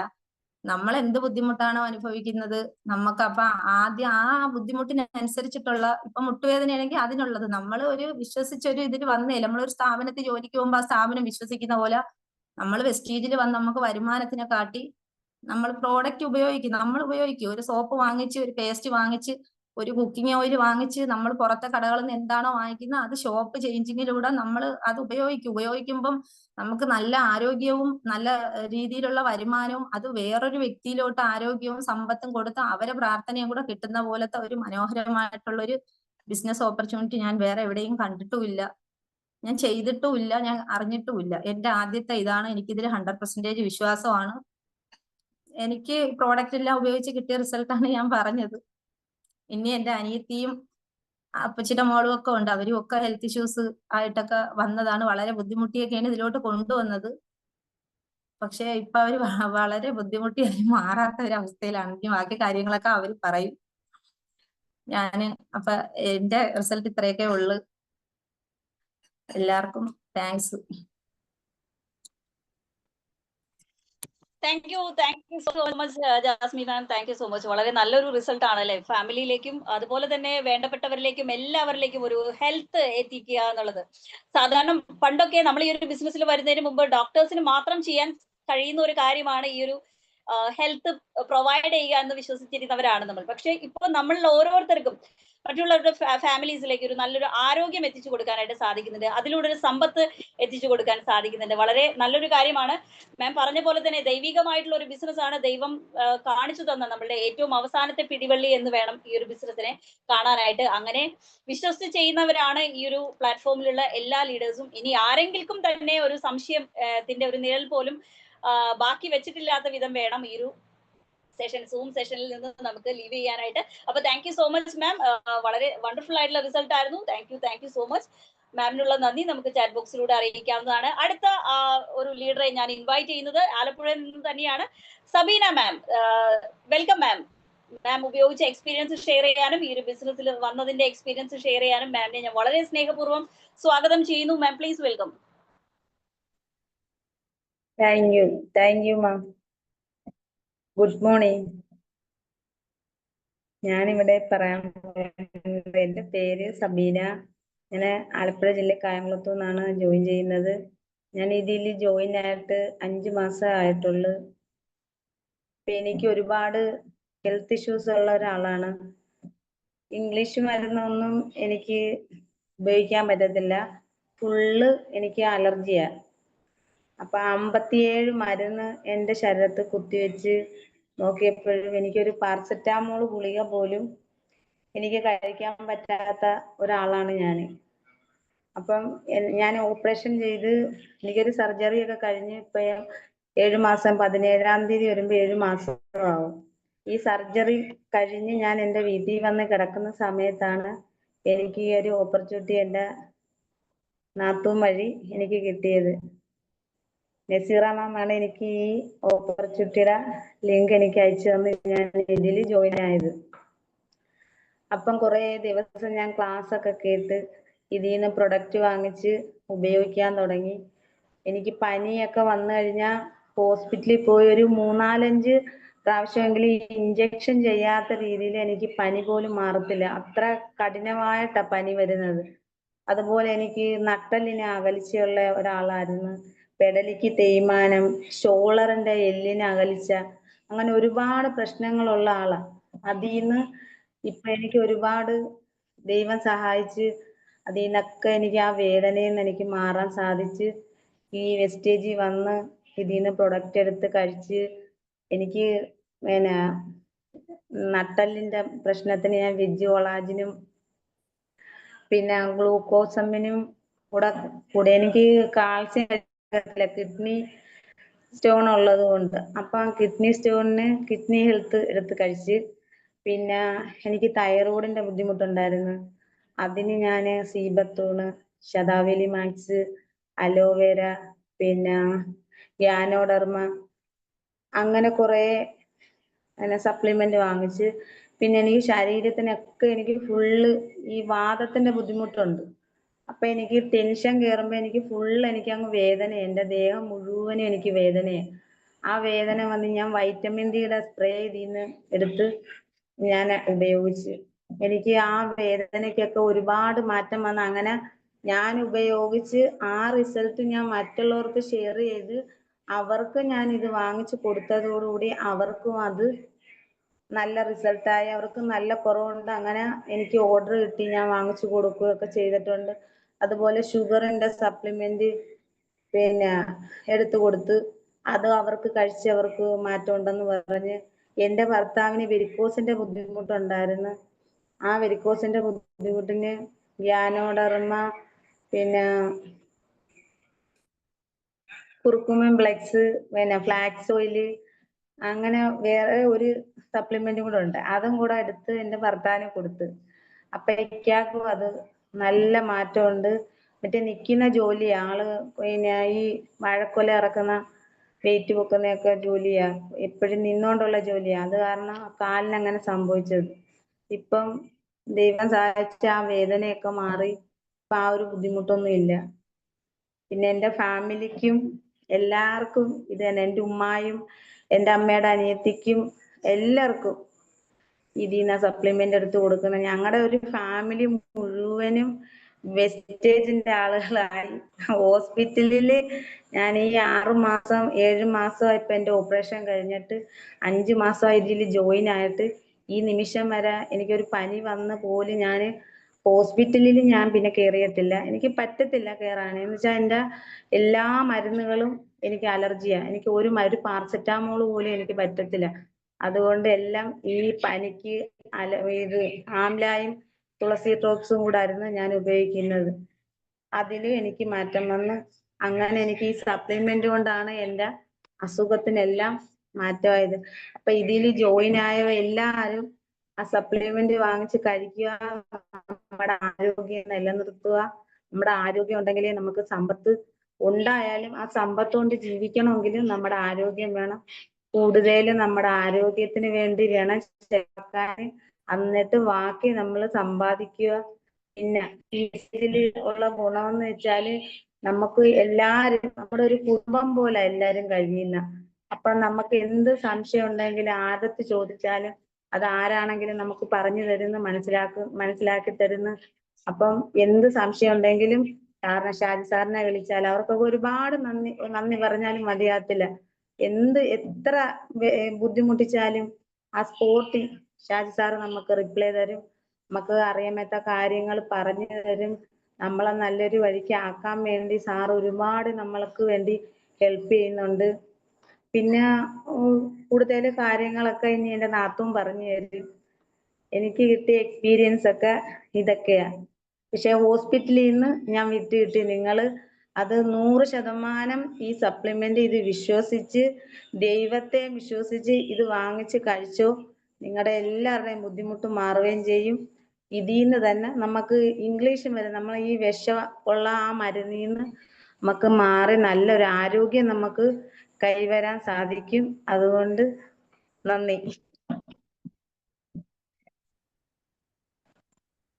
നമ്മൾ എന്ത് ബുദ്ധിമുട്ടാണോ അനുഭവിക്കുന്നത്, നമുക്ക് അപ്പൊ ആദ്യം ആ ബുദ്ധിമുട്ടിനനുസരിച്ചിട്ടുള്ള, ഇപ്പൊ മുട്ടുവേദനയാണെങ്കിൽ അതിനുള്ളത് നമ്മൾ ഒരു വിശ്വസിച്ചൊരു ഇതിൽ വന്നേല. നമ്മളൊരു സ്ഥാപനത്തിൽ ജോലിക്ക് പോകുമ്പോൾ ആ സ്ഥാപനം വിശ്വസിക്കുന്ന പോലെ നമ്മൾ വെസ്റ്റീജിൽ വന്ന് നമുക്ക് വരുമാനത്തിനെ കാട്ടി നമ്മൾ പ്രോഡക്റ്റ് ഉപയോഗിക്കും. ഒരു സോപ്പ് വാങ്ങിച്ച്, ഒരു പേസ്റ്റ് വാങ്ങിച്ച് ഒരു കുക്കിംഗ് ഓയിൽ വാങ്ങിച്ച് നമ്മൾ പുറത്തെ കടകളിൽ നിന്ന് എന്താണോ വാങ്ങിക്കുന്നത് അത് ഷോപ്പ് ചേഞ്ചിങ്ങിലൂടെ നമ്മൾ അത് ഉപയോഗിക്കുമ്പം നമുക്ക് നല്ല ആരോഗ്യവും നല്ല രീതിയിലുള്ള വരുമാനവും അത് വേറൊരു വ്യക്തിയിലോട്ട് ആരോഗ്യവും സമ്പത്തും കൊടുത്ത് അവരെ പ്രാർത്ഥനയും കൂടെ കിട്ടുന്ന പോലത്തെ ഒരു മനോഹരമായിട്ടുള്ള ഒരു ബിസിനസ് ഓപ്പർച്യൂണിറ്റി ഞാൻ വേറെ എവിടെയും കണ്ടിട്ടുമില്ല, ഞാൻ ചെയ്തിട്ടുമില്ല, ഞാൻ അറിഞ്ഞിട്ടുമില്ല. എന്റെ ആദ്യത്തെ ഇതാണ്. എനിക്കിതിൽ 100% വിശ്വാസമാണ്. എനിക്ക് പ്രോഡക്റ്റ് എല്ലാം ഉപയോഗിച്ച് കിട്ടിയ റിസൾട്ടാണ് ഞാൻ പറഞ്ഞത്. ഇനി എന്റെ അനിയത്തിയും അപ്പച്ചിയുടെ മോളും ഒക്കെ ഉണ്ട്. അവരും ഒക്കെ ഹെൽത്ത് ഇഷ്യൂസ് ആയിട്ടൊക്കെ വന്നതാണ്. വളരെ ബുദ്ധിമുട്ടിയൊക്കെയാണ് ഇതിലോട്ട് കൊണ്ടുവന്നത്. പക്ഷെ ഇപ്പൊ അവര് വളരെ ബുദ്ധിമുട്ടി അത് മാറാത്ത ഒരു അവസ്ഥയിലാണ്. ഇനി ബാക്കി കാര്യങ്ങളൊക്കെ അവര് പറയും. അപ്പൊ എന്റെ റിസൾട്ട് ഇത്രയൊക്കെ ഉള്ളു. എല്ലാവർക്കും thanks. Thank you so much Jasmine ma'am, thank you so much. വളരെ നല്ലൊരു റിസൾട്ട് ആണ് അല്ലെ, ഫാമിലിയിലേക്കും അതുപോലെ തന്നെ വേണ്ടപ്പെട്ടവരിലേക്കും എല്ലാവരിലേക്കും ഒരു ഹെൽത്ത് എത്തിക്കുക എന്നുള്ളത്. സാധാരണ പണ്ടൊക്കെ നമ്മൾ ഈ ഒരു ബിസിനസ്സിൽ വരുന്നതിന് മുമ്പ് ഡോക്ടേഴ്സിന് മാത്രം ചെയ്യാൻ കഴിയുന്ന ഒരു കാര്യമാണ് ഈ ഒരു ഹെൽത്ത് പ്രൊവൈഡ് ചെയ്യുക എന്ന് വിശ്വസിച്ചിരുന്നവരാണ് നമ്മൾ. പക്ഷെ ഇപ്പൊ നമ്മളിൽ ഓരോരുത്തർക്കും മറ്റുള്ളവരുടെ ഫാമിലീസിലേക്ക് ഒരു നല്ലൊരു ആരോഗ്യം എത്തിച്ചു കൊടുക്കാനായിട്ട് സാധിക്കുന്നുണ്ട്. അതിലൂടെ ഒരു സമ്പത്ത് എത്തിച്ചു കൊടുക്കാൻ സാധിക്കുന്നുണ്ട്. വളരെ നല്ലൊരു കാര്യമാണ്. മാം പറഞ്ഞ പോലെ തന്നെ ദൈവികമായിട്ടുള്ള ഒരു ബിസിനസ് ആണ് ദൈവം കാണിച്ചു തന്ന നമ്മളുടെ ഏറ്റവും അവസാനത്തെ പിടിവള്ളി എന്ന് വേണം ഈ ഒരു ബിസിനസിനെ കാണാനായിട്ട്. അങ്ങനെ വിശ്വസിച്ച് ചെയ്യുന്നവരാണ് ഈ ഒരു പ്ലാറ്റ്ഫോമിലുള്ള എല്ലാ ലീഡേഴ്സും. ഇനി ആരെങ്കിലും തന്നെ ഒരു സംശയത്തിന്റെ ഒരു നിഴൽ പോലും ബാക്കി വെച്ചിട്ടില്ലാത്ത വിധം വേണം ഈ ഒരു സൂം സെഷനിൽ നിന്ന് നമുക്ക് ലീവ് ചെയ്യാനായിട്ട്. അപ്പൊ thank you so much ma'am. വളരെ വണ്ടർഫുൾ ആയിട്ടുള്ള റിസൾട്ട് ആയിരുന്നു. താങ്ക് യു സോ മച്ച് മാമിനുള്ള നന്ദി നമുക്ക് ചാറ്റ് ബോക്സിലൂടെ അറിയിക്കാവുന്നതാണ്. അടുത്ത ഒരു ലീഡറെ ഞാൻ ഇൻവൈറ്റ് ചെയ്യുന്നത് ആലപ്പുഴയിൽ നിന്ന് തന്നെയാണ്, സബീന മാം. വെൽക്കം മാം. മാം ഉപയോഗിച്ച എക്സ്പീരിയൻസ് ഷെയർ ചെയ്യാനും ഈ ഒരു ബിസിനസ്സിൽ വന്നതിന്റെ എക്സ്പീരിയൻസ് ഷെയർ ചെയ്യാനും മാമിനെ ഞാൻ വളരെ സ്നേഹപൂർവ്വം സ്വാഗതം ചെയ്യുന്നു. Ma'am please welcome. Thank you ma'am. Good morning. ഞാനിവിടെ പറയാൻ പോകുന്നത്, എൻ്റെ പേര് സബീന. ഞാൻ ആലപ്പുഴ ജില്ല കായംകുളത്തു നിന്നാണ് ജോയിൻ ചെയ്യുന്നത്. ഞാൻ ഇതിൽ ജോയിൻ ആയിട്ട് 5 മാസം ആയിട്ടുള്ളൂ. ഇപ്പൊ എനിക്ക് ഒരുപാട് ഹെൽത്ത് ഇഷ്യൂസ് ഉള്ള ഒരാളാണ്. ഇംഗ്ലീഷ് മരുന്നൊന്നും എനിക്ക് ഉപയോഗിക്കാൻ പറ്റത്തില്ല. ഫുള്ള് എനിക്ക് അലർജിയാണ്. അപ്പൊ 57 മരുന്ന് എൻ്റെ ശരീരത്ത് കുത്തിവെച്ച് നോക്കിയപ്പോഴും എനിക്കൊരു പാരസെറ്റാമോൾ ഗുളിക പോലും എനിക്ക് കഴിക്കാൻ പറ്റാത്ത ഒരാളാണ് ഞാൻ. അപ്പം ഞാൻ ഓപ്പറേഷൻ ചെയ്ത് എനിക്കൊരു സർജറി ഒക്കെ കഴിഞ്ഞ് ഇപ്പൊ 7 മാസം 17-ാം തീയതി വരുമ്പോൾ 7 മാസം ആവും. ഈ സർജറി കഴിഞ്ഞ് ഞാൻ എൻ്റെ വീട്ടിൽ വന്ന് കിടക്കുന്ന സമയത്താണ് എനിക്ക് ഈ ഒരു ഓപ്പർച്യൂണിറ്റി എൻ്റെ നാത്തൂൻ വഴി എനിക്ക് കിട്ടിയത്. നസീറ മാമാണ് എനിക്ക് ഈ ഓപ്പർച്യൂണിറ്റിയുടെ ലിങ്ക് എനിക്ക് അയച്ചു തന്ന് ഞാൻ ഇതിൽ ജോയിൻ ആയത്. അപ്പം കുറേ ദിവസം ഞാൻ ക്ലാസ് ഒക്കെ കേട്ട് ഇതിൽ നിന്ന് പ്രൊഡക്റ്റ് വാങ്ങിച്ച് ഉപയോഗിക്കാൻ തുടങ്ങി. എനിക്ക് പനിയൊക്കെ വന്നു കഴിഞ്ഞാൽ ഹോസ്പിറ്റലിൽ പോയി ഒരു 3-4-5 പ്രാവശ്യമെങ്കിലും ഈ ഇഞ്ചക്ഷൻ ചെയ്യാത്ത രീതിയിൽ എനിക്ക് പനി പോലും മാറത്തില്ല. അത്ര കഠിനമായിട്ടാ പനി വരുന്നത്. അതുപോലെ എനിക്ക് നട്ടെല്ലിന് അകൽച്ചയുള്ള ഒരാളായിരുന്നു. പെടലിക്ക് തേയ്മാനം, ഷോൾഡറിന്റെ എല്ലിന് അകൽച്ച, അങ്ങനെ ഒരുപാട് പ്രശ്നങ്ങളുള്ള ആളാ. അതിൽ നിന്ന് ഇപ്പൊ എനിക്ക് ഒരുപാട് ദൈവം സഹായിച്ച് അതിൽ നിന്നൊക്കെ എനിക്ക് ആ വേദനയിൽ നിന്ന് എനിക്ക് മാറാൻ സാധിച്ച് ഈ വെസ്റ്റേജിൽ വന്ന് ഇതിൽ നിന്ന് പ്രൊഡക്റ്റ് എടുത്ത് കഴിച്ച് എനിക്ക് പിന്നെ നട്ടെല്ലിന്റെ പ്രശ്നത്തിന് ഞാൻ വെജ് കൊളാജിനും പിന്നെ ഗ്ലൂക്കോസമ്മിനും കൂടെ എനിക്ക് കാൽസ്യം കിഡ്നി സ്റ്റോൺ ഉള്ളത് കൊണ്ട് അപ്പം കിഡ്നി സ്റ്റോണിന് കിഡ്നി ഹെൽത്ത് എടുത്ത് കഴിച്ച്. പിന്നെ എനിക്ക് തൈറോയിഡിന്റെ ബുദ്ധിമുട്ടുണ്ടായിരുന്നു. അതിന് ഞാൻ സീബത്തൂണ്, ശതാവലി മാക്സ്, അലോവേര, പിന്നെ ഗ്യാനോഡർമ, അങ്ങനെ കുറേ സപ്ലിമെന്റ് വാങ്ങിച്ച്. പിന്നെ എനിക്ക് ശരീരത്തിനൊക്കെ എനിക്ക് ഫുള്ള് ഈ വാദത്തിന്റെ ബുദ്ധിമുട്ടുണ്ട്. അപ്പൊ എനിക്ക് ടെൻഷൻ കയറുമ്പോ എനിക്ക് ഫുള്ള് എനിക്ക് അങ്ങ് വേദന, എൻ്റെ ദേഹം മുഴുവനും എനിക്ക് വേദനയാണ്. ആ വേദന വന്ന് ഞാൻ വൈറ്റമിൻ ഡിയുടെ സ്പ്രേ ഇതിന്ന് എടുത്ത് ഞാൻ ഉപയോഗിച്ച് എനിക്ക് ആ വേദനയ്ക്കൊക്കെ ഒരുപാട് മാറ്റം വന്ന്. അങ്ങനെ ഞാൻ ഉപയോഗിച്ച് ആ റിസൾട്ട് ഞാൻ മറ്റുള്ളവർക്ക് ഷെയർ ചെയ്ത് അവർക്ക് ഞാൻ ഇത് വാങ്ങിച്ചു കൊടുത്തതോടുകൂടി അവർക്കും അത് നല്ല റിസൾട്ടായി, അവർക്ക് നല്ല കുറവുണ്ട്. അങ്ങനെ എനിക്ക് ഓർഡർ കിട്ടി, ഞാൻ വാങ്ങിച്ചു കൊടുക്കുകയൊക്കെ ചെയ്തിട്ടുണ്ട്. അതുപോലെ ഷുഗറിന്റെ സപ്ലിമെന്റ് പിന്നെ എടുത്തു കൊടുത്ത് അത് അവർക്ക് കഴിച്ചവർക്ക് മാറ്റം ഉണ്ടെന്ന് പറഞ്ഞ്. എൻ്റെ ഭർത്താവിന് വെരിക്കോസിന്റെ ബുദ്ധിമുട്ടുണ്ടായിരുന്നു. ആ വെരിക്കോസിന്റെ ബുദ്ധിമുട്ടിന് ഗ്യാനോഡർമ, പിന്നെ കുർക്കുമിൻ ഫ്ലെക്സ്, പിന്നെ ഫ്ലാക്സ് ഓയില്, അങ്ങനെ വേറെ ഒരു സപ്ലിമെന്റും കൂടെ ഉണ്ട്. അതും കൂടെ എടുത്ത് എൻ്റെ ഭർത്താവിന് കൊടുത്ത്. അപ്പോഴേക്കും അത് നല്ല മാറ്റമുണ്ട്. മറ്റേ നിൽക്കുന്ന ജോലി, ആള് പിന്നെ ഈ വാഴക്കൊല ഇറക്കുന്ന വെയിറ്റ് പൊക്കുന്നതൊക്കെ ജോലിയാ, എപ്പോഴും നിന്നോണ്ടുള്ള ജോലിയാ. അത് കാരണം കാലിന് അങ്ങനെ സംഭവിച്ചത്. ഇപ്പം ദൈവം സഹായിച്ച ആ വേദനയൊക്കെ മാറി, ഇപ്പൊ ആ ഒരു ബുദ്ധിമുട്ടൊന്നും ഇല്ല. പിന്നെ എൻ്റെ ഫാമിലിക്കും എല്ലാവർക്കും ഇത് തന്നെ. എൻ്റെ ഉമ്മായും എൻ്റെ അമ്മയുടെ അനിയത്തിക്കും എല്ലാവർക്കും ഇതിന്ന് സപ്ലിമെന്റ് എടുത്ത് കൊടുക്കുന്നത്. ഞങ്ങളുടെ ഒരു ഫാമിലി മുഴുവനും വെസ്റ്റേജിന്റെ ആളുകളായി. ഹോസ്പിറ്റലില് ഞാൻ ഈ 6 മാസം 7 മാസമായി ഇപ്പൊ എൻ്റെ ഓപ്പറേഷൻ കഴിഞ്ഞിട്ട് 5 മാസമായി ഇതിൽ ജോയിൻ ആയിട്ട്. ഈ നിമിഷം വരെ എനിക്കൊരു പനി വന്ന് പോലും ഞാൻ ഹോസ്പിറ്റലിൽ ഞാൻ പിന്നെ കയറിയിട്ടില്ല. എനിക്ക് പറ്റത്തില്ല കയറാൻ. എന്ന് വെച്ചാൽ എൻ്റെ എല്ലാ മരുന്നുകളും എനിക്ക് അലർജിയാ. എനിക്ക് ഒരു പാരസെറ്റാമോൾ പോലും എനിക്ക് പറ്റത്തില്ല. അതുകൊണ്ട് എല്ലാം ഈ പനിക്ക് ഇത് ആംലായും തുളസി ഡ്രോപ്സും കൂടെ ആയിരുന്നു ഞാൻ ഉപയോഗിക്കുന്നത്. അതിലും എനിക്ക് മാറ്റം വന്ന്. അങ്ങനെ എനിക്ക് ഈ സപ്ലിമെന്റ് കൊണ്ടാണ് എൻ്റെ അസുഖത്തിനെല്ലാം മാറ്റമായത്. അപ്പൊ ഇതിൽ ജോയിൻ ആയ എല്ലാവരും ആ സപ്ലിമെന്റ് വാങ്ങിച്ച് കഴിക്കുക, നമ്മുടെ ആരോഗ്യം നിലനിർത്തുക. നമ്മുടെ ആരോഗ്യം ഉണ്ടെങ്കിലേ നമുക്ക് സമ്പത്ത് ഉണ്ടായാലും ആ സമ്പത്ത് കൊണ്ട് ജീവിക്കണമെങ്കിലും നമ്മുടെ ആരോഗ്യം വേണം. കൂടുതലും നമ്മുടെ ആരോഗ്യത്തിന് വേണ്ടി വേണം ചേർക്കാൻ. എന്നിട്ട് ബാക്കി നമ്മൾ സമ്പാദിക്കുക. പിന്നെ ഇതില് ഉള്ള ഗുണമെന്ന് വെച്ചാല് നമുക്ക് എല്ലാരും നമ്മുടെ ഒരു കുടുംബം പോലെ എല്ലാരും കഴിയുന്ന. അപ്പൊ നമുക്ക് എന്ത് സംശയം ഉണ്ടെങ്കിലും ആരടുത്ത് ചോദിച്ചാലും അത് ആരാണെങ്കിലും നമുക്ക് പറഞ്ഞു തരുന്നു, മനസ്സിലാക്കി തരുന്നു. അപ്പം എന്ത് സംശയം ഉണ്ടെങ്കിലും കാരണം ഷാജി സാറിനെ വിളിച്ചാൽ അവർക്കൊക്കെ ഒരുപാട് നന്ദി പറഞ്ഞാലും മതിയാകത്തില്ല. എത്ര ബുദ്ധിമുട്ടിച്ചാലും ആ സ്പോട്ടിൽ ഷാജി സാറ് നമുക്ക് റിപ്ലൈ തരും, നമുക്ക് അറിയാത്ത കാര്യങ്ങൾ പറഞ്ഞു തരും. നമ്മളെ നല്ലൊരു വഴിക്ക് ആക്കാൻ വേണ്ടി സാർ ഒരുപാട് നമ്മൾക്ക് വേണ്ടി ഹെൽപ്പ് ചെയ്യുന്നുണ്ട്. പിന്നെ കൂടുതൽ കാര്യങ്ങളൊക്കെ ഇനി എൻ്റെ നാത്തും പറഞ്ഞു തരും. എനിക്ക് കിട്ടിയ എക്സ്പീരിയൻസ് ഒക്കെ ഇതൊക്കെയാ. പക്ഷെ ഹോസ്പിറ്റലിൽ നിന്ന് ഞാൻ വിട്ട് കിട്ടി. നിങ്ങൾ അത് 100% ഈ സപ്ലിമെന്റ് ഇത് വിശ്വസിച്ച്, ദൈവത്തെ വിശ്വസിച്ച് ഇത് വാങ്ങിച്ച് കഴിച്ചോ. നിങ്ങളുടെ എല്ലാവരുടെയും ബുദ്ധിമുട്ട് മാറുകയും ചെയ്യും. ഇതിന്ന് തന്നെ നമുക്ക് ഇംഗ്ലീഷ് മരുന്ന്, നമ്മൾ ഈ വിഷം ഉള്ള ആ മരുന്നിൽ നിന്ന് നമുക്ക് മാറി നല്ലൊരു ആരോഗ്യം നമുക്ക് കൈവരാൻ സാധിക്കും. അതുകൊണ്ട് നന്ദി.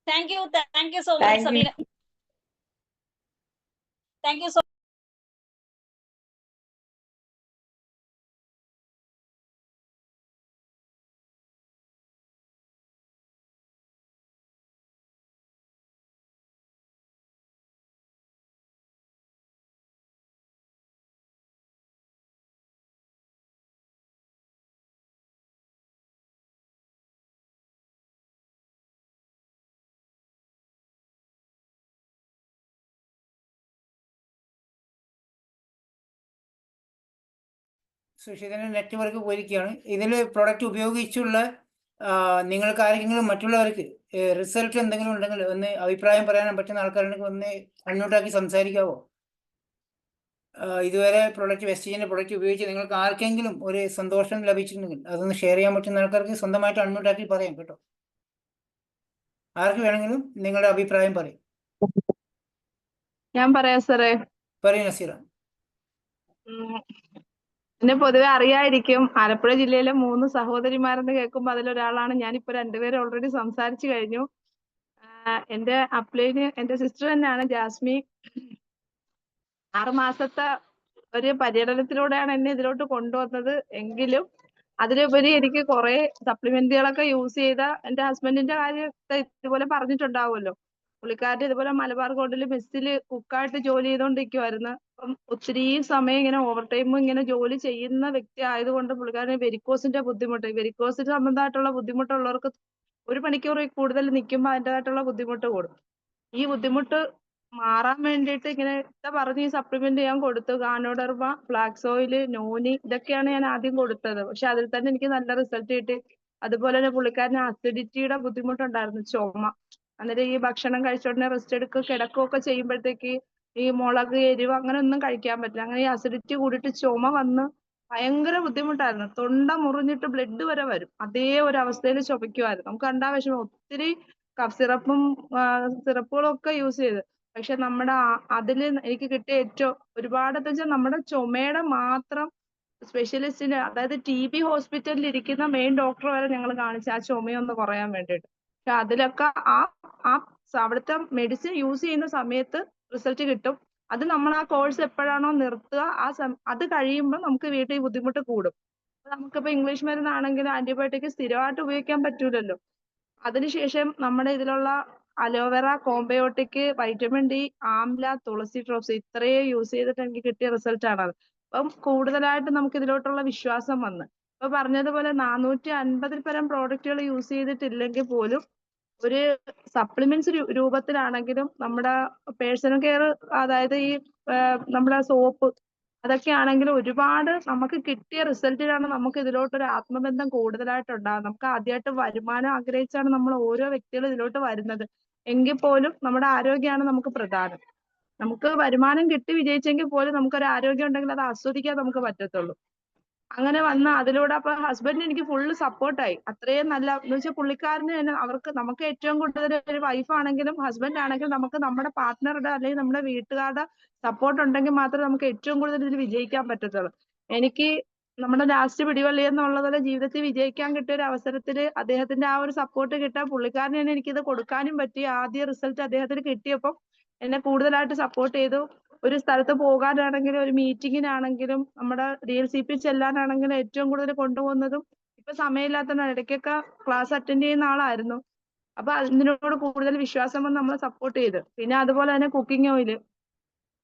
Thank you so much thank you. Sabeena. Thank you so സുഷിതന്റെ നെറ്റ്വർക്ക് പോയിരിക്കുകയാണ്. ഇതിൽ പ്രൊഡക്റ്റ് ഉപയോഗിച്ചുള്ള നിങ്ങൾക്ക് ആരെങ്കിലും മറ്റുള്ളവർക്ക് റിസൾട്ട് എന്തെങ്കിലും ഉണ്ടെങ്കിൽ ഒന്ന് അഭിപ്രായം പറയാൻ പറ്റുന്ന ആൾക്കാരുണ്ടെങ്കിൽ ഒന്ന് അൺമ്യൂട്ടാക്കി സംസാരിക്കാവോ? ഇതുവരെ വെസ്റ്റീജിന്റെ പ്രൊഡക്റ്റ് ഉപയോഗിച്ച് നിങ്ങൾക്ക് ആർക്കെങ്കിലും ഒരു സന്തോഷം ലഭിച്ചിട്ടുണ്ടെങ്കിൽ അതൊന്ന് ഷെയർ ചെയ്യാൻ പറ്റുന്ന ആൾക്കാർക്ക് സ്വന്തമായിട്ട് അൺമ്യൂട്ടാക്കി പറയാം കേട്ടോ. ആർക്ക് വേണമെങ്കിലും നിങ്ങളുടെ അഭിപ്രായം പറയും. ഞാൻ പറയാം സാറേ. പറയൂ നസീറ. എന്നെ പൊതുവെ അറിയായിരിക്കും. ആലപ്പുഴ ജില്ലയിലെ 3 സഹോദരിമാരെന്ന് കേൾക്കുമ്പോൾ അതിലൊരാളാണ് ഞാൻ. ഇപ്പൊ 2 പേര് ഓൾറെഡി സംസാരിച്ചു കഴിഞ്ഞു. എന്റെ അപ്ലൈന് എന്റെ സിസ്റ്റർ തന്നെയാണ് ജാസ്മി. 6 മാസത്തെ ഒരു പര്യടനത്തിലൂടെയാണ് എന്നെ ഇതിലോട്ട് കൊണ്ടുവന്നത്. എങ്കിലും അതിലുപരി എനിക്ക് കുറെ സപ്ലിമെന്റുകളൊക്കെ യൂസ് ചെയ്ത എന്റെ ഹസ്ബൻഡിന്റെ കാര്യത്തെ ഇതുപോലെ പറഞ്ഞിട്ടുണ്ടാവുമല്ലോ. പുള്ളിക്കാരൻ ഇതുപോലെ മലബാർ ഗോൾഡിൽ മെസ്സിൽ കുക്കായിട്ട് ജോലി ചെയ്തുകൊണ്ടിരിക്കുവായിരുന്നു. അപ്പം ഒത്തിരി സമയം ഇങ്ങനെ ഓവർ ടൈം ഇങ്ങനെ ജോലി ചെയ്യുന്ന വ്യക്തി ആയതുകൊണ്ട് പുള്ളിക്കാരന് വെരിക്കോസിന്റെ ബുദ്ധിമുട്ട്, വെരിക്കോസിന് സംബന്ധമായിട്ടുള്ള ബുദ്ധിമുട്ടുള്ളവർക്ക് ഒരു മണിക്കൂർ കൂടുതൽ നിൽക്കുമ്പോൾ അതിൻ്റെതായിട്ടുള്ള ബുദ്ധിമുട്ട് കൂടും. ഈ ബുദ്ധിമുട്ട് മാറാൻ വേണ്ടിയിട്ട് ഇങ്ങനെ പറഞ്ഞ് ഈ സപ്ലിമെന്റ് ഞാൻ കൊടുത്തു. ഗാനോഡർമ, ഫ്ലാക്സ് ഓയിൽ, നോനി, ഇതൊക്കെയാണ് ഞാൻ ആദ്യം കൊടുത്തത്. പക്ഷെ അതിൽ തന്നെ എനിക്ക് നല്ല റിസൾട്ട് കിട്ടി. അതുപോലെ തന്നെ പുള്ളിക്കാരന് അസിഡിറ്റിയുടെ ബുദ്ധിമുട്ടുണ്ടായിരുന്നു, ചുമ. അന്നേരം ഈ ഭക്ഷണം കഴിച്ചോടനെ റെസ്റ്റ് എടുക്കുക കിടക്കുകയൊക്കെ ചെയ്യുമ്പോഴത്തേക്ക് ഈ മുളക്, എരിവ് അങ്ങനെ ഒന്നും കഴിക്കാൻ പറ്റില്ല. അങ്ങനെ ഈ അസിഡിറ്റി കൂടിയിട്ട് ചുമ വന്ന് ഭയങ്കര ബുദ്ധിമുട്ടായിരുന്നു. തൊണ്ട മുറിഞ്ഞിട്ട് ബ്ലഡ് വരെ വരും. അതേ ഒരു അവസ്ഥയിൽ ചുമക്കുമായിരുന്നു. നമുക്ക് കണ്ടാ വിഷമം. ഒത്തിരി കഫ് സിറപ്പും സിറപ്പുകളും ഒക്കെ യൂസ് ചെയ്ത്. പക്ഷെ നമ്മുടെ അതില് എനിക്ക് കിട്ടിയ ഏറ്റവും ഒരുപാട് എന്താ വെച്ചാൽ നമ്മുടെ ചുമയുടെ മാത്രം സ്പെഷ്യലിസ്റ്റിന്, അതായത് TB ഹോസ്പിറ്റലിൽ ഇരിക്കുന്ന മെയിൻ ഡോക്ടർ വരെ ഞങ്ങൾ കാണിച്ചു ആ ചുമയൊന്ന് കുറയാൻ വേണ്ടിയിട്ട്. പക്ഷെ അതിലൊക്കെ അവിടുത്തെ മെഡിസിൻ യൂസ് ചെയ്യുന്ന സമയത്ത് റിസൾട്ട് കിട്ടും. അത് നമ്മൾ ആ കോഴ്സ് എപ്പോഴാണോ നിർത്തുക അത് കഴിയുമ്പോൾ നമുക്ക് വീട്ടിൽ ബുദ്ധിമുട്ട് കൂടും. നമുക്കിപ്പോ ഇംഗ്ലീഷ് മരുന്നാണെങ്കിൽ ആന്റിബയോട്ടിക് സ്ഥിരമായിട്ട് ഉപയോഗിക്കാൻ പറ്റൂലല്ലോ. അതിനുശേഷം നമ്മുടെ ഇതിലുള്ള അലോവേറ, കോംബയോട്ടിക്, വൈറ്റമിൻ ഡി, ആംല, തുളസി ഡ്രോപ്സ് ഇത്രയും യൂസ് ചെയ്തിട്ട് എനിക്ക് കിട്ടിയ റിസൾട്ട് ആണത്. അപ്പം കൂടുതലായിട്ട് നമുക്ക് ഇതിലോട്ടുള്ള വിശ്വാസം വന്ന്. ഇപ്പൊ പറഞ്ഞതുപോലെ 450 പരം പ്രോഡക്റ്റുകൾ യൂസ് ചെയ്തിട്ടില്ലെങ്കിൽ പോലും ഒരു സപ്ലിമെന്റ്സ് രൂപത്തിലാണെങ്കിലും നമ്മുടെ പേഴ്സണൽ കെയർ, അതായത് ഈ നമ്മുടെ സോപ്പ്, അതൊക്കെ ആണെങ്കിലും ഒരുപാട് നമുക്ക് കിട്ടിയ റിസൾട്ടിലാണ് നമുക്ക് ഇതിലോട്ടൊരു ആത്മബന്ധം കൂടുതലായിട്ട് ഉണ്ടാകുന്നത്. നമുക്ക് ആദ്യമായിട്ട് വരുമാനം ആഗ്രഹിച്ചാണ് നമ്മൾ ഓരോ വ്യക്തികളും ഇതിലോട്ട് വരുന്നത്. എങ്കിൽ പോലും നമ്മുടെ ആരോഗ്യമാണ് നമുക്ക് പ്രധാനം. നമുക്ക് വരുമാനം കിട്ടി വിജയിച്ചെങ്കിൽ പോലും നമുക്കൊരു ആരോഗ്യം ഉണ്ടെങ്കിൽ അത് ആസ്വദിക്കാൻ നമുക്ക് പറ്റത്തുള്ളൂ. അങ്ങനെ വന്ന അതിലൂടെ അപ്പൊ ഹസ്ബൻഡ് എനിക്ക് ഫുള്ള് സപ്പോർട്ടായി. അത്രയും നല്ല എന്ന് വെച്ചാൽ പുള്ളിക്കാരന് തന്നെ നമുക്ക് ഏറ്റവും കൂടുതൽ ഒരു വൈഫ് ആണെങ്കിലും ഹസ്ബൻഡ് ആണെങ്കിലും നമുക്ക് നമ്മുടെ പാർട്ട്ണറുടെ അല്ലെങ്കിൽ നമ്മുടെ വീട്ടുകാരുടെ സപ്പോർട്ട് ഉണ്ടെങ്കിൽ മാത്രമേ നമുക്ക് ഏറ്റവും കൂടുതൽ ഇതിൽ വിജയിക്കാൻ പറ്റത്തുള്ളൂ. എനിക്ക് നമ്മുടെ ലാസ്റ്റ് പിടിവള്ളി എന്നുള്ളതുപോലെ ജീവിതത്തിൽ വിജയിക്കാൻ കിട്ടിയ ഒരു അവസരത്തിൽ അദ്ദേഹത്തിന്റെ ആ ഒരു സപ്പോർട്ട് കിട്ടാൻ പുള്ളിക്കാരന് തന്നെ എനിക്കിത് കൊടുക്കാനും പറ്റി. ആദ്യ റിസൾട്ട് അദ്ദേഹത്തിന് കിട്ടിയപ്പോൾ എന്നെ കൂടുതലായിട്ട് സപ്പോർട്ട് ചെയ്തു. ഒരു സ്ഥലത്ത് പോകാനാണെങ്കിലും ഒരു മീറ്റിങ്ങിനാണെങ്കിലും നമ്മുടെ DLCP ചെല്ലാനാണെങ്കിലും ഏറ്റവും കൂടുതൽ കൊണ്ടുപോകുന്നതും, ഇപ്പൊ സമയമില്ലാത്തതാണ്, ഇടയ്ക്കൊക്കെ ക്ലാസ് അറ്റൻഡ് ചെയ്യുന്ന ആളായിരുന്നു. അപ്പൊ അതിനോട് കൂടുതൽ വിശ്വാസം വന്ന് നമ്മളെ സപ്പോർട്ട് ചെയ്ത്. പിന്നെ അതുപോലെ തന്നെ കുക്കിംഗ് ഓയില്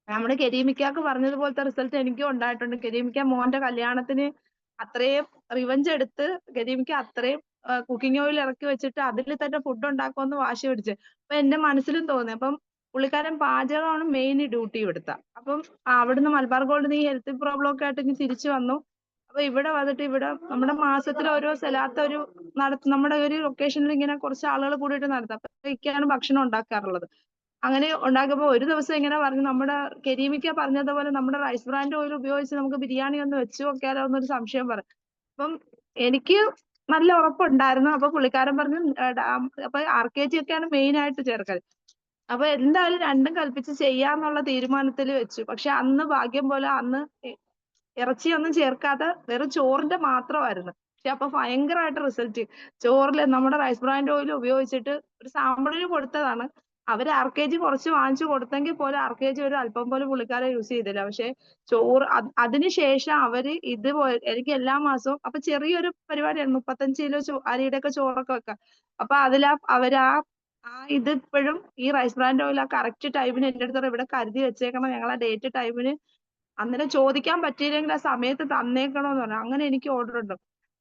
നമ്മുടെ കരീമിക്കാക്ക് പറഞ്ഞതുപോലത്തെ റിസൾട്ട് എനിക്കും ഉണ്ടായിട്ടുണ്ട്. കരീമിക്ക മോന്റെ കല്യാണത്തിന് അത്രയും റിവഞ്ച് എടുത്ത് കരീമിക്ക അത്രയും കുക്കിംഗ് ഓയിൽ ഇറക്കി വെച്ചിട്ട് അതിൽ തന്നെ ഫുഡ് ഉണ്ടാക്കുമെന്ന് വാശി പിടിച്ച്. അപ്പൊ എന്റെ മനസ്സിലും തോന്നി. അപ്പം പുള്ളിക്കാരൻ പാചകമാണ് മെയിൻ ഡ്യൂട്ടി ഇവിടുത്തെ. അപ്പം അവിടുന്ന് മലബാർ ഗോൾഡിൽ ഈ ഹെൽത്ത് പ്രോബ്ലം ഒക്കെ ആയിട്ട് ഇനി തിരിച്ചു വന്നു. അപ്പൊ ഇവിടെ വന്നിട്ട് ഇവിടെ നമ്മുടെ മാസത്തിൽ ഓരോ സ്ഥലത്ത് ഒരു നമ്മുടെ ഒരു ലൊക്കേഷനിൽ ഇങ്ങനെ കുറച്ച് ആളുകൾ കൂടിയിട്ട് നടത്താം. അപ്പൊ ഇക്കാണ് ഭക്ഷണം ഉണ്ടാക്കാറുള്ളത്. അങ്ങനെ ഉണ്ടാക്കുമ്പോൾ ഒരു ദിവസം ഇങ്ങനെ പറഞ്ഞു, നമ്മുടെ കരീമിക്ക പറഞ്ഞതുപോലെ നമ്മുടെ റൈസ് ബ്രാൻഡ് ഓയിൽ ഉപയോഗിച്ച് നമുക്ക് ബിരിയാണി ഒന്ന് വെച്ച് നോക്കിയാലോ എന്നൊരു സംശയം പറഞ്ഞു. അപ്പം എനിക്ക് നല്ല ഉറപ്പുണ്ടായിരുന്നു. അപ്പൊ പുള്ളിക്കാരൻ പറഞ്ഞു അപ്പൊ RKG ഒക്കെയാണ് മെയിൻ ആയിട്ട് ചേർക്കൽ. അപ്പൊ എന്തായാലും രണ്ടും കൽപ്പിച്ച് ചെയ്യാന്നുള്ള തീരുമാനത്തിൽ വെച്ചു. പക്ഷെ അന്ന് ഭാഗ്യം പോലെ അന്ന് ഇറച്ചിയൊന്നും ചേർക്കാതെ വെറും ചോറിന്റെ മാത്രമായിരുന്നു. പക്ഷെ അപ്പൊ ഭയങ്കരമായിട്ട് റിസൾട്ട്. ചോറില് നമ്മുടെ റൈസ് ബ്രാൻഡ് ഓയിൽ ഉപയോഗിച്ചിട്ട് ഒരു സാമ്പിളിന് കൊടുത്തതാണ്. അവര് RKG കുറച്ച് വാങ്ങിച്ചു കൊടുത്തെങ്കിൽ പോലും RKG ഒരു അല്പം പോലും പുള്ളിക്കാരെ യൂസ് ചെയ്തില്ല. പക്ഷെ ചോറ് അതിനുശേഷം അവര് ഇതുപോലെ എനിക്ക് എല്ലാ മാസവും അപ്പൊ ചെറിയൊരു പരിപാടിയാണ്, 35 കിലോ അരിയുടെ ഒക്കെ ചോറൊക്കെ വെക്കാം. അപ്പൊ അവരാ ഇത് ഇപ്പോഴും ഈ റൈസ് ബ്രാൻഡ് ഓയിൽ ആ കറക്റ്റ് ടൈമിന് എന്റെ അടുത്ത് ഇവിടെ കരുതി വെച്ചേക്കണം, ഞങ്ങൾ ആ ഡേറ്റ് ടൈമിന് അന്നേരം ചോദിക്കാൻ പറ്റിയില്ലെങ്കിൽ ആ സമയത്ത് തന്നേക്കണമെന്ന് പറഞ്ഞു. അങ്ങനെ എനിക്ക് ഓർഡർ ഉണ്ട്.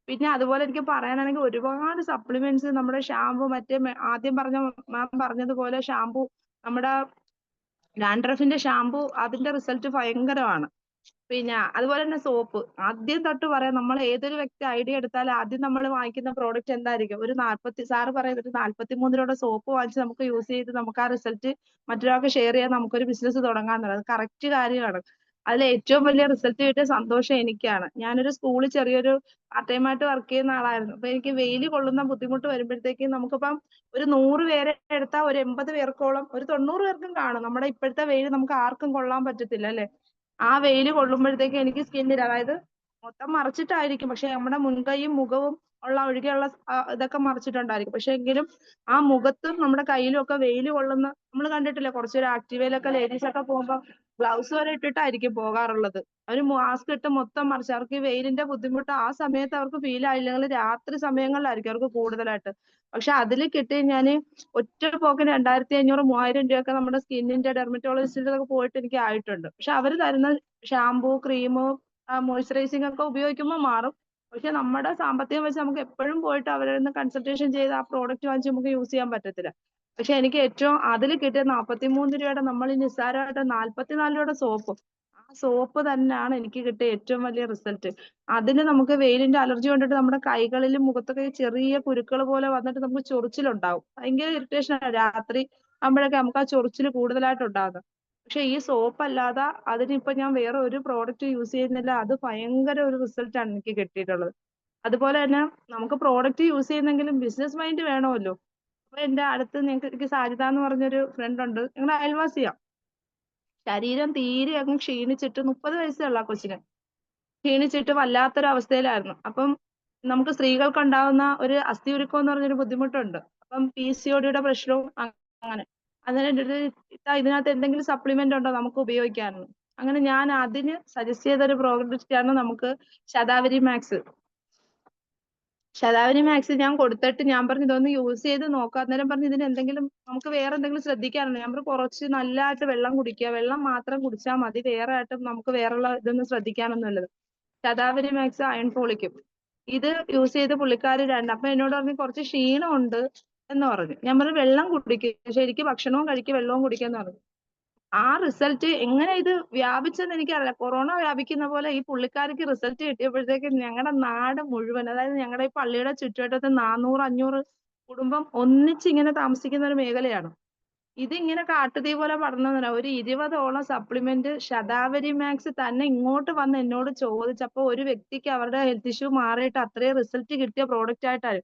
പിന്നെ അതുപോലെ എനിക്ക് പറയാനാണെങ്കിൽ ഒരുപാട് സപ്ലിമെന്റ്സ്, നമ്മുടെ ഷാമ്പു, മറ്റേ ആദ്യം മാം പറഞ്ഞതുപോലെ ഷാമ്പു, നമ്മുടെ ഡാൻഡ്രഫിന്റെ ഷാമ്പു, അതിന്റെ റിസൾട്ട് ഭയങ്കരമാണ്. പിന്നെ അതുപോലെ തന്നെ സോപ്പ്. ആദ്യം തൊട്ട് പറയാം, നമ്മൾ ഏതൊരു വ്യക്തി ഐഡിയ എടുത്താലും ആദ്യം നമ്മൾ വാങ്ങിക്കുന്ന പ്രോഡക്റ്റ് എന്തായിരിക്കും? ഒരു സാറ് പറയുന്നത് ഒരു 43 രൂപയുടെ സോപ്പ് വാങ്ങിച്ച് നമുക്ക് യൂസ് ചെയ്ത് നമുക്ക് ആ റിസൾട്ട് മറ്റൊരാൾക്ക് ഷെയർ ചെയ്യാൻ നമുക്കൊരു ബിസിനസ് തുടങ്ങാന്നുള്ളത് കറക്റ്റ് കാര്യമാണ്. അതിൽ ഏറ്റവും വലിയ റിസൾട്ട് കിട്ടിയ സന്തോഷം എനിക്കാണ്. ഞാനൊരു സ്കൂളിൽ ചെറിയൊരു പാർട്ട് ടൈം ആയിട്ട് വർക്ക് ചെയ്യുന്ന ആളായിരുന്നു. അപ്പൊ എനിക്ക് വെയിൽ കൊള്ളുന്ന ബുദ്ധിമുട്ട് വരുമ്പോഴത്തേക്കും നമുക്കിപ്പം ഒരു 100 പേരെ എടുത്താൽ ഒരു 80 പേർക്കോളം, ഒരു 90 പേർക്കും കാണും. നമ്മുടെ ഇപ്പോഴത്തെ വെയിൽ നമുക്ക് ആർക്കും കൊള്ളാൻ പറ്റത്തില്ല അല്ലെ? ആ വെയിൽ കൊള്ളുമ്പോഴത്തേക്ക് എനിക്ക് സ്കിന്നിൽ, അതായത് മൊത്തം മറച്ചിട്ടായിരിക്കും, പക്ഷെ നമ്മുടെ മുൻകൈയും മുഖവും ഉള്ള ഒഴികെയുള്ള ഇതൊക്കെ മറച്ചിട്ടുണ്ടായിരിക്കും. പക്ഷെ എങ്കിലും ആ മുഖത്തും നമ്മുടെ കയ്യിലും ഒക്കെ വെയിൽ കൊള്ളുന്ന നമ്മൾ കണ്ടിട്ടില്ലേ, കുറച്ചൊരു ആക്റ്റീവയിലൊക്കെ ലേഡീസ് ഒക്കെ പോകുമ്പോൾ ഗ്ലൗസ് വരെ ഇട്ടിട്ടായിരിക്കും പോകാറുള്ളത്. അവർ മാസ്ക് ഇട്ട് മൊത്തം മറിച്ച് അവർക്ക് ഈ വെയിലിന്റെ ബുദ്ധിമുട്ട് ആ സമയത്ത് അവർക്ക് ഫീൽ ആയില്ലെങ്കിൽ രാത്രി സമയങ്ങളിലായിരിക്കും അവർക്ക് കൂടുതലായിട്ട്. പക്ഷെ അതിൽ കിട്ടി ഞാൻ ഒറ്റ പോക്കിന് 2500 3000 രൂപയൊക്കെ നമ്മുടെ സ്കിന്നിന്റെ ഡെർമറ്റോളജിസ്റ്റിന്റെ ഒക്കെ പോയിട്ട് എനിക്ക് ആയിട്ടുണ്ട്. പക്ഷെ അവർ തരുന്ന ഷാമ്പൂ ക്രീം മോയ്സ്ചറൈസിംഗ് ഒക്കെ ഉപയോഗിക്കുമ്പോൾ മാറും. പക്ഷെ നമ്മുടെ സാമ്പത്തികം വെച്ച് നമുക്ക് എപ്പോഴും പോയിട്ട് അവരിൽ നിന്ന് കൺസൾട്ടേഷൻ ചെയ്ത് ആ പ്രോഡക്റ്റ് വാങ്ങിച്ച് നമുക്ക് യൂസ് ചെയ്യാൻ പറ്റത്തില്ല. പക്ഷെ എനിക്ക് ഏറ്റവും അതിൽ കിട്ടിയ 43 രൂപയുടെ നമ്മൾ ഈ നിസ്സാരമായിട്ട് 44 രൂപയുടെ സോപ്പ്, ആ സോപ്പ് തന്നെയാണ് എനിക്ക് കിട്ടിയ ഏറ്റവും വലിയ റിസൾട്ട്. അതിന് നമുക്ക് വെയിലിന്റെ അലർജി കൊണ്ടിട്ട് നമ്മുടെ കൈകളിലും മുഖത്തൊക്കെ ചെറിയ കുരുക്കൾ പോലെ വന്നിട്ട് നമുക്ക് ചൊറിച്ചിലുണ്ടാവും. ഭയങ്കര ഇറിറ്റേഷൻ ആണ് രാത്രി ആകുമ്പോഴൊക്കെ നമുക്ക് ആ ചൊറിച്ചിൽ കൂടുതലായിട്ട് ഉണ്ടാകുന്നത്. പക്ഷെ ഈ സോപ്പ് അല്ലാതെ അതിനിപ്പോ ഞാൻ വേറെ ഒരു പ്രോഡക്റ്റ് യൂസ് ചെയ്യുന്നില്ല. അത് ഭയങ്കര ഒരു റിസൾട്ട് ആണ് എനിക്ക് കിട്ടിയിട്ടുള്ളത്. അതുപോലെ തന്നെ നമുക്ക് പ്രോഡക്റ്റ് യൂസ് ചെയ്യുന്നെങ്കിലും ബിസിനസ് മൈൻഡ് വേണമല്ലോ. അപ്പൊ എന്റെ അടുത്ത് എനിക്ക് സാരിത എന്ന് പറഞ്ഞൊരു ഫ്രണ്ട് ഉണ്ട്, ഞങ്ങളുടെ അയൽവാസിയാ. ശരീരം തീരെ അങ്ങ് ക്ഷീണിച്ചിട്ട് 30 വയസ്സേ ഉള്ള ആ കൊച്ചിന്, ക്ഷീണിച്ചിട്ട് വല്ലാത്തൊരു അവസ്ഥയിലായിരുന്നു. അപ്പം നമുക്ക് സ്ത്രീകൾക്ക് ഉണ്ടാവുന്ന ഒരു അസ്ഥിയുരുക്കം എന്ന് പറഞ്ഞൊരു ബുദ്ധിമുട്ടുണ്ട്. അപ്പം PCOD പ്രശ്നവും അങ്ങനെ അതിന് ഇതിനകത്ത് എന്തെങ്കിലും സപ്ലിമെന്റ് ഉണ്ടോ നമുക്ക് ഉപയോഗിക്കാമെന്ന്. അങ്ങനെ ഞാൻ അതിന് സജസ്റ്റ് ചെയ്ത ഒരു പ്രോഡക്റ്റ് ആണ് നമുക്ക് ശതാവരി മാക്സ്. ശതാവരി മാക്സ് ഞാൻ കൊടുത്തിട്ട് ഞാൻ പറഞ്ഞു ഇതൊന്ന് യൂസ് ചെയ്ത് നോക്കാം. അന്നേരം പറഞ്ഞു ഇതിന് എന്തെങ്കിലും നമുക്ക് വേറെ എന്തെങ്കിലും ശ്രദ്ധിക്കാനുണ്ടോ? ഞാൻ പറഞ്ഞു കുറച്ച് നല്ലതായിട്ട് വെള്ളം കുടിക്കുക, വെള്ളം മാത്രം കുടിച്ചാൽ മതി, വേറെ ആയിട്ട് നമുക്ക് വേറെയുള്ള ഇതൊന്നും ശ്രദ്ധിക്കാനൊന്നുമില്ലത്. ശതാവരി മാക്സ് അയൺ ഫോളിക്കും ഇത് യൂസ് ചെയ്ത് പുള്ളിക്കാരി അപ്പൊ എന്നോട് പറഞ്ഞു കുറച്ച് ക്ഷീണമുണ്ട് എന്ന് പറഞ്ഞു. ഞാൻ പറഞ്ഞു വെള്ളം കുടിക്കുക, ശരിക്കും ഭക്ഷണവും കഴിക്കുക വെള്ളവും കുടിക്കാന്ന് പറഞ്ഞു. ആ റിസൾട്ട് എങ്ങനെ ഇത് വ്യാപിച്ചെന്ന് എനിക്കറിയില്ല. കൊറോണ വ്യാപിക്കുന്ന പോലെ ഈ പുള്ളിക്കാരിക്ക് റിസൾട്ട് കിട്ടിയപ്പോഴത്തേക്കും ഞങ്ങളുടെ നാട് മുഴുവൻ, അതായത് ഞങ്ങളുടെ ഈ പള്ളിയുടെ ചുറ്റുവട്ടത്ത് 400-500 കുടുംബം ഒന്നിച്ച് ഇങ്ങനെ താമസിക്കുന്ന ഒരു മേഖലയാണ്. ഇതിങ്ങനെ കാട്ടുതീ പോലെ പടർന്നതിനാ. ഒരു 20ഓളം സപ്ലിമെന്റ് ശതാവരി മാക്സ് തന്നെ ഇങ്ങോട്ട് വന്ന് എന്നോട് ചോദിച്ചപ്പോ ഒരു വ്യക്തിക്ക് അവരുടെ ഹെൽത്ത് ഇഷ്യൂ മാറിയിട്ട് അത്രയും റിസൾട്ട് കിട്ടിയ പ്രോഡക്റ്റ് ആയിട്ടാണ്.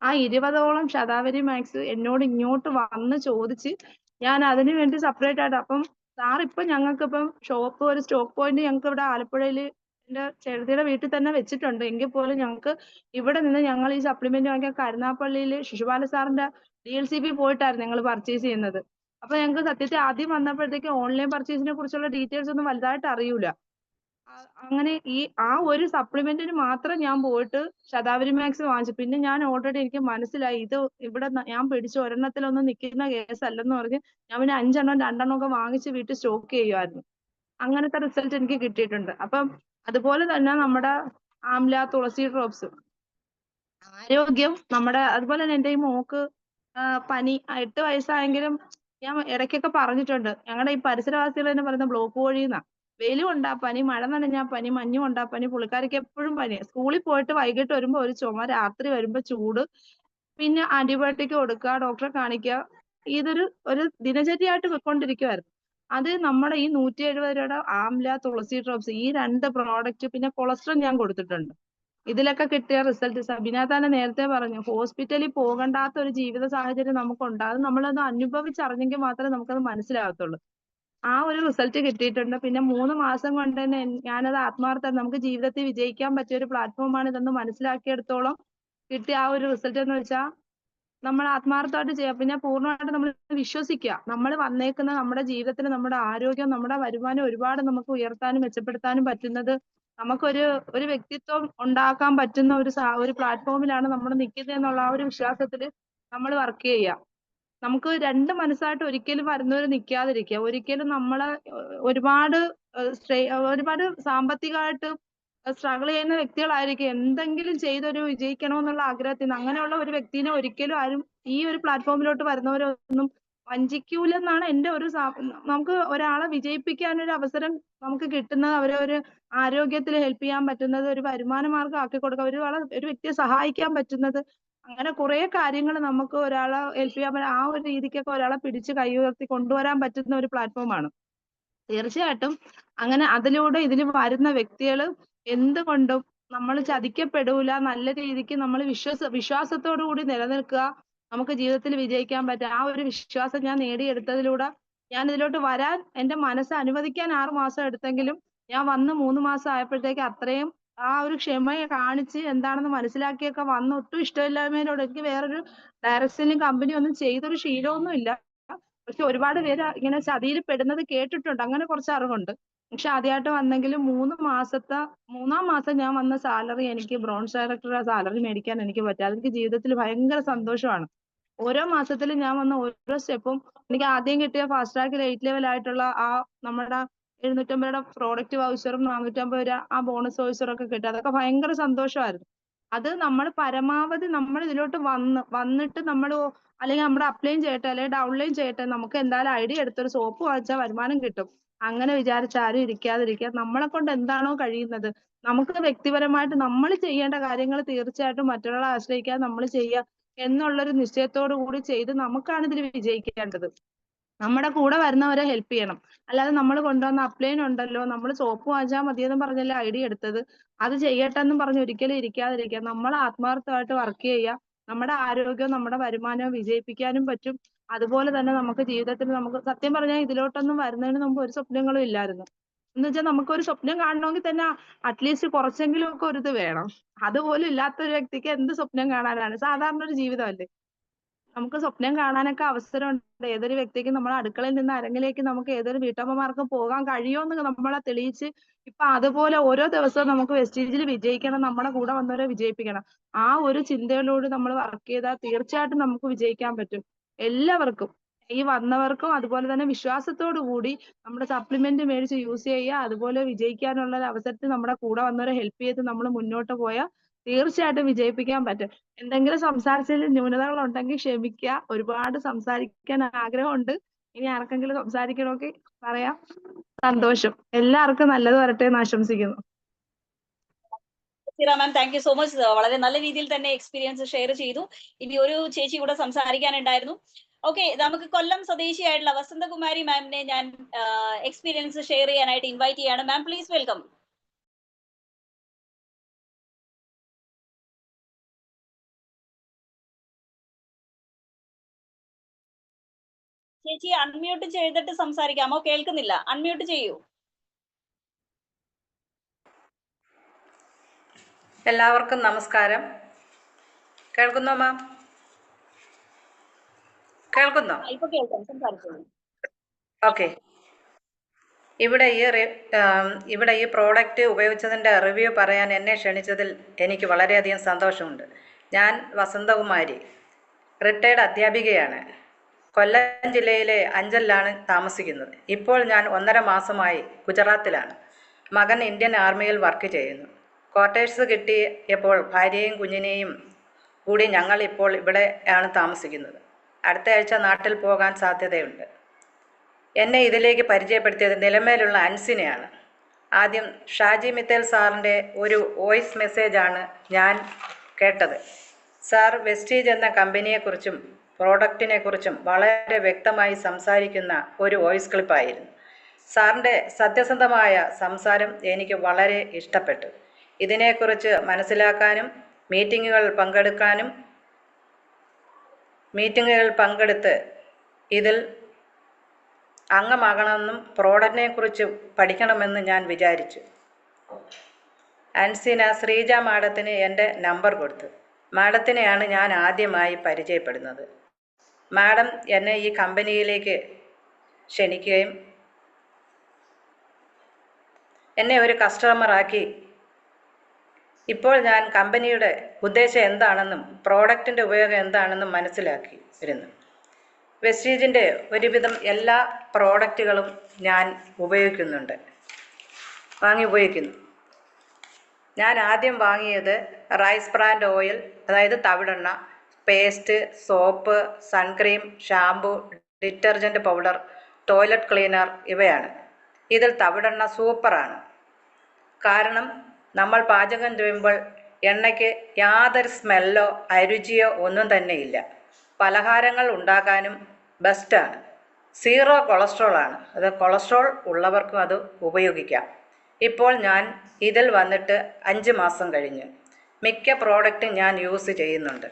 ആ 20ഓളം ശതാവരി മാക്സ് എന്നോട് ഇങ്ങോട്ട് വന്ന് ചോദിച്ച് ഞാൻ അതിനു വേണ്ടി സെപ്പറേറ്റ് ആയിട്ട്, അപ്പം സാർ ഇപ്പൊ ഞങ്ങൾക്ക് ഇപ്പം ഷോപ്പ് ഒരു സ്റ്റോക്ക് പോയിന്റ് ഞങ്ങൾക്ക് ഇവിടെ ആലപ്പുഴയില് എന്റെ ചേട്ടത്തിയുടെ വീട്ടിൽ തന്നെ വെച്ചിട്ടുണ്ട്. എങ്കിൽ പോലും ഞങ്ങൾക്ക് ഇവിടെ നിന്ന് ഞങ്ങൾ ഈ സപ്ലിമെന്റ് വാങ്ങിക്കാൻ കരുനാഗപ്പള്ളിയിൽ ശിശുപാല സാറിന്റെ DLCP പോയിട്ടായിരുന്നു ഞങ്ങൾ പർച്ചേസ് ചെയ്യുന്നത്. അപ്പൊ ഞങ്ങൾക്ക് സത്യത്തിൽ ആദ്യം വന്നപ്പോഴത്തേക്ക് ഓൺലൈൻ പർച്ചേസിനെ കുറിച്ചുള്ള ഡീറ്റെയിൽസ് ഒന്നും വലുതായിട്ട് അറിയൂല. അങ്ങനെ ആ ഒരു സപ്ലിമെന്റിന് മാത്രം ഞാൻ പോയിട്ട് ശതാവരി മാക്സ് വാങ്ങിച്ചു. പിന്നെ ഞാൻ ഓൾറെഡി എനിക്ക് മനസ്സിലായി ഇത് ഇവിടെ ഞാൻ പിടിച്ച ഒരെണ്ണത്തിലൊന്നും നിൽക്കുന്ന കേസല്ലെന്ന് പറഞ്ഞ് ഞാൻ പിന്നെ 5 2 ഒക്കെ വാങ്ങിച്ച് വീട്ടിൽ സ്റ്റോക്ക് ചെയ്യുമായിരുന്നു. അങ്ങനത്തെ റിസൾട്ട് എനിക്ക് കിട്ടിയിട്ടുണ്ട്. അപ്പം അതുപോലെ തന്നെ നമ്മുടെ ആംല തുളസി ഡ്രോപ്സ് ആരോഗ്യം നമ്മുടെ, അതുപോലെ തന്നെ എന്റെ ഈ മോക്ക് പനി 8 വയസ്സായെങ്കിലും ഞാൻ ഇടയ്ക്കൊക്കെ പറഞ്ഞിട്ടുണ്ട്, ഞങ്ങളുടെ ഈ പരിസരവാസികൾ തന്നെ പറയുന്ന ബ്ലോക്ക് കോഴിന്നാ. വെയിലും ഉണ്ടാ പനി, മഴ നനഞ്ഞാ പനി, മഞ്ഞും ഉണ്ടാ പനി, പുള്ളിക്കാരിക്ക് എപ്പോഴും പനി. സ്കൂളിൽ പോയിട്ട് വൈകിട്ട് വരുമ്പോ ഒരു ചുമ, രാത്രി വരുമ്പോ ചൂട്, പിന്നെ ആന്റിബയോട്ടിക് കൊടുക്കുക, ഡോക്ടറെ കാണിക്കുക. ഒരു ദിനചര്യയായിട്ട് പൊയ്ക്കൊണ്ടിരിക്കുവായിരുന്നു. അത് നമ്മുടെ ഈ 170 രൂപയുടെ ആംല തുളസി ഡ്രോപ്സ് ഈ 2 പ്രോഡക്റ്റ്, പിന്നെ കൊളസ്ട്രോൾ ഞാൻ കൊടുത്തിട്ടുണ്ട്. ഇതിലൊക്കെ കിട്ടിയ റിസൾട്ട് സബിന തന്നെ നേരത്തെ പറഞ്ഞു, ഹോസ്പിറ്റലിൽ പോകണ്ടാത്ത ഒരു ജീവിത സാഹചര്യം നമുക്കുണ്ട്. അത് നമ്മളത് അനുഭവിച്ചറിഞ്ഞെങ്കിൽ മാത്രമേ നമുക്കത് മനസ്സിലാകത്തുള്ളൂ. ആ ഒരു റിസൾട്ട് കിട്ടിയിട്ടുണ്ട്. പിന്നെ 3 മാസം കൊണ്ട് തന്നെ ഞാനത് ആത്മാർത്ഥം, നമുക്ക് ജീവിതത്തിൽ വിജയിക്കാൻ പറ്റിയ ഒരു പ്ലാറ്റ്ഫോമാണ് ഇതെന്ന് മനസ്സിലാക്കിയെടുത്തോളം കിട്ടിയ ആ ഒരു റിസൾട്ട് എന്ന് വെച്ചാൽ നമ്മൾ ആത്മാർത്ഥമായിട്ട് ചെയ്യാം. പിന്നെ പൂർണ്ണമായിട്ട് നമ്മൾ വിശ്വസിക്കുക. നമ്മൾ വന്നേക്കുന്ന നമ്മുടെ ജീവിതത്തിൽ നമ്മുടെ ആരോഗ്യം, നമ്മുടെ വരുമാനം ഒരുപാട് നമുക്ക് ഉയർത്താനും മെച്ചപ്പെടുത്താനും പറ്റുന്നത്, നമുക്കൊരു വ്യക്തിത്വം ഉണ്ടാക്കാൻ പറ്റുന്ന ഒരു പ്ലാറ്റ്ഫോമിലാണ് നമ്മൾ നിൽക്കുന്നത് എന്നുള്ള ആ ഒരു വിശ്വാസത്തിൽ നമ്മൾ വർക്ക് ചെയ്യുക. നമുക്ക് 2 മനസ്സായിട്ട് ഒരിക്കലും വരുന്നവർ നിൽക്കാതിരിക്കുക. ഒരിക്കലും നമ്മളെ ഒരുപാട് സാമ്പത്തികമായിട്ട് സ്ട്രഗിൾ ചെയ്യുന്ന വ്യക്തികളായിരിക്കും എന്തെങ്കിലും ചെയ്തൊരു വിജയിക്കണമെന്നുള്ള ആഗ്രഹത്തിൽ നിന്ന്. അങ്ങനെയുള്ള ഒരു വ്യക്തിനെ ഒരിക്കലും ആരും ഈ ഒരു പ്ലാറ്റ്ഫോമിലോട്ട് വരുന്നവരൊന്നും വഞ്ചിക്കൂലെന്നാണ് എന്റെ നമുക്ക് ഒരാളെ വിജയിപ്പിക്കാൻ ഒരു അവസരം നമുക്ക് കിട്ടുന്നത്, അവരെ ഒരു ആരോഗ്യത്തിൽ ഹെൽപ്പ് ചെയ്യാൻ പറ്റുന്നത്, ഒരു വരുമാന മാർഗം ആക്കി കൊടുക്കുക, ഒരു വ്യക്തിയെ സഹായിക്കാൻ പറ്റുന്നത്, അങ്ങനെ കുറെ കാര്യങ്ങൾ നമുക്ക് ഒരാളെ ഹെൽപ്പ് ചെയ്യാൻ പറ്റും. ആ ഒരു രീതിക്കൊക്കെ ഒരാളെ പിടിച്ച് കൈ ഉയർത്തി കൊണ്ടുവരാൻ പറ്റുന്ന ഒരു പ്ലാറ്റ്ഫോമാണ്. തീർച്ചയായിട്ടും അങ്ങനെ അതിലൂടെ ഇതിൽ വരുന്ന വ്യക്തികൾ എന്തുകൊണ്ടും നമ്മൾ ചതിക്കപ്പെടൂല. നല്ല രീതിക്ക് നമ്മൾ വിശ്വാസത്തോടു കൂടി നിലനിൽക്കുക. നമുക്ക് ജീവിതത്തിൽ വിജയിക്കാൻ പറ്റും. ആ ഒരു വിശ്വാസം ഞാൻ നേടിയെടുത്തതിലൂടെ ഞാൻ ഇതിലോട്ട് വരാൻ എന്റെ മനസ്സ് അനുവദിക്കാൻ 6 മാസം എടുത്തെങ്കിലും ഞാൻ വന്ന് 3 മാസം ആയപ്പോഴത്തേക്ക് അത്രയും ആ ഒരു ക്ഷമയെ കാണിച്ച് എന്താണെന്ന് മനസ്സിലാക്കിയൊക്കെ വന്ന് ഒട്ടും ഇഷ്ടമില്ലായ്മയോടെ എനിക്ക് വേറൊരു ഡയറക്ട് സെല്ലിംഗ് കമ്പനി ഒന്നും ചെയ്തൊരു ശീലമൊന്നും ഇല്ല. പക്ഷെ ഒരുപാട് പേര് ഇങ്ങനെ ചതിയിൽ പെടുന്നത് കേട്ടിട്ടുണ്ട്. അങ്ങനെ കുറച്ച് അറിവുണ്ട്. പക്ഷെ ആദ്യമായിട്ട് വന്നെങ്കിലും 3 മാസം ഞാൻ വന്ന സാലറി എനിക്ക് ബ്രോൺസ് ഡയറക്ടറുടെ സാലറി മേടിക്കാൻ എനിക്ക് പറ്റും. അതെനിക്ക് ജീവിതത്തിൽ ഭയങ്കര സന്തോഷമാണ്. ഓരോ മാസത്തിലും ഞാൻ വന്ന ഓരോ സ്റ്റെപ്പും എനിക്ക് ആദ്യം കിട്ടിയ ഫാസ്റ്റ് ട്രാക്ക് 8 ലെവൽ ആയിട്ടുള്ള ആ നമ്മുടെ 750 രൂപയുടെ പ്രോഡക്റ്റ് വൗച്ചറും 450 രൂപ ആ ബോണസ് വൗച്ചറും ഒക്കെ കിട്ടി. അതൊക്കെ ഭയങ്കര സന്തോഷമായിരുന്നു. അത് നമ്മൾ പരമാവധി നമ്മൾ ഇതിലോട്ട് വന്നിട്ട് നമ്മൾ അല്ലെങ്കിൽ നമ്മുടെ അപ്ലൈൻ ചെയ്യട്ടെ അല്ലെങ്കിൽ ഡൗൺലൈൻ ചെയ്യട്ടെ, നമുക്ക് എന്തായാലും ഐഡിയ എടുത്തൊരു സോപ്പ് വാങ്ങിച്ചാൽ വരുമാനം കിട്ടും. അങ്ങനെ വിചാരിച്ച് ആരും ഇരിക്കാതിരിക്കുക. നമ്മളെ കൊണ്ട് എന്താണോ കഴിയുന്നത് നമുക്ക് വ്യക്തിപരമായിട്ട് നമ്മൾ ചെയ്യേണ്ട കാര്യങ്ങൾ തീർച്ചയായിട്ടും മറ്റുള്ളവരെ ആശ്രയിക്കാതെ നമ്മൾ ചെയ്യുക എന്നുള്ളൊരു നിശ്ചയത്തോടു കൂടി ചെയ്ത് നമുക്കാണ് ഇതിൽ വിജയിക്കേണ്ടത്. നമ്മുടെ കൂടെ വരുന്നവരെ ഹെൽപ്പ് ചെയ്യണം. അല്ലാതെ നമ്മൾ കൊണ്ടുവന്ന അപ്ലൈൻ ഉണ്ടല്ലോ, നമ്മൾ സോപ്പ് വാങ്ങിച്ചാൽ മതിയെന്ന് പറഞ്ഞല്ലേ ഐഡിയ എടുത്തത്, അത് ചെയ്യട്ടെ എന്നും പറഞ്ഞ് ഒരിക്കലും ഇരിക്കാതിരിക്കുക. നമ്മൾ ആത്മാർത്ഥമായിട്ട് വർക്ക് ചെയ്യുക. നമ്മുടെ ആരോഗ്യവും നമ്മുടെ വരുമാനവും വിജയിപ്പിക്കാനും പറ്റും. അതുപോലെ തന്നെ നമുക്ക് ജീവിതത്തിൽ നമുക്ക് സത്യം പറഞ്ഞാൽ ഇതിലോട്ടൊന്നും വരുന്നതിന് മുമ്പ് ഒരു സ്വപ്നങ്ങളും ഇല്ലായിരുന്നു. എന്ന് വെച്ചാൽ നമുക്കൊരു സ്വപ്നം കാണണമെങ്കിൽ തന്നെ അറ്റ്ലീസ്റ്റ് കുറച്ചെങ്കിലും ഒക്കെ ഒരു ഇത് വേണം. അതുപോലും ഇല്ലാത്ത ഒരു വ്യക്തിക്ക് എന്ത് സ്വപ്നം കാണാനാണ്? സാധാരണ ഒരു ജീവിതമല്ലേ. നമുക്ക് സ്വപ്നം കാണാനൊക്കെ അവസരമുണ്ട്. ഏതൊരു വ്യക്തിക്കും നമ്മുടെ അടുക്കളയിൽ നിന്ന് അരങ്ങിലേക്ക് നമുക്ക് ഏതൊരു വീട്ടമ്മമാർക്കും പോകാൻ കഴിയുമെന്ന് നമ്മളെ തെളിയിച്ച് ഇപ്പൊ അതുപോലെ ഓരോ ദിവസവും നമുക്ക് വെസ്റ്റീജിൽ വിജയിക്കണം, നമ്മുടെ കൂടെ വന്നവരെ വിജയിപ്പിക്കണം. ആ ഒരു ചിന്തയിലൂടെ നമ്മൾ വർക്ക് ചെയ്താൽ തീർച്ചയായിട്ടും നമുക്ക് വിജയിക്കാൻ പറ്റും. എല്ലാവർക്കും ഈ വന്നവർക്കും അതുപോലെ തന്നെ വിശ്വാസത്തോടു കൂടി നമ്മുടെ സപ്ലിമെന്റ് മേടിച്ച് യൂസ് ചെയ്യുക. അതുപോലെ വിജയിക്കാനുള്ള ഒരു അവസരത്തിൽ നമ്മുടെ കൂടെ വന്നവരെ ഹെൽപ്പ് ചെയ്ത് നമ്മൾ മുന്നോട്ട് പോയാൽ തീർച്ചയായിട്ടും വിജയിപ്പിക്കാൻ പറ്റും. എന്തെങ്കിലും സംസാരിച്ചതിൽ ന്യൂനതകൾ ഉണ്ടെങ്കിൽ ക്ഷമിക്കുക. ഒരുപാട് സംസാരിക്കാൻ ആഗ്രഹമുണ്ട്. ഇനി ആർക്കെങ്കിലും സംസാരിക്കണമെങ്കിൽ പറയാം. സന്തോഷം. എല്ലാവർക്കും നല്ലത് വരട്ടെ എന്ന് ആശംസിക്കുന്നു. മാം, താങ്ക് യു സോ മച്ച്. വളരെ നല്ല രീതിയിൽ തന്നെ എക്സ്പീരിയൻസ് ഷെയർ ചെയ്തു. ഇനി ഒരു ചേച്ചി കൂടെ സംസാരിക്കാനുണ്ടായിരുന്നു. ഓക്കെ, നമുക്ക് കൊല്ലം സ്വദേശിയായിട്ടുള്ള വസന്തകുമാരി മാമിനെ ഞാൻ എക്സ്പീരിയൻസ് ഷെയർ ചെയ്യാനായിട്ട് ഇൻവൈറ്റ് ചെയ്യാണ്. മാം, പ്ലീസ് വെൽക്കം. ചേച്ചി അൺമ്യൂട്ട് ചെയ്തിട്ട് സംസാരിക്കാമോ? കേൾക്കുന്നില്ല. അൺമ്യൂട്ട് ചെയ്യൂ. എല്ലാവർക്കും നമസ്കാരം. കേൾക്കുന്നോ മാം? കേൾക്കുന്നോ? ഇപ്പൊ കേൾക്കാം, സംസാരിച്ചോളൂ. ഓക്കെ. ഇവിടെ ഈ പ്രോഡക്റ്റ് ഉപയോഗിച്ചതിൻ്റെ റിവ്യൂ പറയാൻ എന്നെ ക്ഷണിച്ചതിൽ എനിക്ക് വളരെയധികം സന്തോഷമുണ്ട്. ഞാൻ വസന്തകുമാരി, റിട്ടയർഡ് അധ്യാപികയാണ്. കൊല്ലം ജില്ലയിലെ അഞ്ചലിലാണ് താമസിക്കുന്നത്. ഇപ്പോൾ ഞാൻ 1.5 മാസമായി ഗുജറാത്തിലാണ്. മകൻ ഇന്ത്യൻ ആർമിയിൽ വർക്ക് ചെയ്യുന്നു. ക്വാർട്ടേഴ്സ് കിട്ടിയപ്പോൾ ഭാര്യയും കുഞ്ഞിനെയും കൂടി ഞങ്ങൾ ഇപ്പോൾ ഇവിടെയാണ് താമസിക്കുന്നത്. അടുത്ത ആഴ്ച നാട്ടിൽ പോകാൻ സാധ്യതയുണ്ട്. എന്നെ ഇതിലേക്ക് പരിചയപ്പെടുത്തിയത് നിലമേലുള്ള അൻസിനെയാണ്. ആദ്യം ഷാജി മിത്തേൽ സാറിൻ്റെ ഒരു വോയിസ് മെസ്സേജാണ് ഞാൻ കേട്ടത്. സാർ വെസ്റ്റീജ് എന്ന കമ്പനിയെക്കുറിച്ചും പ്രോഡക്റ്റിനെക്കുറിച്ചും വളരെ വ്യക്തമായി സംസാരിക്കുന്ന ഒരു വോയിസ് ക്ലിപ്പായിരുന്നു. സാറിൻ്റെ സത്യസന്ധമായ സംസാരം എനിക്ക് വളരെ ഇഷ്ടപ്പെട്ടു. ഇതിനെക്കുറിച്ച് മനസ്സിലാക്കാനും മീറ്റിങ്ങുകൾ പങ്കെടുത്ത് ഇതിൽ അംഗമാകണമെന്നും പ്രോഡക്റ്റിനെക്കുറിച്ച് പഠിക്കണമെന്ന് ഞാൻ വിചാരിച്ചു. അൻസിന ശ്രീജ മാഡത്തിന് എൻ്റെ നമ്പർ കൊടുത്തു. മാഡത്തിനെയാണ് ഞാൻ ആദ്യമായി പരിചയപ്പെടുന്നത്. മാഡം എന്നെ ഈ കമ്പനിയിലേക്ക് ക്ഷണിക്കുകയും എന്നെ ഒരു കസ്റ്റമറാക്കി. ഇപ്പോൾ ഞാൻ കമ്പനിയുടെ ഉദ്ദേശം എന്താണെന്നും പ്രോഡക്റ്റിൻ്റെ ഉപയോഗം എന്താണെന്നും മനസ്സിലാക്കി വരുന്നു. വെസ്റ്റീജിൻ്റെ ഒരുവിധം എല്ലാ പ്രോഡക്റ്റുകളും ഞാൻ ഉപയോഗിക്കുന്നു. ഞാൻ ആദ്യം വാങ്ങിയത് റൈസ് ബ്രാൻഡ് ഓയിൽ, അതായത് തവിടെണ്ണ, paste, soap, suncream, shampoo, detergent powder, toilet cleaner ഇവയാണ്. ഇതിൽ തവിടെണ്ണ സൂപ്പറാണ്. കാരണം നമ്മൾ പാചകം ചെയ്യുമ്പോൾ എണ്ണയ്ക്ക് യാതൊരു സ്മെല്ലോ അരുചിയോ ഒന്നും തന്നെ ഇല്ല. പലഹാരങ്ങൾ ഉണ്ടാക്കാനും ബെസ്റ്റാണ്. 0 കൊളസ്ട്രോളാണ്. അത് കൊളസ്ട്രോൾ ഉള്ളവർക്കും അത് ഉപയോഗിക്കാം. ഇപ്പോൾ ഞാൻ ഇതിൽ വന്നിട്ട് 5 മാസം കഴിഞ്ഞു. മിക്ക പ്രോഡക്റ്റും ഞാൻ യൂസ് ചെയ്യുന്നുണ്ട്.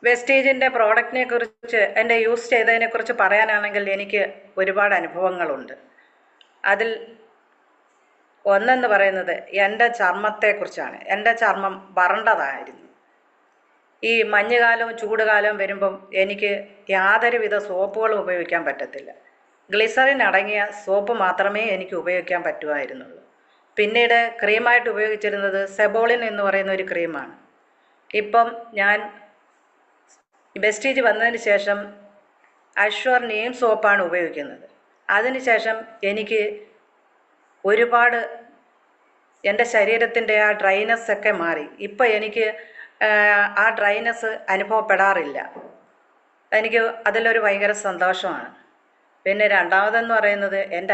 വെസ്റ്റീജിൻ്റെ പ്രോഡക്റ്റിനെ കുറിച്ച് എൻ്റെ യൂസ് ചെയ്തതിനെക്കുറിച്ച് പറയാനാണെങ്കിൽ എനിക്ക് ഒരുപാട് അനുഭവങ്ങളുണ്ട്. അതിൽ ഒന്നെന്ന് പറയുന്നത് എൻ്റെ ചർമ്മത്തെക്കുറിച്ചാണ്. എൻ്റെ ചർമ്മം വരണ്ടതായിരുന്നു. ഈ മഞ്ഞുകാലവും ചൂടുകാലവും വരുമ്പം എനിക്ക് യാതൊരുവിധ സോപ്പുകളും ഉപയോഗിക്കാൻ പറ്റത്തില്ല. ഗ്ലിസറിൻ അടങ്ങിയ സോപ്പ് മാത്രമേ എനിക്ക് ഉപയോഗിക്കാൻ പറ്റുമായിരുന്നുള്ളൂ. പിന്നീട് ക്രീമായിട്ട് ഉപയോഗിച്ചിരുന്നത് സെബോളിൻ എന്ന് പറയുന്ന ഒരു ക്രീമാണ്. ഇപ്പം ഞാൻ വെസ്റ്റീജ് വന്നതിന് ശേഷം അഷ്വർ നീം സോപ്പാണ് ഉപയോഗിക്കുന്നത്. അതിനുശേഷം എനിക്ക് ഒരുപാട് എൻ്റെ ശരീരത്തിൻ്റെ ആ ഡ്രൈനെസ് ഒക്കെ മാറി. ഇപ്പം എനിക്ക് ആ ഡ്രൈനെസ് അനുഭവപ്പെടാറില്ല. എനിക്ക് അതിലൊരു ഭയങ്കര സന്തോഷമാണ്. പിന്നെ രണ്ടാമതെന്ന് പറയുന്നത് എൻ്റെ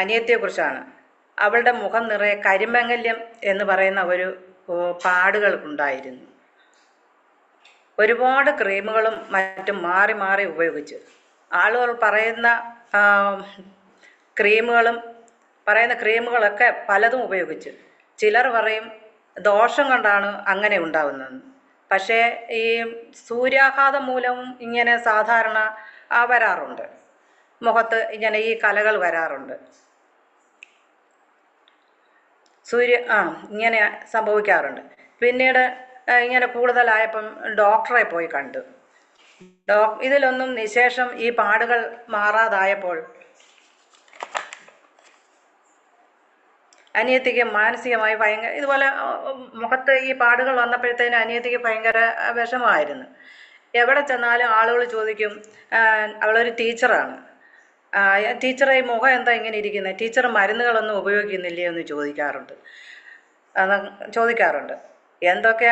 അനിയത്തിയെക്കുറിച്ചാണ്. അവളുടെ മുഖം നിറയെ കരിമംഗല്യം എന്ന് പറയുന്ന ഒരു പാടുകൾ ഉണ്ടായിരുന്നു. ഒരുപാട് ക്രീമുകളും മറ്റും മാറി മാറി ഉപയോഗിച്ച് ആളുകൾ പറയുന്ന ക്രീമുകളൊക്കെ പലതും ഉപയോഗിച്ച് ചിലർ പറയും ദോഷം കൊണ്ടാണ് അങ്ങനെ ഉണ്ടാകുന്നതെന്ന്. പക്ഷേ ഈ സൂര്യാഘാതം മൂലവും ഇങ്ങനെ സാധാരണ വരാറുണ്ട്. മുഖത്ത് ഇങ്ങനെ ഈ കലകൾ വരാറുണ്ട്. ഇങ്ങനെ സംഭവിക്കാറുണ്ട്. പിന്നീട് ഇങ്ങനെ കൂടുതലായപ്പം ഡോക്ടറെ പോയി കണ്ടു. ഇതിലൊന്നും നിശേഷം ഈ പാടുകൾ മാറാതായപ്പോൾ അനിയത്തിക്ക് മാനസികമായി ഭയങ്കര ഇതുപോലെ മുഖത്ത് ഈ പാടുകൾ വന്നപ്പോഴത്തേന് അനിയത്തിക്ക് ഭയങ്കര വിഷമമായിരുന്നു. എവിടെ ചെന്നാലും ആളുകൾ ചോദിക്കും, അവളൊരു ടീച്ചറാണ്, ടീച്ചറെ ഈ മുഖം എന്താ ഇങ്ങനെ ഇരിക്കുന്നത്, ടീച്ചർ മരുന്നുകളൊന്നും ഉപയോഗിക്കുന്നില്ലേ എന്ന് ചോദിക്കാറുണ്ട്. എന്തൊക്കെ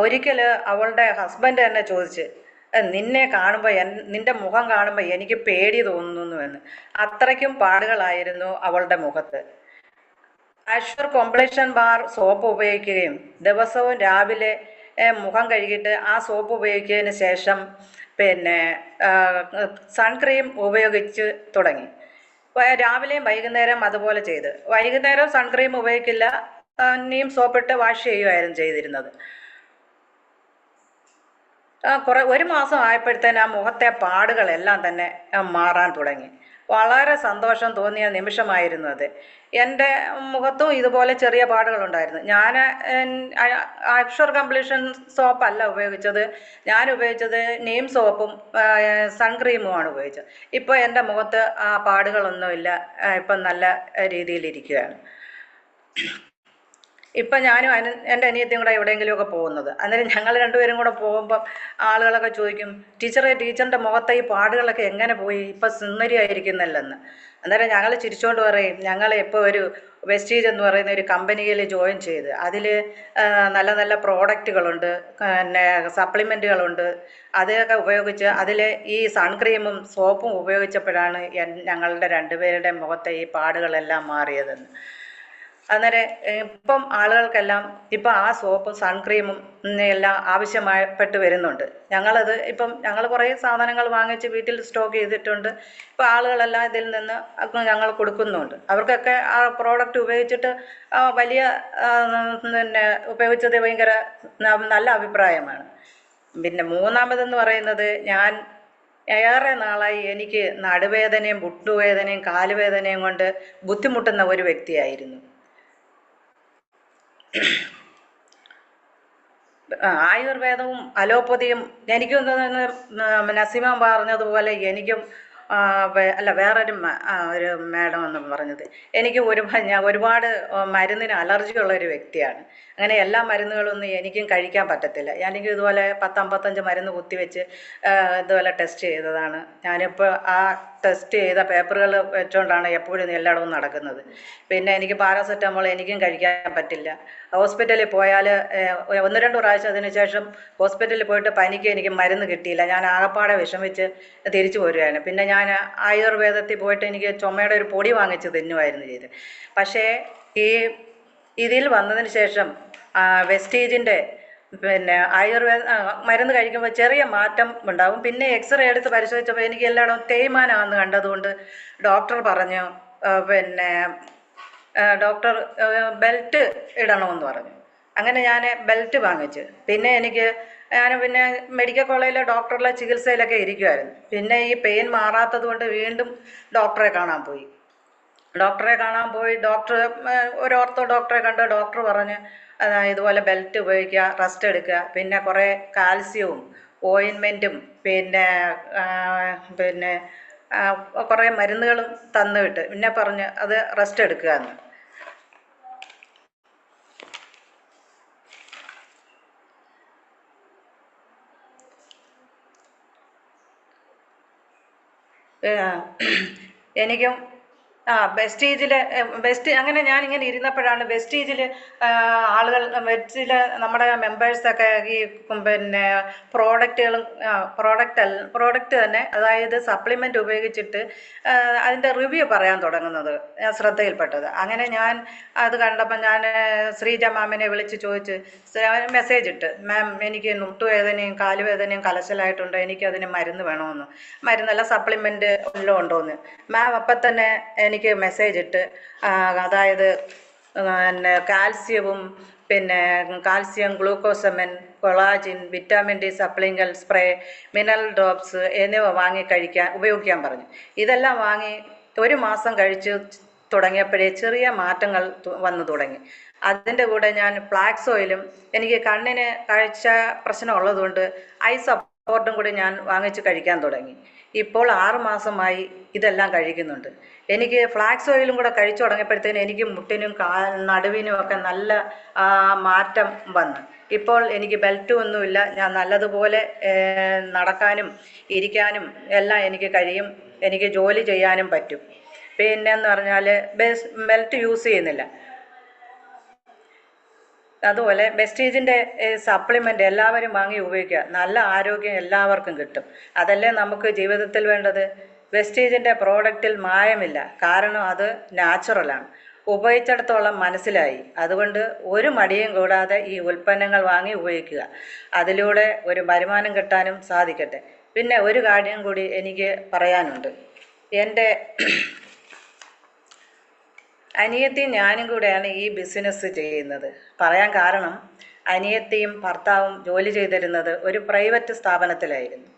ഒരിക്കൽ അവളുടെ ഹസ്ബൻഡ് എന്നെ ചോദിച്ച്, നിന്നെ കാണുമ്പോൾ നിന്റെ മുഖം കാണുമ്പോൾ എനിക്ക് പേടി തോന്നുന്നു എന്ന്. അത്രയ്ക്കും പാടുകളായിരുന്നു അവളുടെ മുഖത്ത്. അഷ്വർ കോംപ്ലക്ഷൻ ബാർ സോപ്പ് ഉപയോഗിക്കുകയും ദിവസവും രാവിലെ മുഖം കഴുകിയിട്ട് ആ സോപ്പ് ഉപയോഗിച്ചതിന് ശേഷം പിന്നെ സൺക്രീം ഉപയോഗിച്ച് തുടങ്ങി. രാവിലെയും വൈകുന്നേരം അതുപോലെ ചെയ്ത്, വൈകുന്നേരം സൺക്രീം ഉപയോഗിക്കില്ല, നീം സോപ്പിട്ട് വാഷ് ചെയ്യുമായിരുന്നു ചെയ്തിരുന്നത്. ഒരു മാസം ആയപ്പോഴത്തേന് ആ മുഖത്തെ പാടുകളെല്ലാം തന്നെ മാറാൻ തുടങ്ങി. വളരെ സന്തോഷം തോന്നിയ നിമിഷമായിരുന്നു അത്. എൻ്റെ മുഖത്തും ഇതുപോലെ ചെറിയ പാടുകളുണ്ടായിരുന്നു. ഞാൻ അക്ഷർ കംപ്ലീഷൻ സോപ്പല്ല ഉപയോഗിച്ചത്. ഞാൻ ഉപയോഗിച്ചത് നീം സോപ്പും സൺക്രീമുമാണ് ഉപയോഗിച്ചത്. ഇപ്പോൾ എൻ്റെ മുഖത്ത് ആ പാടുകളൊന്നുമില്ല. ഇപ്പം നല്ല രീതിയിലിരിക്കുകയാണ്. ഇപ്പം ഞാനും എൻ്റെ അനിയത്തിയും കൂടെ എവിടെയെങ്കിലുമൊക്കെ പോകുന്നത്. അന്നേരം ഞങ്ങൾ രണ്ടുപേരും കൂടെ പോകുമ്പം ആളുകളൊക്കെ ചോദിക്കും, ടീച്ചറിൻ്റെ മുഖത്തെ ഈ പാടുകളൊക്കെ എങ്ങനെ പോയി, ഇപ്പം സുന്ദരിയായിരിക്കുന്നല്ലെന്ന്. അന്നേരം ഞങ്ങൾ ചിരിച്ചുകൊണ്ട് പറയും, ഞങ്ങൾ ഇപ്പോൾ ഒരു വെസ്റ്റീജ് എന്ന് പറയുന്ന ഒരു കമ്പനിയിൽ ജോയിൻ ചെയ്ത് അതിൽ നല്ല നല്ല പ്രോഡക്റ്റുകളുണ്ട്, പിന്നെ സപ്ലിമെൻറ്റുകളുണ്ട്. അതൊക്കെ ഉപയോഗിച്ച് അതിൽ ഈ സൺക്രീമും സോപ്പും ഉപയോഗിച്ചപ്പോഴാണ് ഞങ്ങളുടെ രണ്ടുപേരുടെ മുഖത്തെ ഈ പാടുകളെല്ലാം മാറിയതെന്ന്. അന്നേരം ഇപ്പം ആളുകൾക്കെല്ലാം ഇപ്പം ആ സോപ്പും സൺക്രീമും എല്ലാം ആവശ്യമായിട്ട് വരുന്നുണ്ട്. ഞങ്ങൾ കുറേ സാധനങ്ങൾ വാങ്ങിച്ച് വീട്ടിൽ സ്റ്റോക്ക് ചെയ്തിട്ടുണ്ട്. ഇപ്പോൾ ആളുകളെല്ലാം ഇതിൽ നിന്ന് ഞങ്ങൾ കൊടുക്കുന്നുണ്ട്. അവർക്കൊക്കെ ആ പ്രോഡക്റ്റ് ഉപയോഗിച്ചിട്ട് വലിയ പിന്നെ ഉപയോഗിച്ചത് ഭയങ്കര നല്ല അഭിപ്രായമാണ്. പിന്നെ മൂന്നാമതെന്ന് പറയുന്നത്, ഞാൻ ഏറെ നാളായി എനിക്ക് നടുവേദനയും മുട്ടുവേദനയും കാലുവേദനയും കൊണ്ട് ബുദ്ധിമുട്ടുന്ന ഒരു വ്യക്തിയായിരുന്നു. ആയുർവേദവും അലോപ്പതിയും എനിക്കും നസീമ പറഞ്ഞതുപോലെ എനിക്കും വേറൊരു ഒരു മാഡം എന്ന് പറഞ്ഞത്, എനിക്ക് ഞാൻ ഒരുപാട് മരുന്നിന് അലർജിയുള്ള ഒരു വ്യക്തിയാണ്. അങ്ങനെ എല്ലാ മരുന്നുകളൊന്നും എനിക്കും കഴിക്കാൻ പറ്റത്തില്ല. എനിക്ക് ഇതുപോലെ 10-55 മരുന്ന് കുത്തിവെച്ച് ഇതുപോലെ ടെസ്റ്റ് ചെയ്തതാണ്. ഞാനിപ്പോൾ ആ ടെസ്റ്റ് ചെയ്ത പേപ്പറുകൾ വെച്ചുകൊണ്ടാണ് എപ്പോഴും എല്ലായിടവും നടക്കുന്നത്. പിന്നെ എനിക്ക് പാരാസെറ്റമോൾ എനിക്കും കഴിക്കാൻ പറ്റില്ല. ഹോസ്പിറ്റലിൽ പോയാൽ 1-2 പ്രാവശ്യം അതിന് ശേഷം ഹോസ്പിറ്റലിൽ പോയിട്ട് പനിക്ക് എനിക്ക് മരുന്ന് കിട്ടിയില്ല. ഞാൻ ആകപ്പാടെ വിഷമിച്ച് തിരിച്ചു പോരുകയാണ്. പിന്നെ ഞാൻ ആയുർവേദത്തിൽ പോയിട്ട് എനിക്ക് ചുമയുടെ ഒരു പൊടി വാങ്ങിച്ച് തിന്നുമായിരുന്നു ചെയ്ത്. പക്ഷേ ഇതിൽ വന്നതിന് ശേഷം വെസ്റ്റീജിൻ്റെ പിന്നെ ആയുർവേദ മരുന്ന് കഴിക്കുമ്പോൾ ചെറിയ മാറ്റം ഉണ്ടാവും. പിന്നെ എക്സ്റേ എടുത്ത് പരിശോധിച്ചപ്പോൾ എനിക്ക് എല്ലായിടവും തേയ്മാനമാണെന്ന് കണ്ടതുകൊണ്ട് ഡോക്ടർ പറഞ്ഞു, പിന്നെ ഡോക്ടർ ബെൽറ്റ് ഇടണമെന്ന് പറഞ്ഞു. അങ്ങനെ ഞാൻ ബെൽറ്റ് വാങ്ങിച്ച്. പിന്നെ എനിക്ക് ഞാൻ പിന്നെ മെഡിക്കൽ കോളേജിലെ ഡോക്ടറുടെ ചികിത്സയിലൊക്കെ ഇരിക്കുമായിരുന്നു. പിന്നെ ഈ പെയിൻ മാറാത്തത് കൊണ്ട് വീണ്ടും ഡോക്ടറെ കാണാൻ പോയി. ഡോക്ടർ ഒരു ഓർത്തോ ഡോക്ടറെ കണ്ട് ഡോക്ടർ പറഞ്ഞ് ഇതുപോലെ ബെൽറ്റ് ഉപയോഗിക്കുക, റെസ്റ്റ് എടുക്കുക, പിന്നെ കുറേ കാൽസ്യവും ഓയിൻമെൻറ്റും പിന്നെ കുറേ മരുന്നുകളും തന്നു വിട്ട് പിന്നെ പറഞ്ഞ് അത് റെസ്റ്റ് എടുക്കുക എന്ന്. എനിക്കും അങ്ങനെ ഞാനിങ്ങനെ ഇരുന്നപ്പോഴാണ് വെസ്റ്റീജിൽ ആളുകൾ നമ്മുടെ മെമ്പേഴ്സൊക്കെ ഈ പിന്നെ പ്രോഡക്റ്റ് തന്നെ, അതായത് സപ്ലിമെൻ്റ് ഉപയോഗിച്ചിട്ട് അതിൻ്റെ റിവ്യൂ പറയാൻ തുടങ്ങുന്നത് ഞാൻ ശ്രദ്ധയിൽപ്പെട്ടത്. അങ്ങനെ ഞാൻ അത് കണ്ടപ്പോൾ ഞാൻ ശ്രീജ മാമിനെ വിളിച്ച് ചോദിച്ച് മെസ്സേജ് ഇട്ട്, മാം എനിക്ക് മുട്ടുവേദനയും കാലുവേദനയും കലശലായിട്ടുണ്ട്, എനിക്കതിന് മരുന്ന് വേണമെന്ന്. മരുന്നല്ല, സപ്ലിമെൻ്റ് വല്ലതും ഉണ്ടോയെന്ന്. മാം അപ്പം തന്നെ എനിക്ക് മെസ്സേജ് ഇട്ട്, അതായത് പിന്നെ കാൽസ്യവും പിന്നെ calcium glucosamine, collagen, vitamin D സപ്ലിങ്ങൾ സ്പ്രേ, മിനറൽ ഡ്രോപ്സ് എന്നിവ വാങ്ങി ഉപയോഗിക്കാൻ പറഞ്ഞു. ഇതെല്ലാം വാങ്ങി 1 മാസം കഴിച്ച് തുടങ്ങിയപ്പോഴേ ചെറിയ മാറ്റങ്ങൾ വന്നു തുടങ്ങി. അതിൻ്റെ കൂടെ ഞാൻ ഫ്ലാക്സ് ഓയിലും, എനിക്ക് കണ്ണിന് കാഴ്ച പ്രശ്നം ഉള്ളതുകൊണ്ട് ഐ സപ്പോർട്ടും കൂടി ഞാൻ വാങ്ങിച്ച് കഴിക്കാൻ തുടങ്ങി. ഇപ്പോൾ 6 മാസമായി ഇതെല്ലാം കഴിക്കുന്നുണ്ട്. എനിക്ക് ഫ്ലാക്സ് ഓയിലും കൂടെ കഴിച്ചു തുടങ്ങിയപ്പോഴത്തേനും എനിക്ക് മുട്ടിനും നടുവിനും ഒക്കെ നല്ല മാറ്റം വന്നു. ഇപ്പോൾ എനിക്ക് ബെൽറ്റും ഒന്നുമില്ല, ഞാൻ നല്ലതുപോലെ നടക്കാനും ഇരിക്കാനും എല്ലാം എനിക്ക് കഴിയും, എനിക്ക് ജോലി ചെയ്യാനും പറ്റും. പിന്നെന്ന് പറഞ്ഞാൽ ബെൽറ്റ് യൂസ് ചെയ്യുന്നില്ല. അതുപോലെ വെസ്റ്റീജിൻ്റെ സപ്ലിമെൻ്റ് എല്ലാവരും വാങ്ങി ഉപയോഗിക്കുക, നല്ല ആരോഗ്യം എല്ലാവർക്കും കിട്ടും. അതല്ലേ നമുക്ക് ജീവിതത്തിൽ വേണ്ടത്. വെസ്റ്റീജിൻ്റെ പ്രോഡക്റ്റിൽ മായമില്ല, കാരണം അത് നാച്ചുറലാണ്. ഉപയോഗിച്ചിടത്തോളം മനസ്സിലായി. അതുകൊണ്ട് ഒരു മടിയും കൂടാതെ ഈ ഉൽപ്പന്നങ്ങൾ വാങ്ങി ഉപയോഗിക്കുക. അതിലൂടെ ഒരു വരുമാനം കിട്ടാനും സാധിക്കട്ടെ. പിന്നെ ഒരു കാര്യം കൂടി എനിക്ക് പറയാനുണ്ട്. എൻ്റെ അനിയത്തിയും ഞാനും കൂടെയാണ് ഈ ബിസിനസ് ചെയ്യുന്നത്. പറയാൻ കാരണം, അനിയത്തിയും ഭർത്താവും ജോലി ചെയ്തിരുന്നത് ഒരു പ്രൈവറ്റ് സ്ഥാപനത്തിലായിരുന്നു.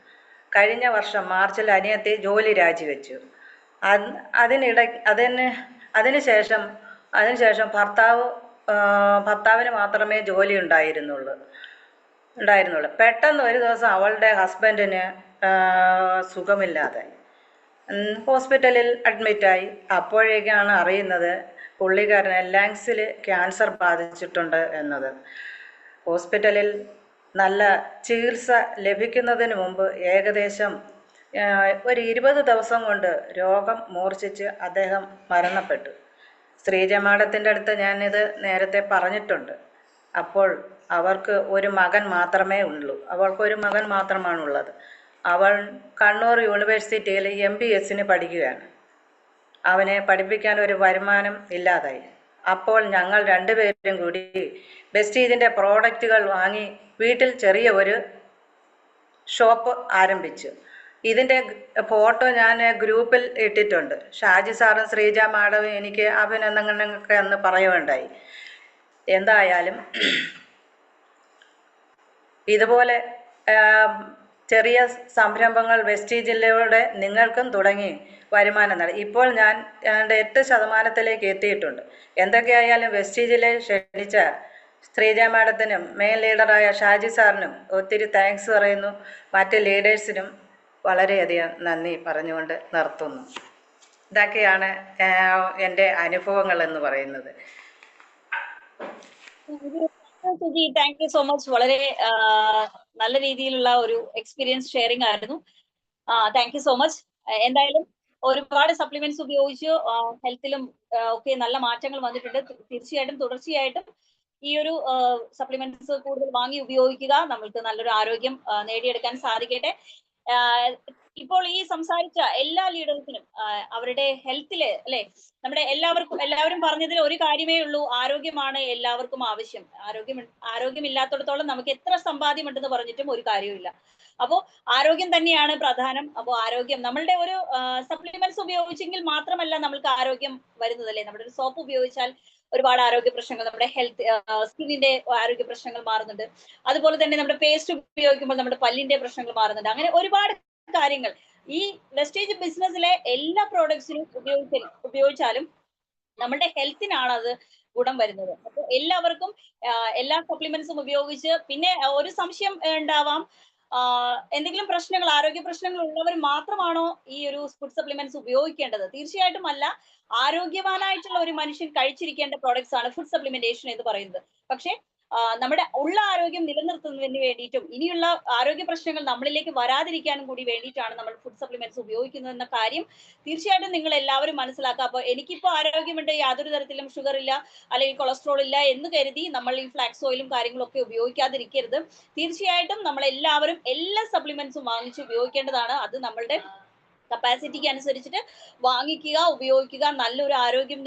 കഴിഞ്ഞ വർഷം മാർച്ചിൽ അനിയത്തി ജോലി രാജിവെച്ചു. അതിനുശേഷം ഭർത്താവിന് മാത്രമേ ജോലി ഉണ്ടായിരുന്നുള്ളൂ. പെട്ടെന്ന് ഒരു ദിവസം അവളുടെ ഹസ്ബൻഡിന് സുഖമില്ലാതായി, ഹോസ്പിറ്റലിൽ അഡ്മിറ്റായി. അപ്പോഴേക്കാണ് അറിയുന്നത് പുള്ളിക്കാരന് ലങ്സിൽ ക്യാൻസർ ബാധിച്ചിട്ടുണ്ട് എന്നത്. ഹോസ്പിറ്റലിൽ നല്ല ചികിത്സ ലഭിക്കുന്നതിന് മുമ്പ് ഏകദേശം ഒരു 20 ദിവസം കൊണ്ട് രോഗം മൂർച്ഛിച്ച് അദ്ദേഹം മരണപ്പെട്ടു. ശ്രീജ മാഡത്തിൻ്റെ അടുത്ത് ഞാനിത് നേരത്തെ പറഞ്ഞിട്ടുണ്ട്. അപ്പോൾ അവർക്ക് ഒരു മകൻ മാത്രമേ ഉള്ളൂ. അവൾക്കൊരു മകൻ മാത്രമാണുള്ളത്. അവൾ കണ്ണൂർ യൂണിവേഴ്സിറ്റിയിൽ MBSന് പഠിക്കുകയാണ്. അവനെ പഠിപ്പിക്കാൻ ഒരു വരുമാനം ഇല്ലാതായി. അപ്പോൾ ഞങ്ങൾ 2 പേരും കൂടി വെസ്റ്റീജിൻ്റെ പ്രോഡക്റ്റുകൾ വാങ്ങി വീട്ടിൽ ചെറിയ ഒരു ഷോപ്പ് ആരംഭിച്ചു. ഇതിൻ്റെ ഫോട്ടോ ഞാൻ ഗ്രൂപ്പിൽ ഇട്ടിട്ടുണ്ട്. ഷാജി സാറും ശ്രീജ മാഡവും എനിക്ക് അഭിനന്ദനങ്ങളൊക്കെ അന്ന് പറയുകയുണ്ടായി. എന്തായാലും ഇതുപോലെ ചെറിയ സംരംഭങ്ങൾ വെസ്റ്റീജിലൂടെ നിങ്ങൾക്കും തുടങ്ങി വരുമാനം നേടാം. ഇപ്പോൾ ഞാൻ 8% എത്തിയിട്ടുണ്ട്. എന്തൊക്കെയായാലും വെസ്റ്റീജിലെ ക്ഷണിച്ച ശ്രീജ മാഡത്തിനും മെയിൻ ലീഡറായ ഷാജി സാറിനും ഒത്തിരി താങ്ക്സ് പറയുന്നു. മറ്റ് ലീഡേഴ്സിനും വളരെയധികം നന്ദി പറഞ്ഞുകൊണ്ട് നിർത്തുന്നു. ഇതൊക്കെയാണ് എൻ്റെ അനുഭവങ്ങൾ എന്ന് പറയുന്നത്. Suji, thank you so much. വളരെ നല്ല രീതിയിലുള്ള ഒരു എക്സ്പീരിയൻസ് ഷെയറിംഗ് ആയിരുന്നു. Thank you so much. എന്തായാലും ഒരുപാട് സപ്ലിമെന്റ്സ് ഉപയോഗിച്ച് ഹെൽത്തിലും ഒക്കെ നല്ല മാറ്റങ്ങൾ വന്നിട്ടുണ്ട്. തീർച്ചയായിട്ടും തുടർച്ചയായിട്ടും ഈ ഒരു സപ്ലിമെന്റ്സ് കൂടുതൽ വാങ്ങി ഉപയോഗിക്കുക. നമ്മൾക്ക് നല്ലൊരു ആരോഗ്യം നേടിയെടുക്കാൻ സാധിക്കട്ടെ. ഇപ്പോൾ ഈ സംസാരിച്ച എല്ലാ ലീഡേഴ്സിനും അവരുടെ ഹെൽത്തില് അല്ലെ, നമ്മുടെ എല്ലാവരും പറഞ്ഞതിൽ ഒരു കാര്യമേ ഉള്ളൂ, ആരോഗ്യമാണ് എല്ലാവർക്കും ആവശ്യം. ആരോഗ്യമില്ലാത്തിടത്തോളം നമുക്ക് എത്ര സമ്പാദ്യം ഉണ്ടെന്ന് പറഞ്ഞിട്ടും ഒരു കാര്യമില്ല. അപ്പോ ആരോഗ്യം തന്നെയാണ് പ്രധാനം. അപ്പോൾ ആരോഗ്യം, നമ്മളുടെ ഒരു സപ്ലിമെന്റ്സ് ഉപയോഗിച്ചെങ്കിൽ മാത്രമല്ല നമ്മൾക്ക് ആരോഗ്യം വരുന്നത് അല്ലെ. നമ്മുടെ ഒരു സോപ്പ് ഉപയോഗിച്ചാൽ ഒരുപാട് ആരോഗ്യ പ്രശ്നങ്ങൾ, നമ്മുടെ ഹെൽത്ത് സ്കിന്നിന്റെ ആരോഗ്യ പ്രശ്നങ്ങൾ മാറുന്നുണ്ട്. അതുപോലെ തന്നെ നമ്മുടെ പേസ്റ്റ് ഉപയോഗിക്കുമ്പോൾ നമ്മുടെ പല്ലിന്റെ പ്രശ്നങ്ങൾ മാറുന്നുണ്ട്. അങ്ങനെ ഒരുപാട് കാര്യങ്ങൾ ഈ വെസ്റ്റേജ് ബിസിനസ്സിലെ എല്ലാ പ്രോഡക്ട്സിനും ഉപയോഗിച്ചാലും നമ്മുടെ ഹെൽത്തിനാണ് അത് ഗുണം വരുന്നത്. അപ്പൊ എല്ലാവർക്കും എല്ലാ സപ്ലിമെന്റ്സും ഉപയോഗിച്ച് പിന്നെ ഒരു സംശയം ഉണ്ടാവാം, എന്തെങ്കിലും പ്രശ്നങ്ങൾ, ആരോഗ്യ പ്രശ്നങ്ങൾ ഉള്ളവർ മാത്രമാണോ ഈ ഒരു ഫുഡ് സപ്ലിമെന്റ്സ് ഉപയോഗിക്കേണ്ടത്? തീർച്ചയായിട്ടും അല്ല. ആരോഗ്യവാനായിട്ടുള്ള ഒരു മനുഷ്യൻ കഴിച്ചിരിക്കേണ്ട പ്രോഡക്ട്സ് ആണ് ഫുഡ് സപ്ലിമെന്റേഷൻ എന്ന് പറയുന്നത്. പക്ഷേ നമ്മുടെ ഉള്ള ആരോഗ്യം നിലനിർത്തുന്നതിന് വേണ്ടിയിട്ടും ഇനിയുള്ള ആരോഗ്യ പ്രശ്നങ്ങൾ നമ്മളിലേക്ക് വരാതിരിക്കാനും കൂടി വേണ്ടിയിട്ടാണ് നമ്മൾ ഫുഡ് സപ്ലിമെന്റ്സ് ഉപയോഗിക്കുന്നത് എന്ന കാര്യം തീർച്ചയായിട്ടും നിങ്ങൾ എല്ലാവരും മനസ്സിലാക്കുക. അപ്പൊ എനിക്കിപ്പോ ആരോഗ്യമുണ്ട്, യാതൊരു തരത്തിലും ഷുഗർ ഇല്ല അല്ലെങ്കിൽ കൊളസ്ട്രോൾ ഇല്ല എന്ന് കരുതി നമ്മൾ ഈ ഫ്ലാക്സ് ഓയിലും കാര്യങ്ങളൊക്കെ ഉപയോഗിക്കാതിരിക്കരുത്. തീർച്ചയായിട്ടും നമ്മൾ എല്ലാവരും എല്ലാ സപ്ലിമെന്റ്സും വാങ്ങിച്ച് ഉപയോഗിക്കേണ്ടതാണ്. അത് നമ്മളുടെ കപ്പാസിറ്റിക്ക് അനുസരിച്ചിട്ട് വാങ്ങിക്കുക, ഉപയോഗിക്കുക, നല്ലൊരു ആരോഗ്യം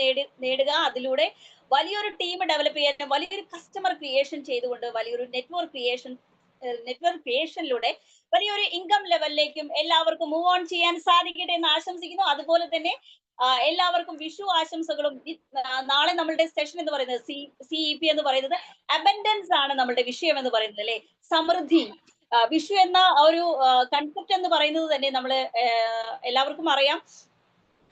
നേടുക. അതിലൂടെ വലിയൊരു ടീം ഡെവലപ്പ് ചെയ്യാൻ, വലിയൊരു കസ്റ്റമർ ക്രിയേഷൻ ചെയ്തുകൊണ്ട് വലിയൊരു നെറ്റ്വർക്ക് ക്രിയേഷനിലൂടെ വലിയൊരു ഇൻകം ലെവലിലേക്കും എല്ലാവർക്കും മൂവ് ഓൺ ചെയ്യാൻ സാധിക്കട്ടെ എന്ന് ആശംസിക്കുന്നു. അതുപോലെ തന്നെ എല്ലാവർക്കും വിഷു ആശംസകളും. നാളെ നമ്മളുടെ സെഷൻ എന്ന് പറയുന്നത് CEP എന്ന് പറയുന്നത് അബൻഡൻസ് ആണ് നമ്മളുടെ വിഷയം എന്ന് പറയുന്നത്, അല്ലെ? സമൃദ്ധി. വിഷു എന്ന ഒരു കൺസെപ്റ്റ് എന്ന് പറയുന്നത് തന്നെ നമ്മള് എല്ലാവർക്കും അറിയാം.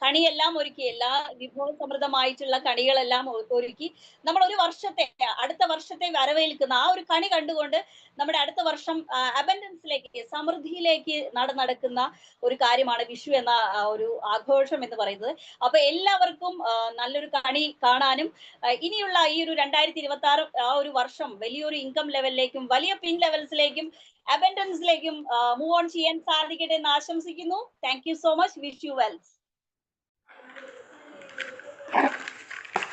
കണിയെല്ലാം ഒരുക്കി, എല്ലാ വിഭവസമൃദ്ധമായിട്ടുള്ള കണികളെല്ലാം ഒരുക്കി നമ്മൾ ഒരു വർഷത്തെ, അടുത്ത വർഷത്തെ വരവേൽക്കുന്ന ആ ഒരു കണി കണ്ടുകൊണ്ട് നമ്മുടെ അടുത്ത വർഷം അബൻഡൻസിലേക്ക്, സമൃദ്ധിയിലേക്ക് നടക്കുന്ന ഒരു കാര്യമാണ് വിഷു എന്ന ഒരു ആഘോഷം എന്ന് പറയുന്നത്. അപ്പൊ എല്ലാവർക്കും നല്ലൊരു കണി കാണാനും ഇനിയുള്ള ഈ ഒരു 2026 ആ ഒരു വർഷം വലിയൊരു ഇൻകം ലെവലിലേക്കും വലിയ പിൻ ലെവൽസിലേക്കും അബൻഡൻസിലേക്കും മൂവ് ഓൺ ചെയ്യാൻ സാധിക്കട്ടെ എന്ന് ആശംസിക്കുന്നു. Thank you so much. Wish you well.